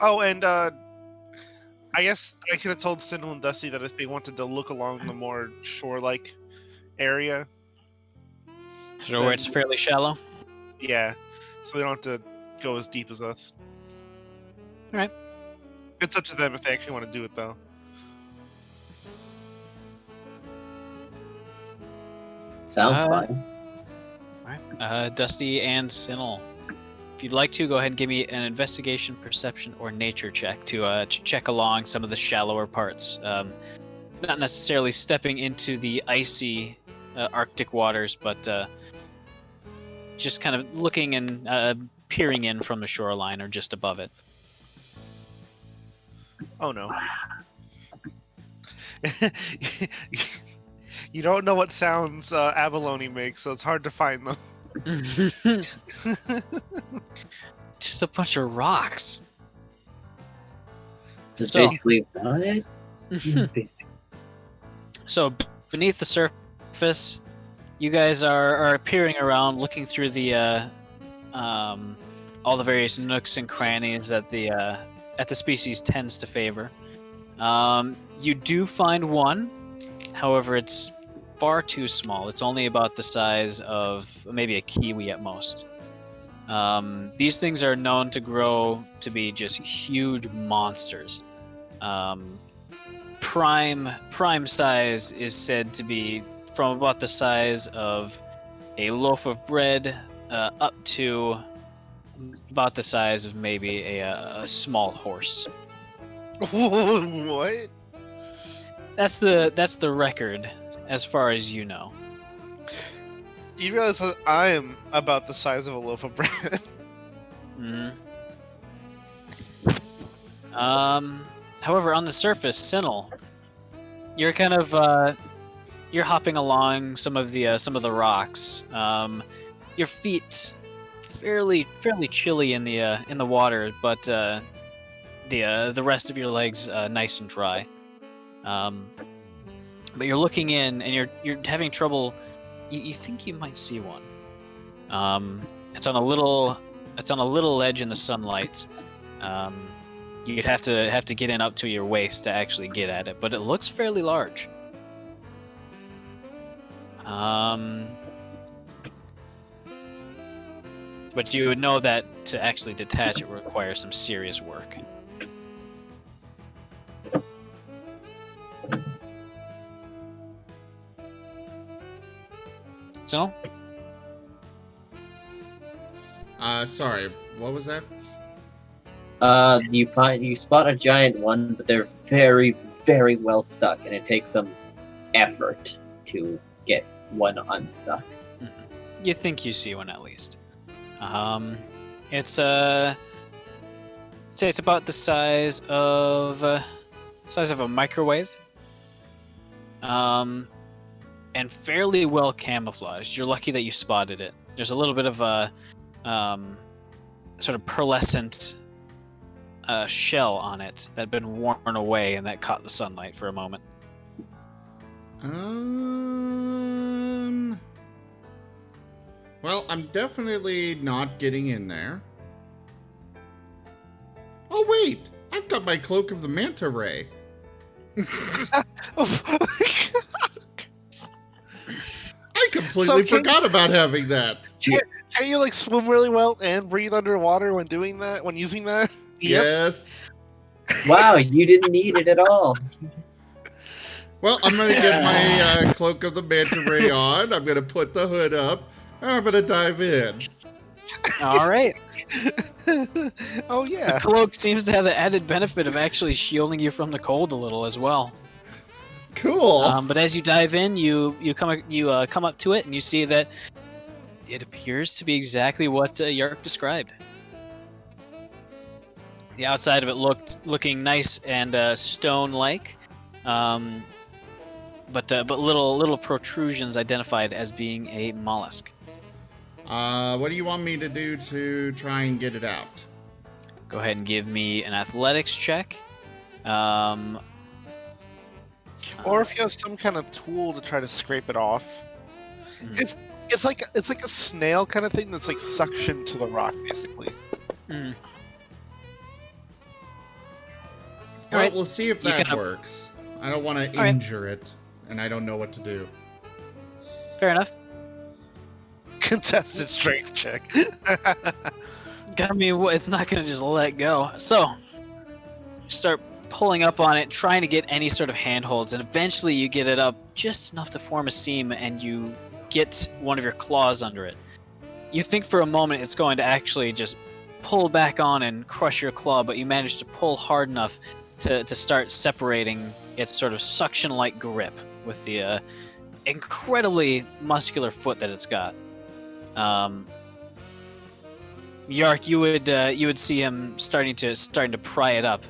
Oh, and I guess I could have told Sindel and Dusty that if they wanted to look along the more shore-like area. So where it's fairly shallow? Yeah, so they don't have to go as deep as us. Alright. It's up to them if they actually want to do it, though. Sounds fine. Alright. Dusty and Sinel. If you'd like to, go ahead and give me an investigation, perception, or nature check to check along some of the shallower parts. Not necessarily stepping into the icy Arctic waters, but just kind of looking and peering in from the shoreline or just above it. Oh no. You don't know what sounds abalone makes, so it's hard to find them. Just a bunch of rocks. Just So- basically what? Basically. So beneath the surface, you guys are peering around, looking through the all the various nooks and crannies that the species tends to favor. You do find one, however, it's far too small. It's only about the size of maybe a kiwi at most. These things are known to grow to be just huge monsters. Prime size is said to be from about the size of a loaf of bread up to about the size of maybe a small horse. What? That's the record as far as you know. You realize that I am about the size of a loaf of bread? Mm. However, on the surface, Sinnel, you're kind of you're hopping along some of the rocks. Your feet fairly chilly in the water, but the rest of your legs nice and dry. But you're looking in, and you're having trouble. You think you might see one. It's on a little ledge in the sunlight. You'd have to get in up to your waist to actually get at it, but it looks fairly large. But you would know that to actually detach it would require some serious work. So? Sorry, what was that? You spot a giant one, but they're very, very well stuck, and it takes some effort to get one unstuck. You think you see one at least. It's say it's about the size of a microwave. And fairly well camouflaged. You're lucky that you spotted it. There's a little bit of a sort of pearlescent shell on it that had been worn away and that caught the sunlight for a moment. Well, I'm definitely not getting in there. Oh wait, I've got my cloak of the manta ray. I completely forgot about having that. Can you like swim really well and breathe underwater when doing that? When using that? Yes. Wow, you didn't need it at all. Well, I'm gonna get my cloak of the manta ray on. I'm gonna put the hood up, and I'm gonna dive in. All right. Oh yeah. The cloak seems to have the added benefit of actually shielding you from the cold a little as well. Cool. But as you dive in, you come up to it and you see that it appears to be exactly what Yark described. The outside of it looking nice and stone-like, but little protrusions identified as being a mollusk. What do you want me to do to try and get it out? Go ahead and give me an athletics check. Or if you have some kind of tool to try to scrape it off. Mm. It's like a snail kind of thing that's like suction to the rock, basically. Mm. Well, Alright. we'll see if You that can- works. I don't want to Alright. injure it, and I don't know what to do. Fair enough. Contested strength check. I mean, it's not gonna just let go. So, start pulling up on it, trying to get any sort of handholds, and eventually you get it up just enough to form a seam, and you get one of your claws under it. You think for a moment it's going to actually just pull back on and crush your claw, but you manage to pull hard enough to start separating its sort of suction-like grip with the incredibly muscular foot that it's got. Yark, you would see him starting to pry it up.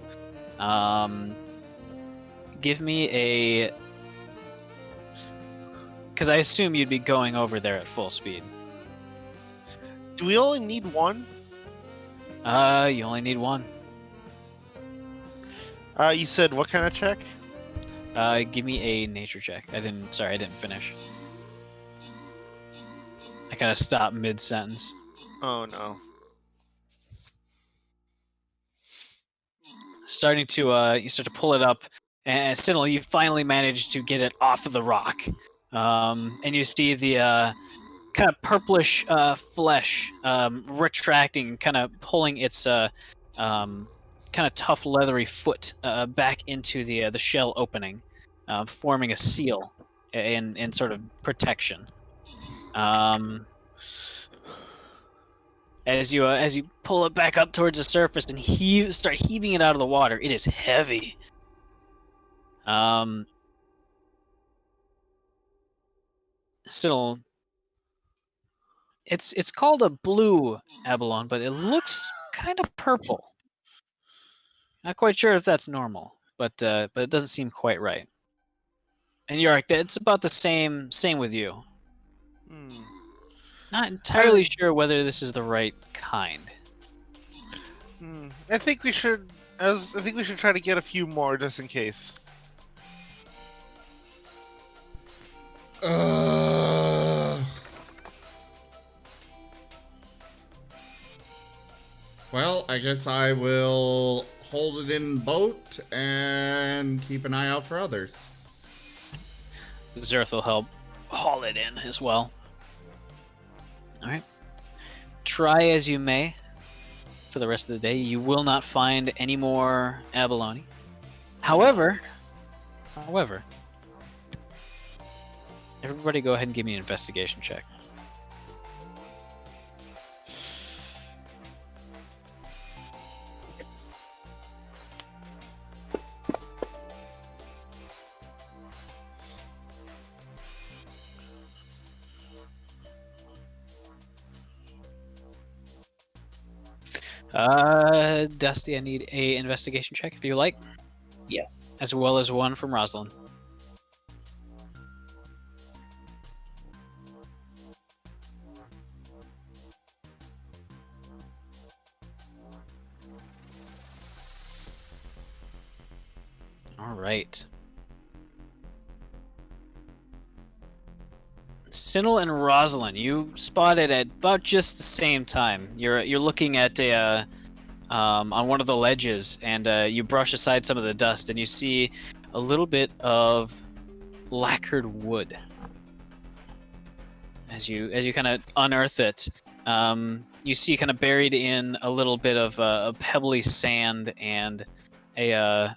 Give me a, because I assume you'd be going over there at full speed. Do we only need one? You only need one. You said what kind of check? Give me a nature check. I didn't finish. I kind of stopped mid-sentence. Oh no. Starting to you start to pull it up, and Sinnel, you finally manage to get it off of the rock. And you see the kind of purplish flesh retracting, kind of pulling its kind of tough leathery foot back into the shell opening, forming a seal in sort of protection. As you pull it back up towards the surface and start heaving it out of the water, it is heavy. Still, it's called a blue abalone, but it looks kind of purple. Not quite sure if that's normal, but it doesn't seem quite right. And Yark, it's about the same with you. Hmm. Not entirely sure whether this is the right kind. I think we should. I think we should try to get a few more just in case. Well, I guess I will hold it in boat and keep an eye out for others. Zerth will help haul it in as well. All right. Try as you may for the rest of the day, you will not find any more abalone. However, everybody go ahead and give me an investigation check. Dusty, I need a investigation check if you like, Yes. as well as one from Rosalind. All right. Sinnel and Rosalind, you spotted at about just the same time. You're looking at a on one of the ledges, and you brush aside some of the dust, and you see a little bit of lacquered wood. As you kind of unearth it, you see kind of buried in a little bit of a pebbly sand and a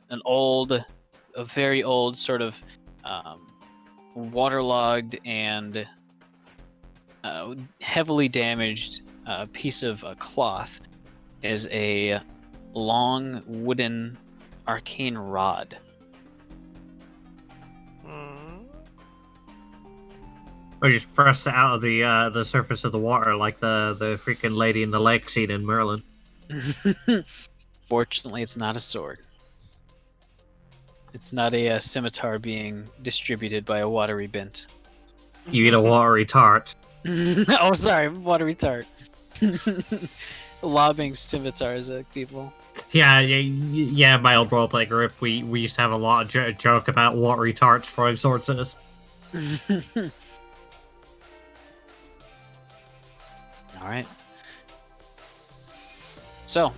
very old sort of waterlogged and heavily damaged piece of cloth is a long wooden arcane rod. Or just thrust it out of the surface of the water like the freaking lady in the lake scene in Merlin. Fortunately, it's not a sword. It's not a scimitar being distributed by a watery bint. You eat a watery tart. Oh, sorry, watery tart. Lobbing scimitars at people. Yeah. My old roleplay group, we used to have a lot of joke about watery tarts throwing swords at us. All right. So,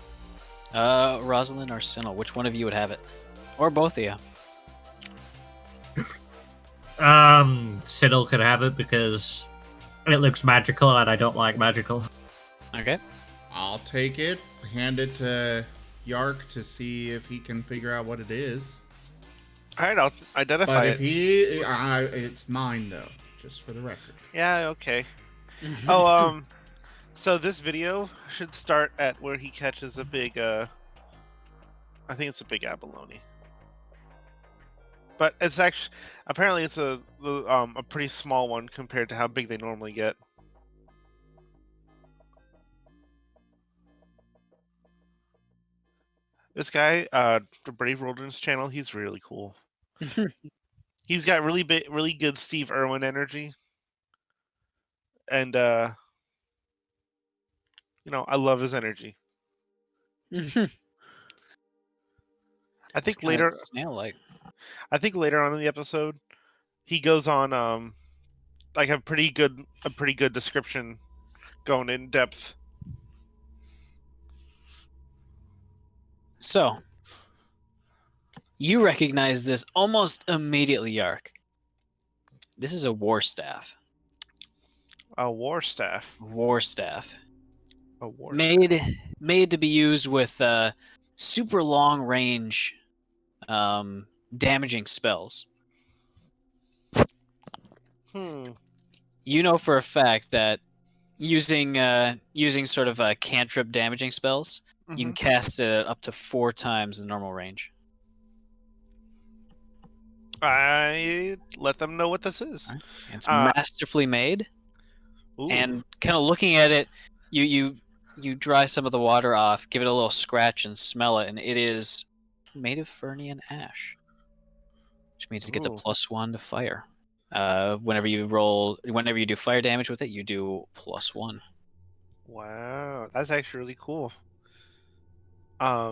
Rosalind or Sinnel, which one of you would have it? Or both of you? Siddle could have it because it looks magical and I don't like magical. Okay. I'll take it, hand it to Yark to see if he can figure out what it is. All right, I'll identify But it. if it's mine though, just for the record. Yeah, okay. Oh, so this video should start at where he catches a big, I think it's a big abalone. But it's actually, apparently it's a pretty small one compared to how big they normally get. This guy, the Brave Wilderness channel, he's really cool. He's got really good Steve Irwin energy. And, I love his energy. I think later, snail-like. I think later on in the episode, he goes on like a pretty good description, going in depth. So, you recognize this almost immediately, Yark. This is a war staff. A war staff. War staff. A war Made to be used with super long range damaging spells. You know for a fact that using sort of cantrip damaging spells, you can cast it up to 4 times the normal range. I let them know what this is. Right. It's masterfully made. Ooh. And kind of looking at it, you dry some of the water off, give it a little scratch, and smell it, and it is made of ferny and ash, which means it gets a +1 to fire. Whenever you do fire damage with it, you do +1. Wow, that's actually really cool. I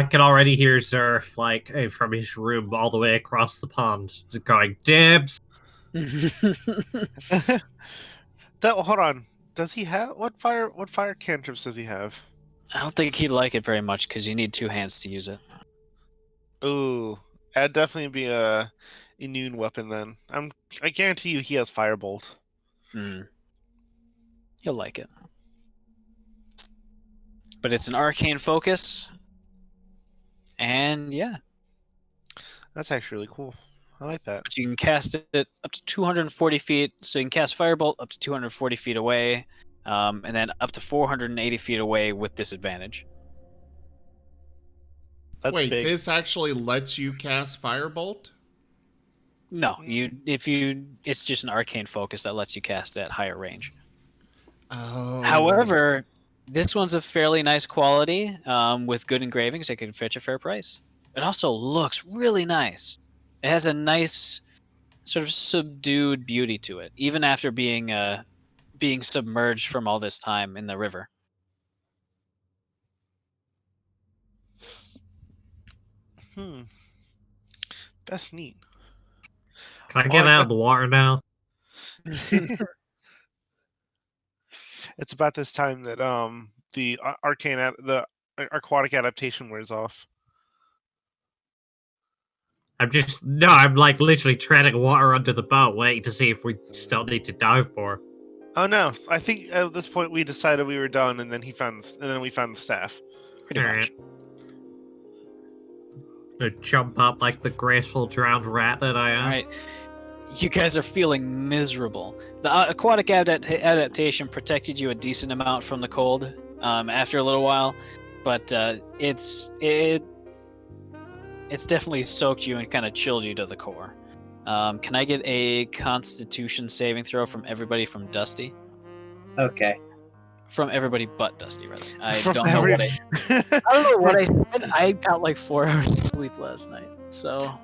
can already hear Zerf from his room all the way across the pond going dibs. Hold on. Does he have what fire cantrips does he have? I don't think he'd like it very much because you need 2 hands to use it. Ooh, that'd definitely be a immune weapon then. I guarantee you he has firebolt. He'll like it. But it's an arcane focus. And yeah. That's actually really cool. I like that. But you can cast it up to 240 feet. So you can cast Firebolt up to 240 feet away. And then up to 480 feet away with disadvantage. That's Wait, big. this actually lets you cast Firebolt? No, it's just an arcane focus that lets you cast it at higher range. Oh. However, this one's of fairly nice quality, with good engravings. It can fetch a fair price. It also looks really nice. It has a nice sort of subdued beauty to it, even after being submerged from all this time in the river. That's neat. Can I get out of the water now? It's about this time that the aquatic adaptation wears off. I'm like literally treading water under the boat, waiting to see if we still need to dive more. Oh no! I think at this point we decided we were done, and then we found the staff. Pretty much. To jump up like the graceful drowned rat that I am. All right. You guys are feeling miserable. The aquatic adaptation protected you a decent amount from the cold after a little while, but it's definitely soaked you and kind of chilled you to the core. Can I get a Constitution saving throw from everybody from Dusty? Okay. From everybody but Dusty, rather. I From don't know what I said. I got like 4 hours of sleep last night, so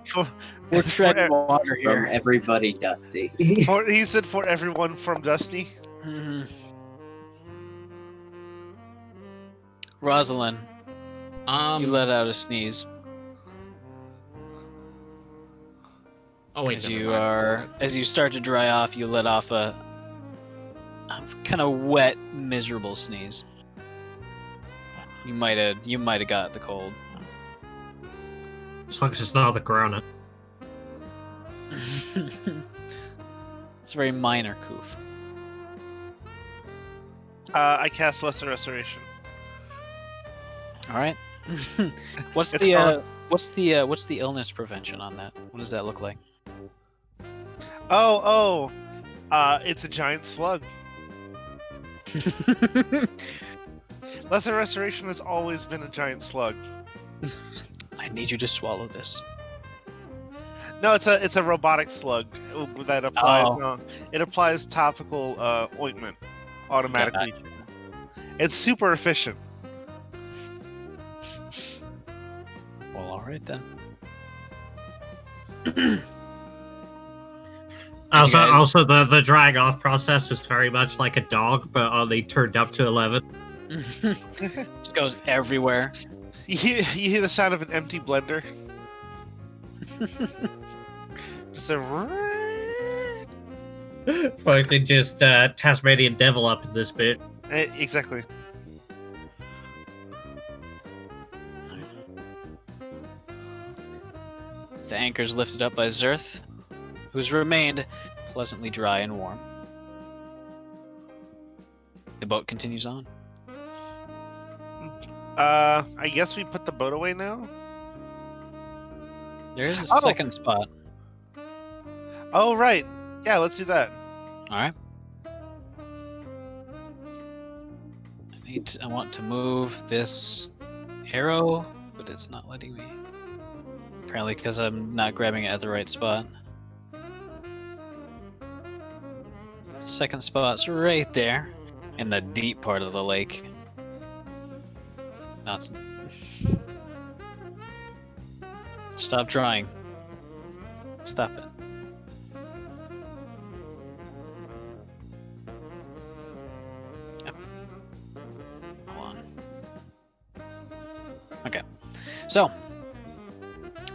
we're treading water here. From everybody, Dusty. He said for everyone from Dusty. Mm-hmm. Rosalind, you let out a sneeze. Oh wait, As you start to dry off, you let off a kind of wet, miserable sneeze. You might have got the cold. As long as it's not the corona. It's a very minor coof. I cast Lesser Restoration. All right. What's It's the illness prevention on that? What does that look like? It's a giant slug. Lesser Restoration has always been a giant slug. I need you to swallow this. No, it's a robotic slug that applies. It applies topical ointment automatically. Gotcha. It's super efficient. Well, all right then. Also, the drying off process is very much like a dog, but only turned up to 11. Just goes everywhere. You hear the sound of an empty blender. Just a Fucking just Tasmanian devil up in this bit. exactly. As the anchor's lifted up by Zerth, who's remained pleasantly dry and warm. The boat continues on. I guess we put the boat away now. There is a Oh. second spot. Oh right, yeah, let's do that. All right. I want to move this arrow, but it's not letting me. Apparently, because I'm not grabbing it at the right spot. Second spot's right there, in the deep part of the lake. No, it's... Stop drawing. Stop it. Yep. Hold on. Okay. So,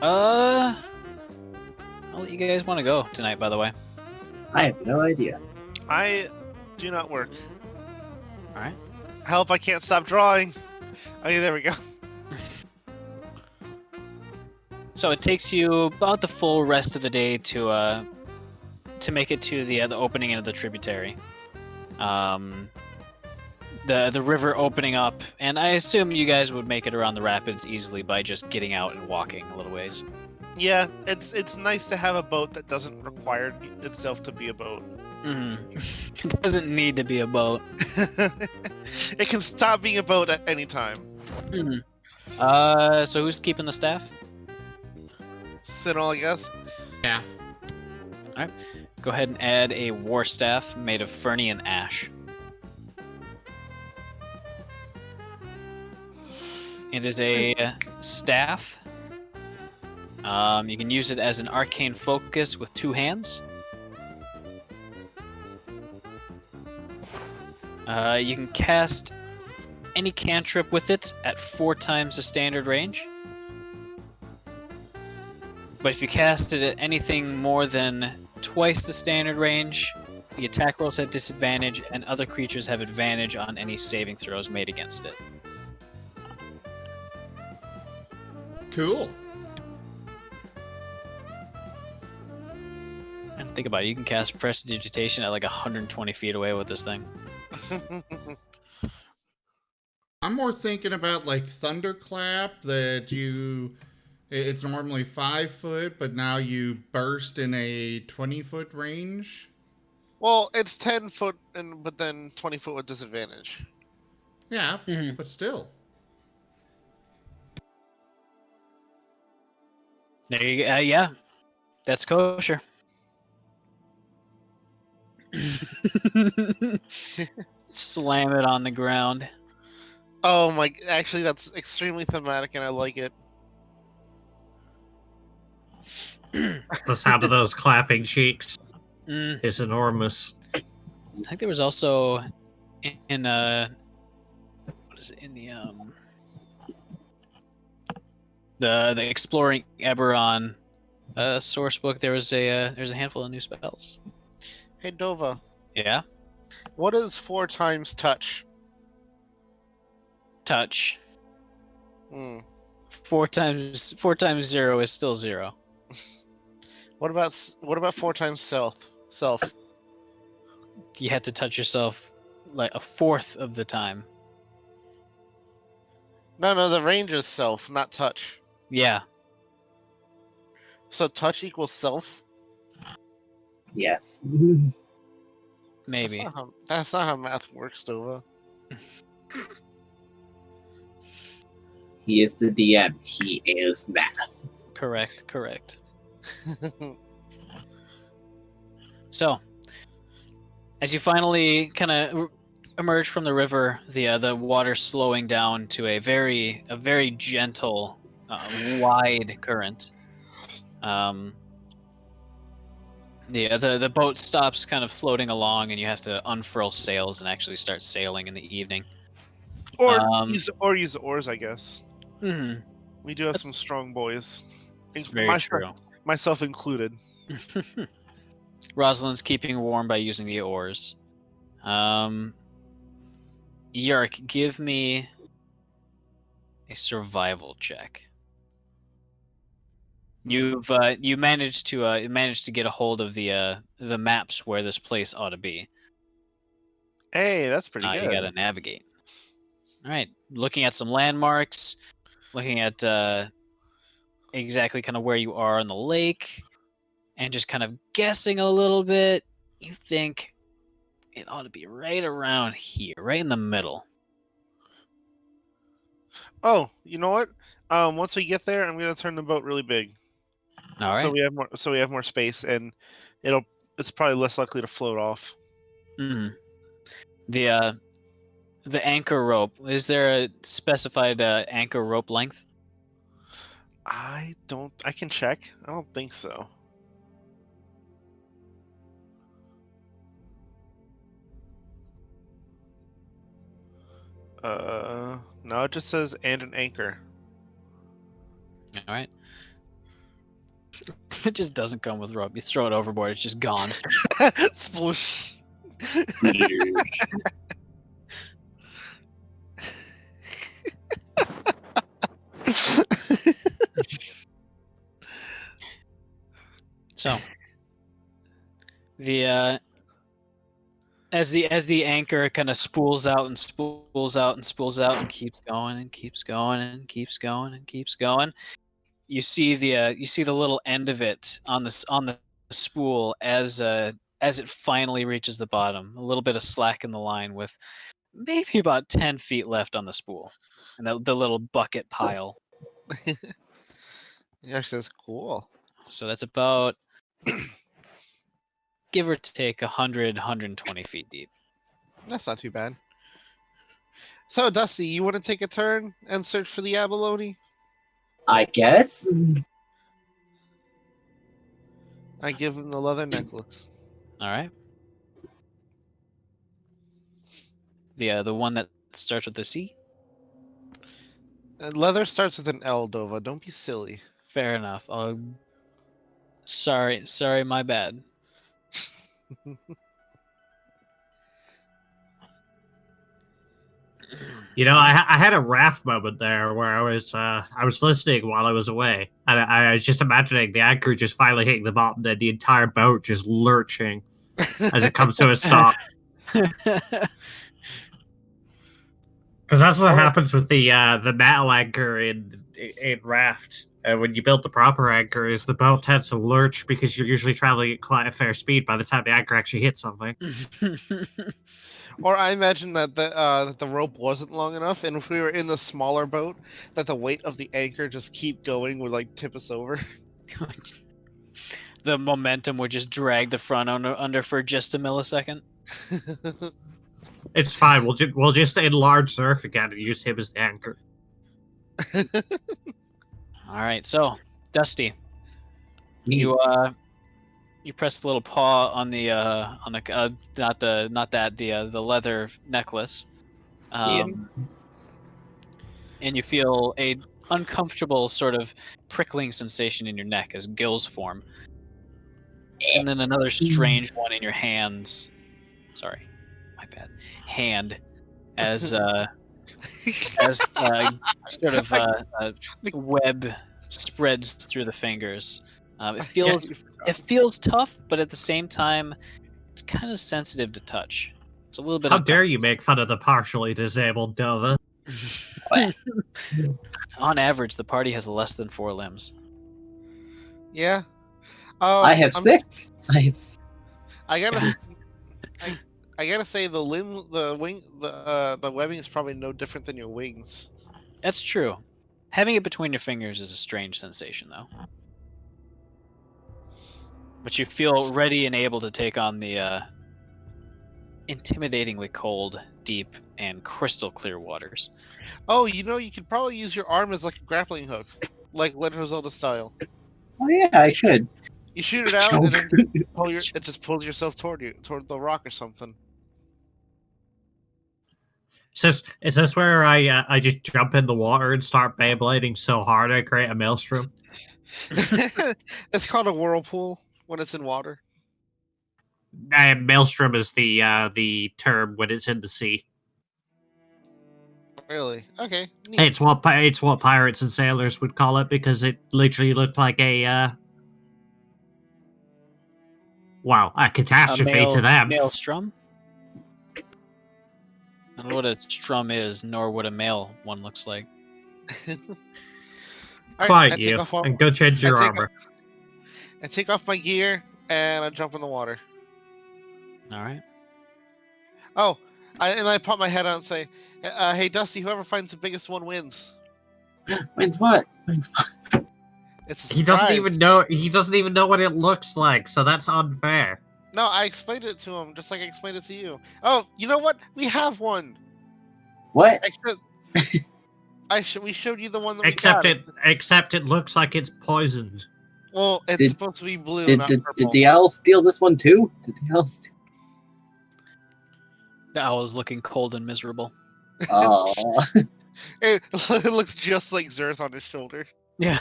I'll let you guys want to go tonight, by the way. I have no idea. I do not work. Alright. Help! I can't stop drawing. Okay, there we go. So it takes you about the full rest of the day to make it to the opening end of the tributary. The river opening up, and I assume you guys would make it around the rapids easily by just getting out and walking a little ways. Yeah, it's nice to have a boat that doesn't require itself to be a boat. It doesn't need to be a boat. It can stop being a boat at any time. So who's keeping the staff? Sinal, I guess. Yeah. Go ahead and add a war staff made of ferny and ash. It is a staff. You can use it as an arcane focus with 2 hands. You can cast any cantrip with it at 4 times the standard range. But if you cast it at anything more than twice the standard range, the attack rolls at disadvantage, and other creatures have advantage on any saving throws made against it. Cool. And think about it, you can cast Prestidigitation at like 120 feet away with this thing. I'm more thinking about like Thunderclap, that it's normally 5 foot, but now you burst in a 20-foot range. Well, it's 10 foot, but then 20 foot with disadvantage. Yeah, but still. There you go. Yeah, that's kosher. Slam it on the ground. Oh my! Actually, that's extremely thematic, and I like it. The sound of those clapping cheeks is enormous. I think there was also in what is it, in the Exploring Eberron source book. There's a handful of new spells. Hey Dova, Yeah, what is 4 times touch? touch. Hmm. 4 times 0 is still 0. What about 4 times self? You had to touch yourself like a fourth of the time. No, the range is self, not touch. Yeah. So touch equals self? Yes. Maybe. That's not how math works, Dova. He is the DM. He is math. Correct. So, as you finally kind of emerge from the river, the water slowing down to a very gentle, wide current. The boat stops kind of floating along, and you have to unfurl sails and actually start sailing in the evening. Or use the oars, I guess. Mm-hmm. We do have some strong boys. It's very true. myself included. Rosalind's keeping warm by using the oars. Yark, give me a survival check. You managed to get a hold of the maps where this place ought to be. Hey, that's pretty You good. got to navigate. All right, looking at some landmarks, looking at exactly kind of where you are on the lake, and just kind of guessing a little bit. You think it ought to be right around here, right in the middle. Oh, you know what? Once we get there, I'm gonna turn the boat really big, All right. so we have more space, and it's probably less likely to float off. Mm. The anchor rope. Is there a specified anchor rope length? I can check. I don't think so. No, it just says and an anchor. All right. It just doesn't come with rope. You throw it overboard, it's just gone. Sploosh. So, the as the anchor kind of spools out and spools out and spools out and keeps going and keeps going and keeps going and keeps going, you see the little end of it on the spool as it finally reaches the bottom. A little bit of slack in the line with maybe about 10 feet left on the spool, and the little bucket pile. Yeah, says cool. So that's about give or take 120 feet deep. That's not too bad. So, Dusty, you want to take a turn and search for the abalone? I guess. I give him the leather necklace. All right. The one that starts with the C. Leather starts with an L, Dova. Don't be silly. Fair enough. Sorry, my bad. You know, I had a raft moment there where I was listening while I was away, and I was just imagining the anchor just finally hitting the bottom, then the entire boat just lurching as it comes to a stop. Because that's what happens with the metal anchor in raft. When you build the proper anchor, is the boat tends to lurch because you're usually traveling at quite a fair speed by the time the anchor actually hits something. Or I imagine that the rope wasn't long enough, and if we were in the smaller boat, that the weight of the anchor just keep going would like tip us over. The momentum would just drag the front under for just a millisecond. It's fine. We'll just enlarge Surf again and use him as the anchor. All right, so Dusty, you press the little paw on the the leather necklace, Yes. and you feel a uncomfortable sort of prickling sensation in your neck as gills form, and then another strange one in your hands. Sorry, my bad. Hand, as sort of web spreads through the fingers. It feels tough, but at the same time, it's kind of sensitive to touch. It's a little bit. How dare you make fun of the partially disabled, Dova? On average, the party has less than 4 limbs. Yeah. I have 6. I gotta say the webbing is probably no different than your wings. That's true. Having it between your fingers is a strange sensation, though. But you feel ready and able to take on the intimidatingly cold, deep, and crystal clear waters. Oh, you could probably use your arm as like a grappling hook, like Legend of Zelda style. Oh yeah, I could. You shoot it out, and then it just pulls yourself toward the rock or something. Is this where I just jump in the water and start Beyblading so hard I create a maelstrom? It's called a whirlpool when it's in water. Maelstrom is the term when it's in the sea. Really? Okay. Neat. It's what pirates and sailors would call it because it literally looked like a catastrophe to them. Maelstrom. I don't know what a strum is, nor what a male one looks like. All Quiet I take you, off all- and go change your I take armor. I take off my gear and I jump in the water. All right. Oh, I pop my head out and say, "Hey, Dusty, whoever finds the biggest one wins." Wins what? Wins what? It's a He doesn't surprise. even know. He doesn't even know what it looks like, so that's unfair. No, I explained it to him just like I explained it to you. Oh, you know what? We have one. What? Except we showed you the one that Except we got. except it looks like it's poisoned. Well, it's Did- supposed to be blue, Did not did, purple. did the owl steal this one too? Did the owl steal? The owl is looking cold and miserable. Oh, It looks just like Zerth on his shoulder. Yeah.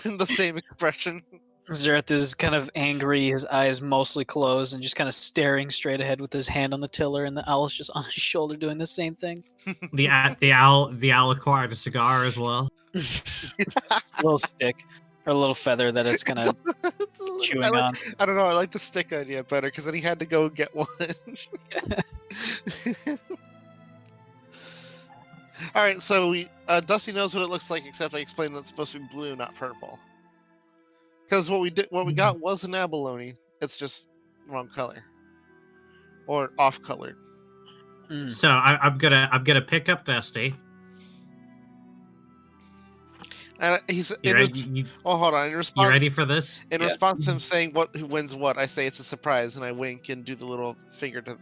The same expression. Zerth is kind of angry, his eyes mostly closed, and just kind of staring straight ahead with his hand on the tiller, and the owl's just on his shoulder doing the same thing. The owl acquired a cigar as well. It's a little stick, or a little feather that it's kind of chewing on. I don't know. I like the stick idea better because then he had to go get one. All right, so Dusty knows what it looks like, except I explained that it's supposed to be blue, not purple. Because what we got was an abalone. It's just wrong color, or off colored. Mm. So I'm gonna pick up Dusty. And he's You ready? oh, hold on. In response, You ready for this? In Yes. response to him saying who wins what, I say it's a surprise, and I wink and do the little finger to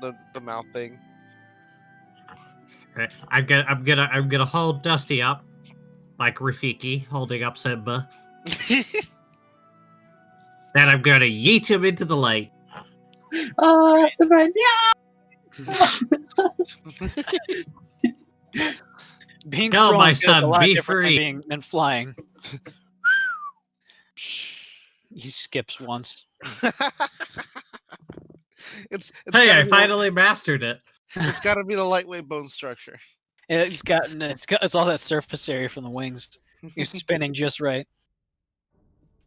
the mouth thing. Okay, I'm gonna hold Dusty up, like Rafiki holding up Simba. Then I'm gonna yeet him into the lake. oh, Sabrina! Being Go, strong my feels son, a lot be different free. than flying. He skips once. it's Hey, gotta I be finally mastered it. It's got to be the lightweight bone structure. It's all that surface area from the wings. He's spinning just right.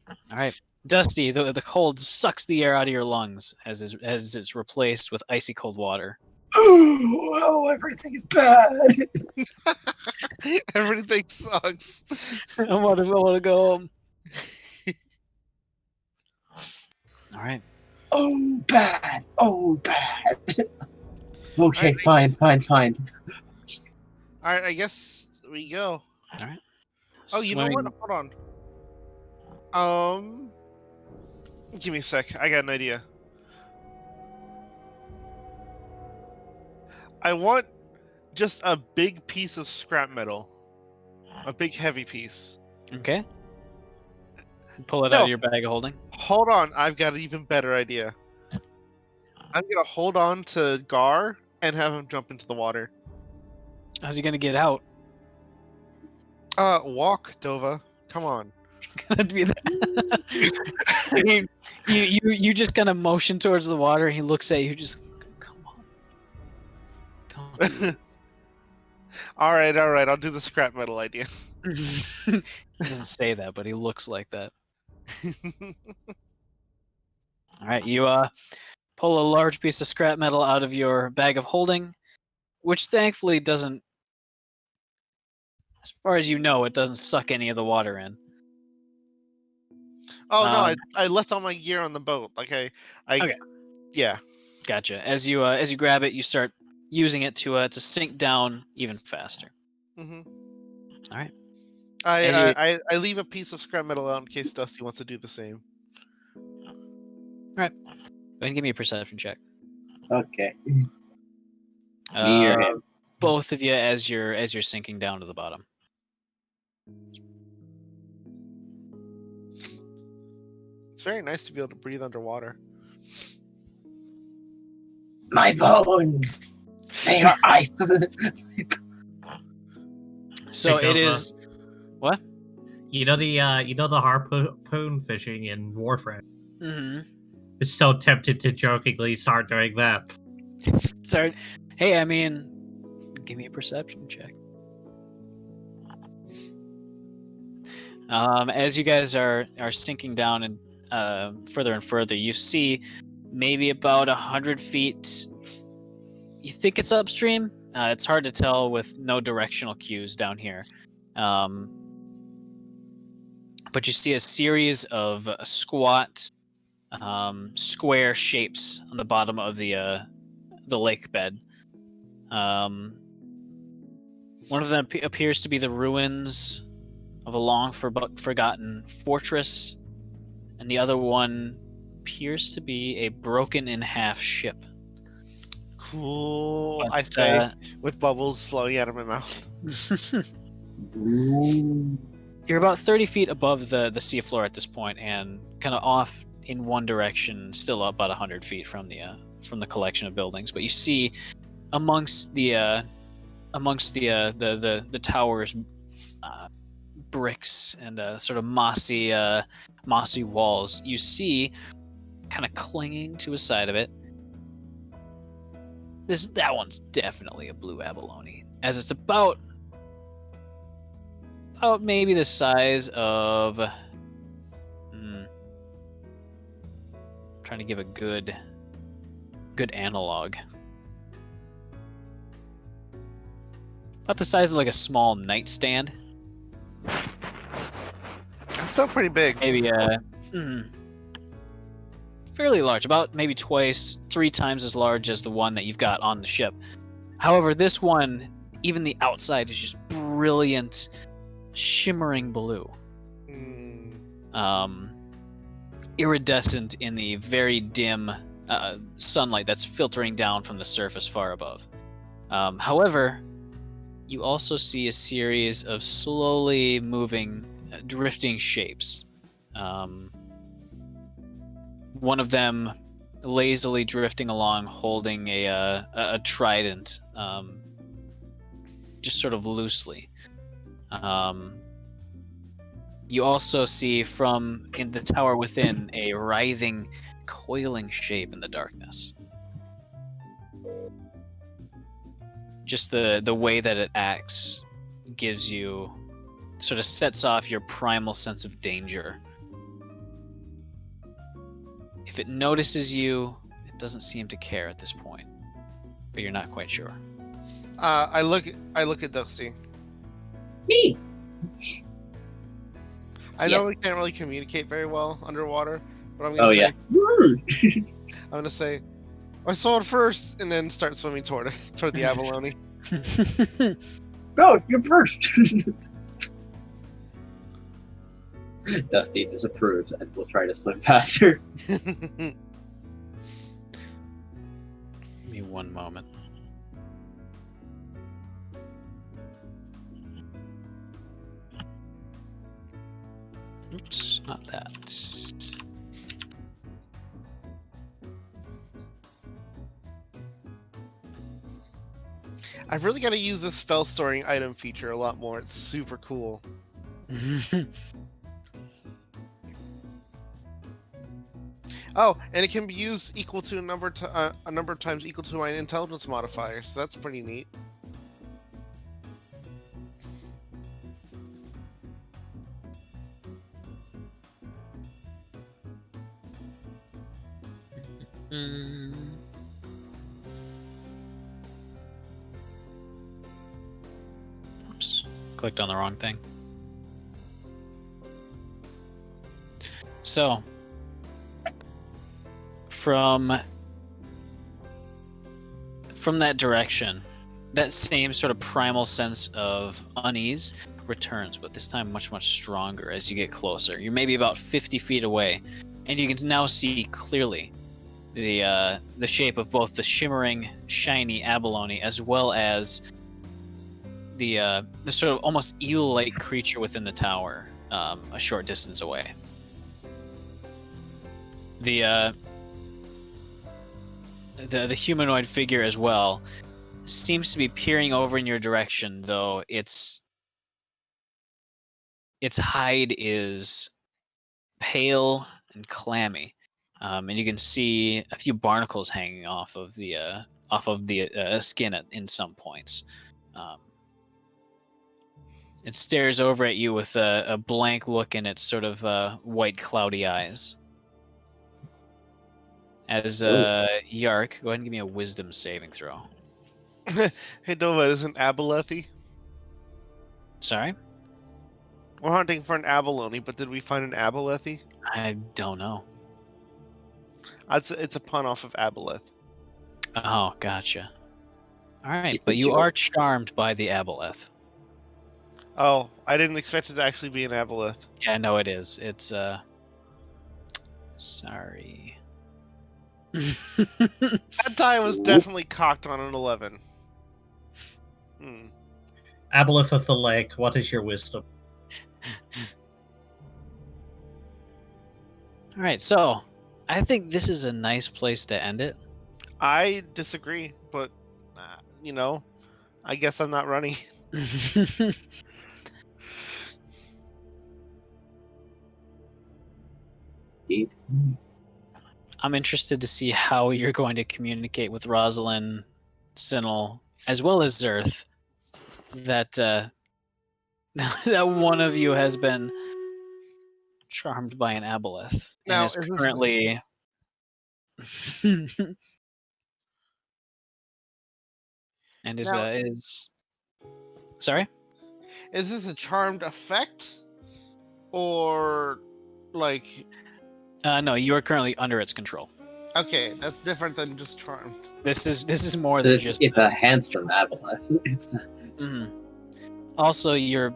All right, Dusty. The cold sucks the air out of your lungs as it's replaced with icy cold water. Oh, everything is bad. Everything sucks. I want to go home. All right. Oh, bad. Oh, bad. Okay, Alright. fine. All right, I guess we go. All right. Oh, you know Swimming- what? Hold on. Give me a sec. I got an idea. I want just a big piece of scrap metal. A big heavy piece. Okay. Pull it No. out of your bag of holding. Hold on, I've got an even better idea. I'm gonna hold on to Gar and have him jump into the water. How's he gonna get out? Walk, Dova. Come on. Gonna be that. you just kind of motion towards the water. And he looks at you. Just come on. Don't do this. All right. I'll do the scrap metal idea. He doesn't say that, but he looks like that. All right, you pull a large piece of scrap metal out of your bag of holding, which thankfully doesn't, as far as you know, it doesn't suck any of the water in. Oh no, I left all my gear on the boat. Like I Okay. Yeah. Gotcha. As you grab it, you start using it to sink down even faster. Mm-hmm. All right. I leave a piece of scrap metal out in case Dusty wants to do the same. Go ahead and give me a perception check. Okay. Me or him? Both of you as you're sinking down to the bottom. It's very nice to be able to breathe underwater. My bones. They are ice. So Hey, it Dova. is. What? You know the harpoon fishing in Warframe. Mm-hmm. It's so tempted to jokingly start doing that. Sorry. Hey, I mean, give me a perception check. As you guys are sinking down and further and further, you see maybe about 100 feet. You think it's upstream. It's hard to tell with no directional cues down here. But you see a series of squat, square shapes on the bottom of the lake bed. One of them appears to be the ruins of a long forgotten fortress, and the other one appears to be a broken in half ship. Cool. But, I say with bubbles flowing out of my mouth. You're about 30 feet above the seafloor at this point, and kind of off in one direction, still about 100 feet from the collection of buildings. But you see amongst the towers, bricks and sort of mossy walls. You see, kind of clinging to a side of it. That one's definitely a blue abalone, as it's about maybe the size of. Trying to give a good analog. About the size of like a small nightstand. That's still pretty big. Maybe fairly large, about maybe twice, 3 times as large as the one that you've got on the ship. However, this one, even the outside is just brilliant, shimmering blue. Iridescent in the very dim sunlight that's filtering down from the surface far above. However, you also see a series of slowly moving, drifting shapes. One of them lazily drifting along, holding a trident, just sort of loosely. You also see from in the tower within a writhing, coiling shape in the darkness. Just the way that it acts gives you, sort of sets off your primal sense of danger. If it notices you, it doesn't seem to care at this point, but you're not quite sure. I look at Dusty. Me. I know we Yes. can't really communicate very well underwater, but I'm Oh gonna say, yeah. I'm gonna say, I saw it first, and then start swimming toward the abalone. Go, you're first. Dusty disapproves and will try to swim faster. Give me one moment. Oops, not that. I've really got to use this spell storing item feature a lot more. It's super cool. Oh, and it can be used equal to a number of times equal to my intelligence modifier, so that's pretty neat. Oops, clicked on the wrong thing. So, from that direction, that same sort of primal sense of unease returns, but this time much, much stronger as you get closer. You're maybe about 50 feet away, and you can now see clearly the shape of both the shimmering, shiny abalone as well as the sort of almost eel-like creature within the tower, a short distance away. The humanoid figure as well seems to be peering over in your direction, though its its hide is pale and clammy, and you can see a few barnacles hanging off of the skin in some points. It stares over at you with a blank look in its sort of white, cloudy eyes. As Yark, go ahead and give me a wisdom saving throw. Hey, Nova, is an abalone? Sorry? We're hunting for an abalone, but did we find an abalone? I don't know. It's a pun off of aboleth. Oh, gotcha. All right, It's a but you joke. are charmed by the aboleth. Oh, I didn't expect it to actually be an aboleth. Yeah, no, it is. It's sorry. That die was definitely cocked on an 11. Aboleth of the Lake, what is your wisdom? All right, so I think this is a nice place to end it. I disagree, but I guess I'm not running. Indeed. I'm interested to see how you're going to communicate with Rosalind, Sinnel, as well as Zerth, that that one of you has been charmed by an aboleth Now, and is is this- currently and is Now- is sorry. Is this a charmed effect, or like? No, you are currently under its control. Okay, that's different than just charmed. This is more than just. It's a handsome aboleth. It's Mhm. Also, you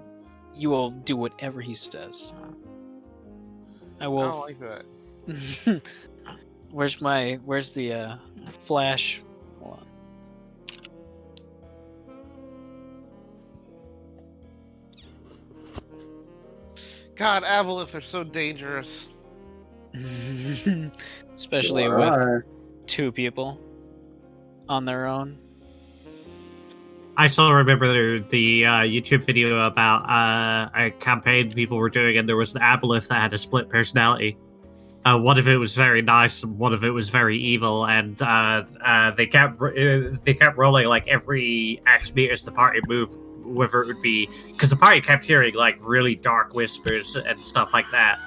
will do whatever he says. I I will. don't like that. Where's the flash? Hold God, aboleth are so dangerous. on. Especially Sure with are. 2 people on their own. I still remember the YouTube video about a campaign people were doing, and there was an aboleth that had a split personality. One of it was very nice, and one of it was very evil, and they kept rolling like every X meters the party moved, whether it would be because the party kept hearing like really dark whispers and stuff like that.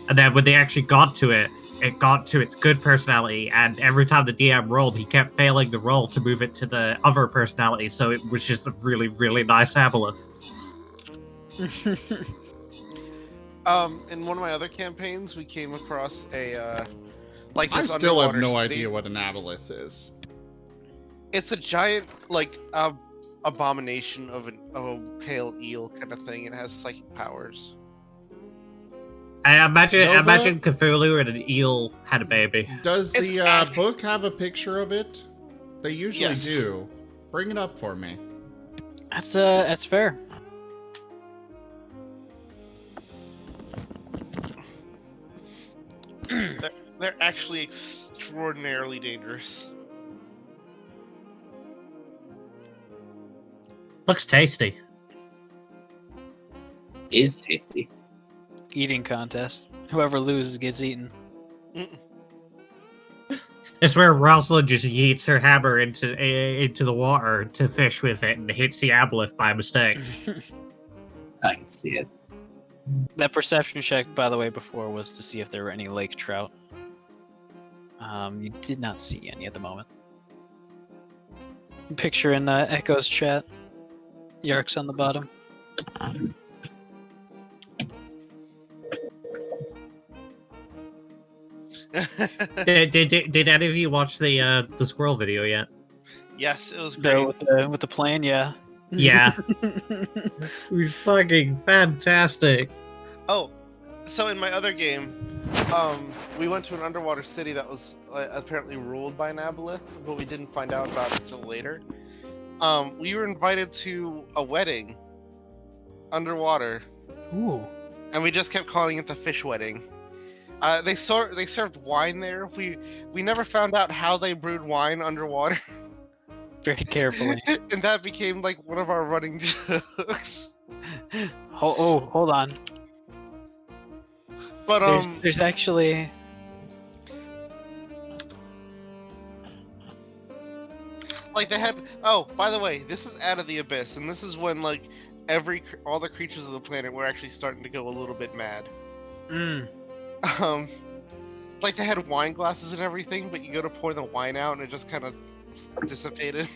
And then when they actually got to it, it got to its good personality, and every time the DM rolled, he kept failing the roll to move it to the other personality, so it was just a really, really nice aboleth. In one of my other campaigns, we came across a like I this still have underwater no city. idea what an aboleth is. It's a giant abomination of a pale eel kind of thing. It has psychic powers. I imagine Nova? Cthulhu and an eel had a baby. Does It's the act- book have a picture of it? They usually Yes. do. Bring it up for me. That's fair. They're actually extraordinarily dangerous. Looks tasty. Is tasty. Eating contest. Whoever loses gets eaten. It's where Rosalind just yeets her hammer into the water to fish with it and hits the aboleth by mistake. I can see it. That perception check, by the way, before was to see if there were any lake trout. You did not see any at the moment. Picture in Echo's chat. Yark's on the bottom. Did any of you watch the squirrel video yet? Yes, it was There great. with the plane, yeah. Yeah. It was fucking fantastic. Oh, so in my other game, we went to an underwater city that was apparently ruled by an aboleth, but we didn't find out about it until later. We were invited to a wedding underwater, Ooh. and we just kept calling it the fish wedding. They served wine there. We never found out how they brewed wine underwater, Very carefully. and that became like one of our running jokes. Hold on. But There's actually like they have. Oh, by the way, this is Out of the Abyss, and this is when like all the creatures of the planet were actually starting to go a little bit mad. Um, like they had wine glasses and everything, but you go to pour the wine out and it just kind of dissipated.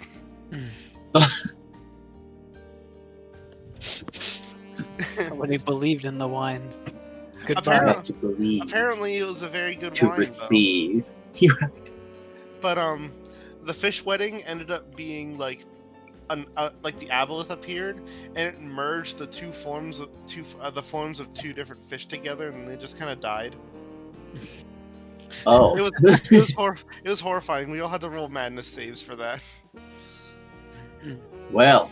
Nobody believed in the wine. Goodbye. Apparently- To believe, Apparently, it was a very good to wine. Though. receive. You have to. But the fish wedding ended up being like like the aboleth appeared and it merged the forms of two different fish together, and they just kind of died. Oh. It was horrifying. We all had to roll madness saves for that. Well,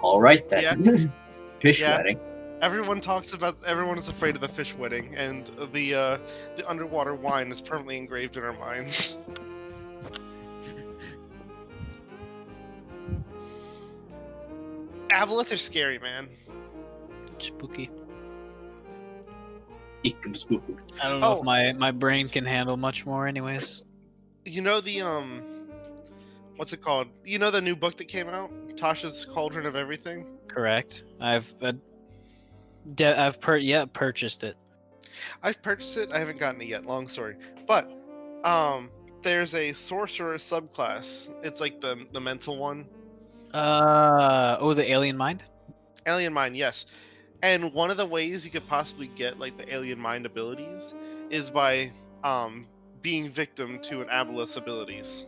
all right then. Fish Yeah. wedding. Everyone is afraid of the fish wedding, and the underwater wine is permanently engraved in our minds. Aboleth are scary, man. Spooky. Eek, spooky. I don't know Oh. if my brain can handle much more, anyways. You know the what's it called? You know the new book that came out, Tasha's Cauldron of Everything. Correct. I've purchased it. I've purchased it. I haven't gotten it yet. Long story, but there's a sorcerer subclass. It's like the mental one. The alien mind. Alien mind, yes. And one of the ways you could possibly get like the alien mind abilities is by being victim to an aboleth's abilities.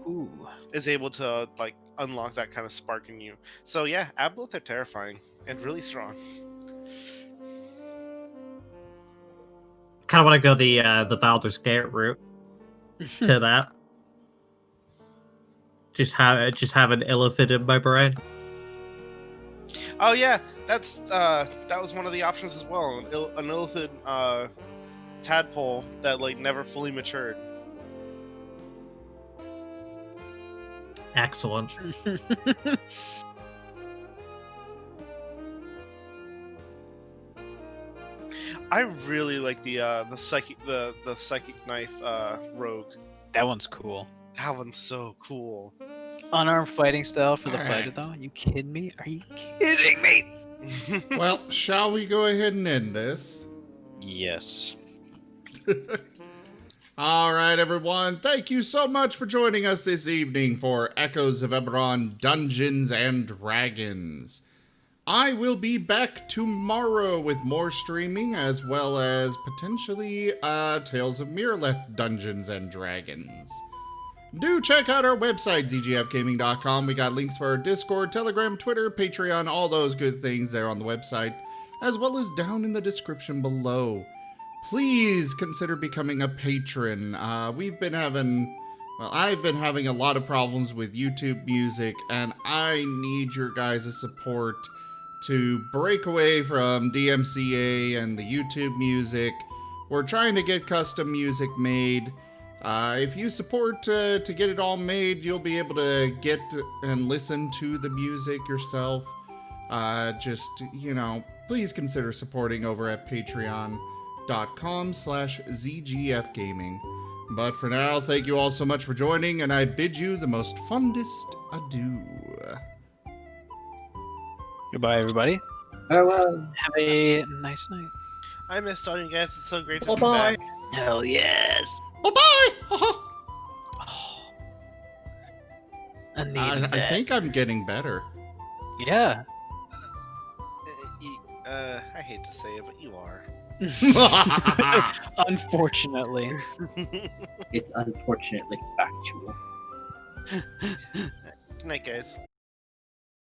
Ooh. Is able to like unlock that kind of spark in you. So yeah, aboleth are terrifying and really strong. Kind of want to go the Baldur's Gate route to that. Just have an elephant in my brain. Oh yeah, that was one of the options as well. An illithid tadpole that like never fully matured. Excellent. I really like the psychic knife rogue. That one's cool. That one's so cool. Unarmed fighting style for the All fighter, right. though. You kidding me? Are you kidding me? Well, shall we go ahead and end this? Yes. All right, everyone. Thank you so much for joining us this evening for Echoes of Eberron Dungeons and Dragons. I will be back tomorrow with more streaming, as well as potentially Tales of Mirrorleth Dungeons and Dragons. Do check out our website, zgfgaming.com. We got links for our Discord, Telegram, Twitter, Patreon, all those good things there on the website, as well as down in the description below. Please consider becoming a patron. I've been having a lot of problems with YouTube music, and I need your guys' support to break away from DMCA and the YouTube music. We're trying to get custom music made. If you support to get it all made, you'll be able to get and listen to the music yourself. Please consider supporting over at patreon.com/zgfgaming. But for now, thank you all so much for joining, and I bid you the most fondest adieu. Goodbye, everybody. Farewell. Have a nice night. I missed all you guys. It's so great to be Bye-bye. back. Hell yes. Bye-bye! I needed I that. think I'm getting better. Yeah. I hate to say it, but you are. Unfortunately. It's unfortunately factual. Good night, guys.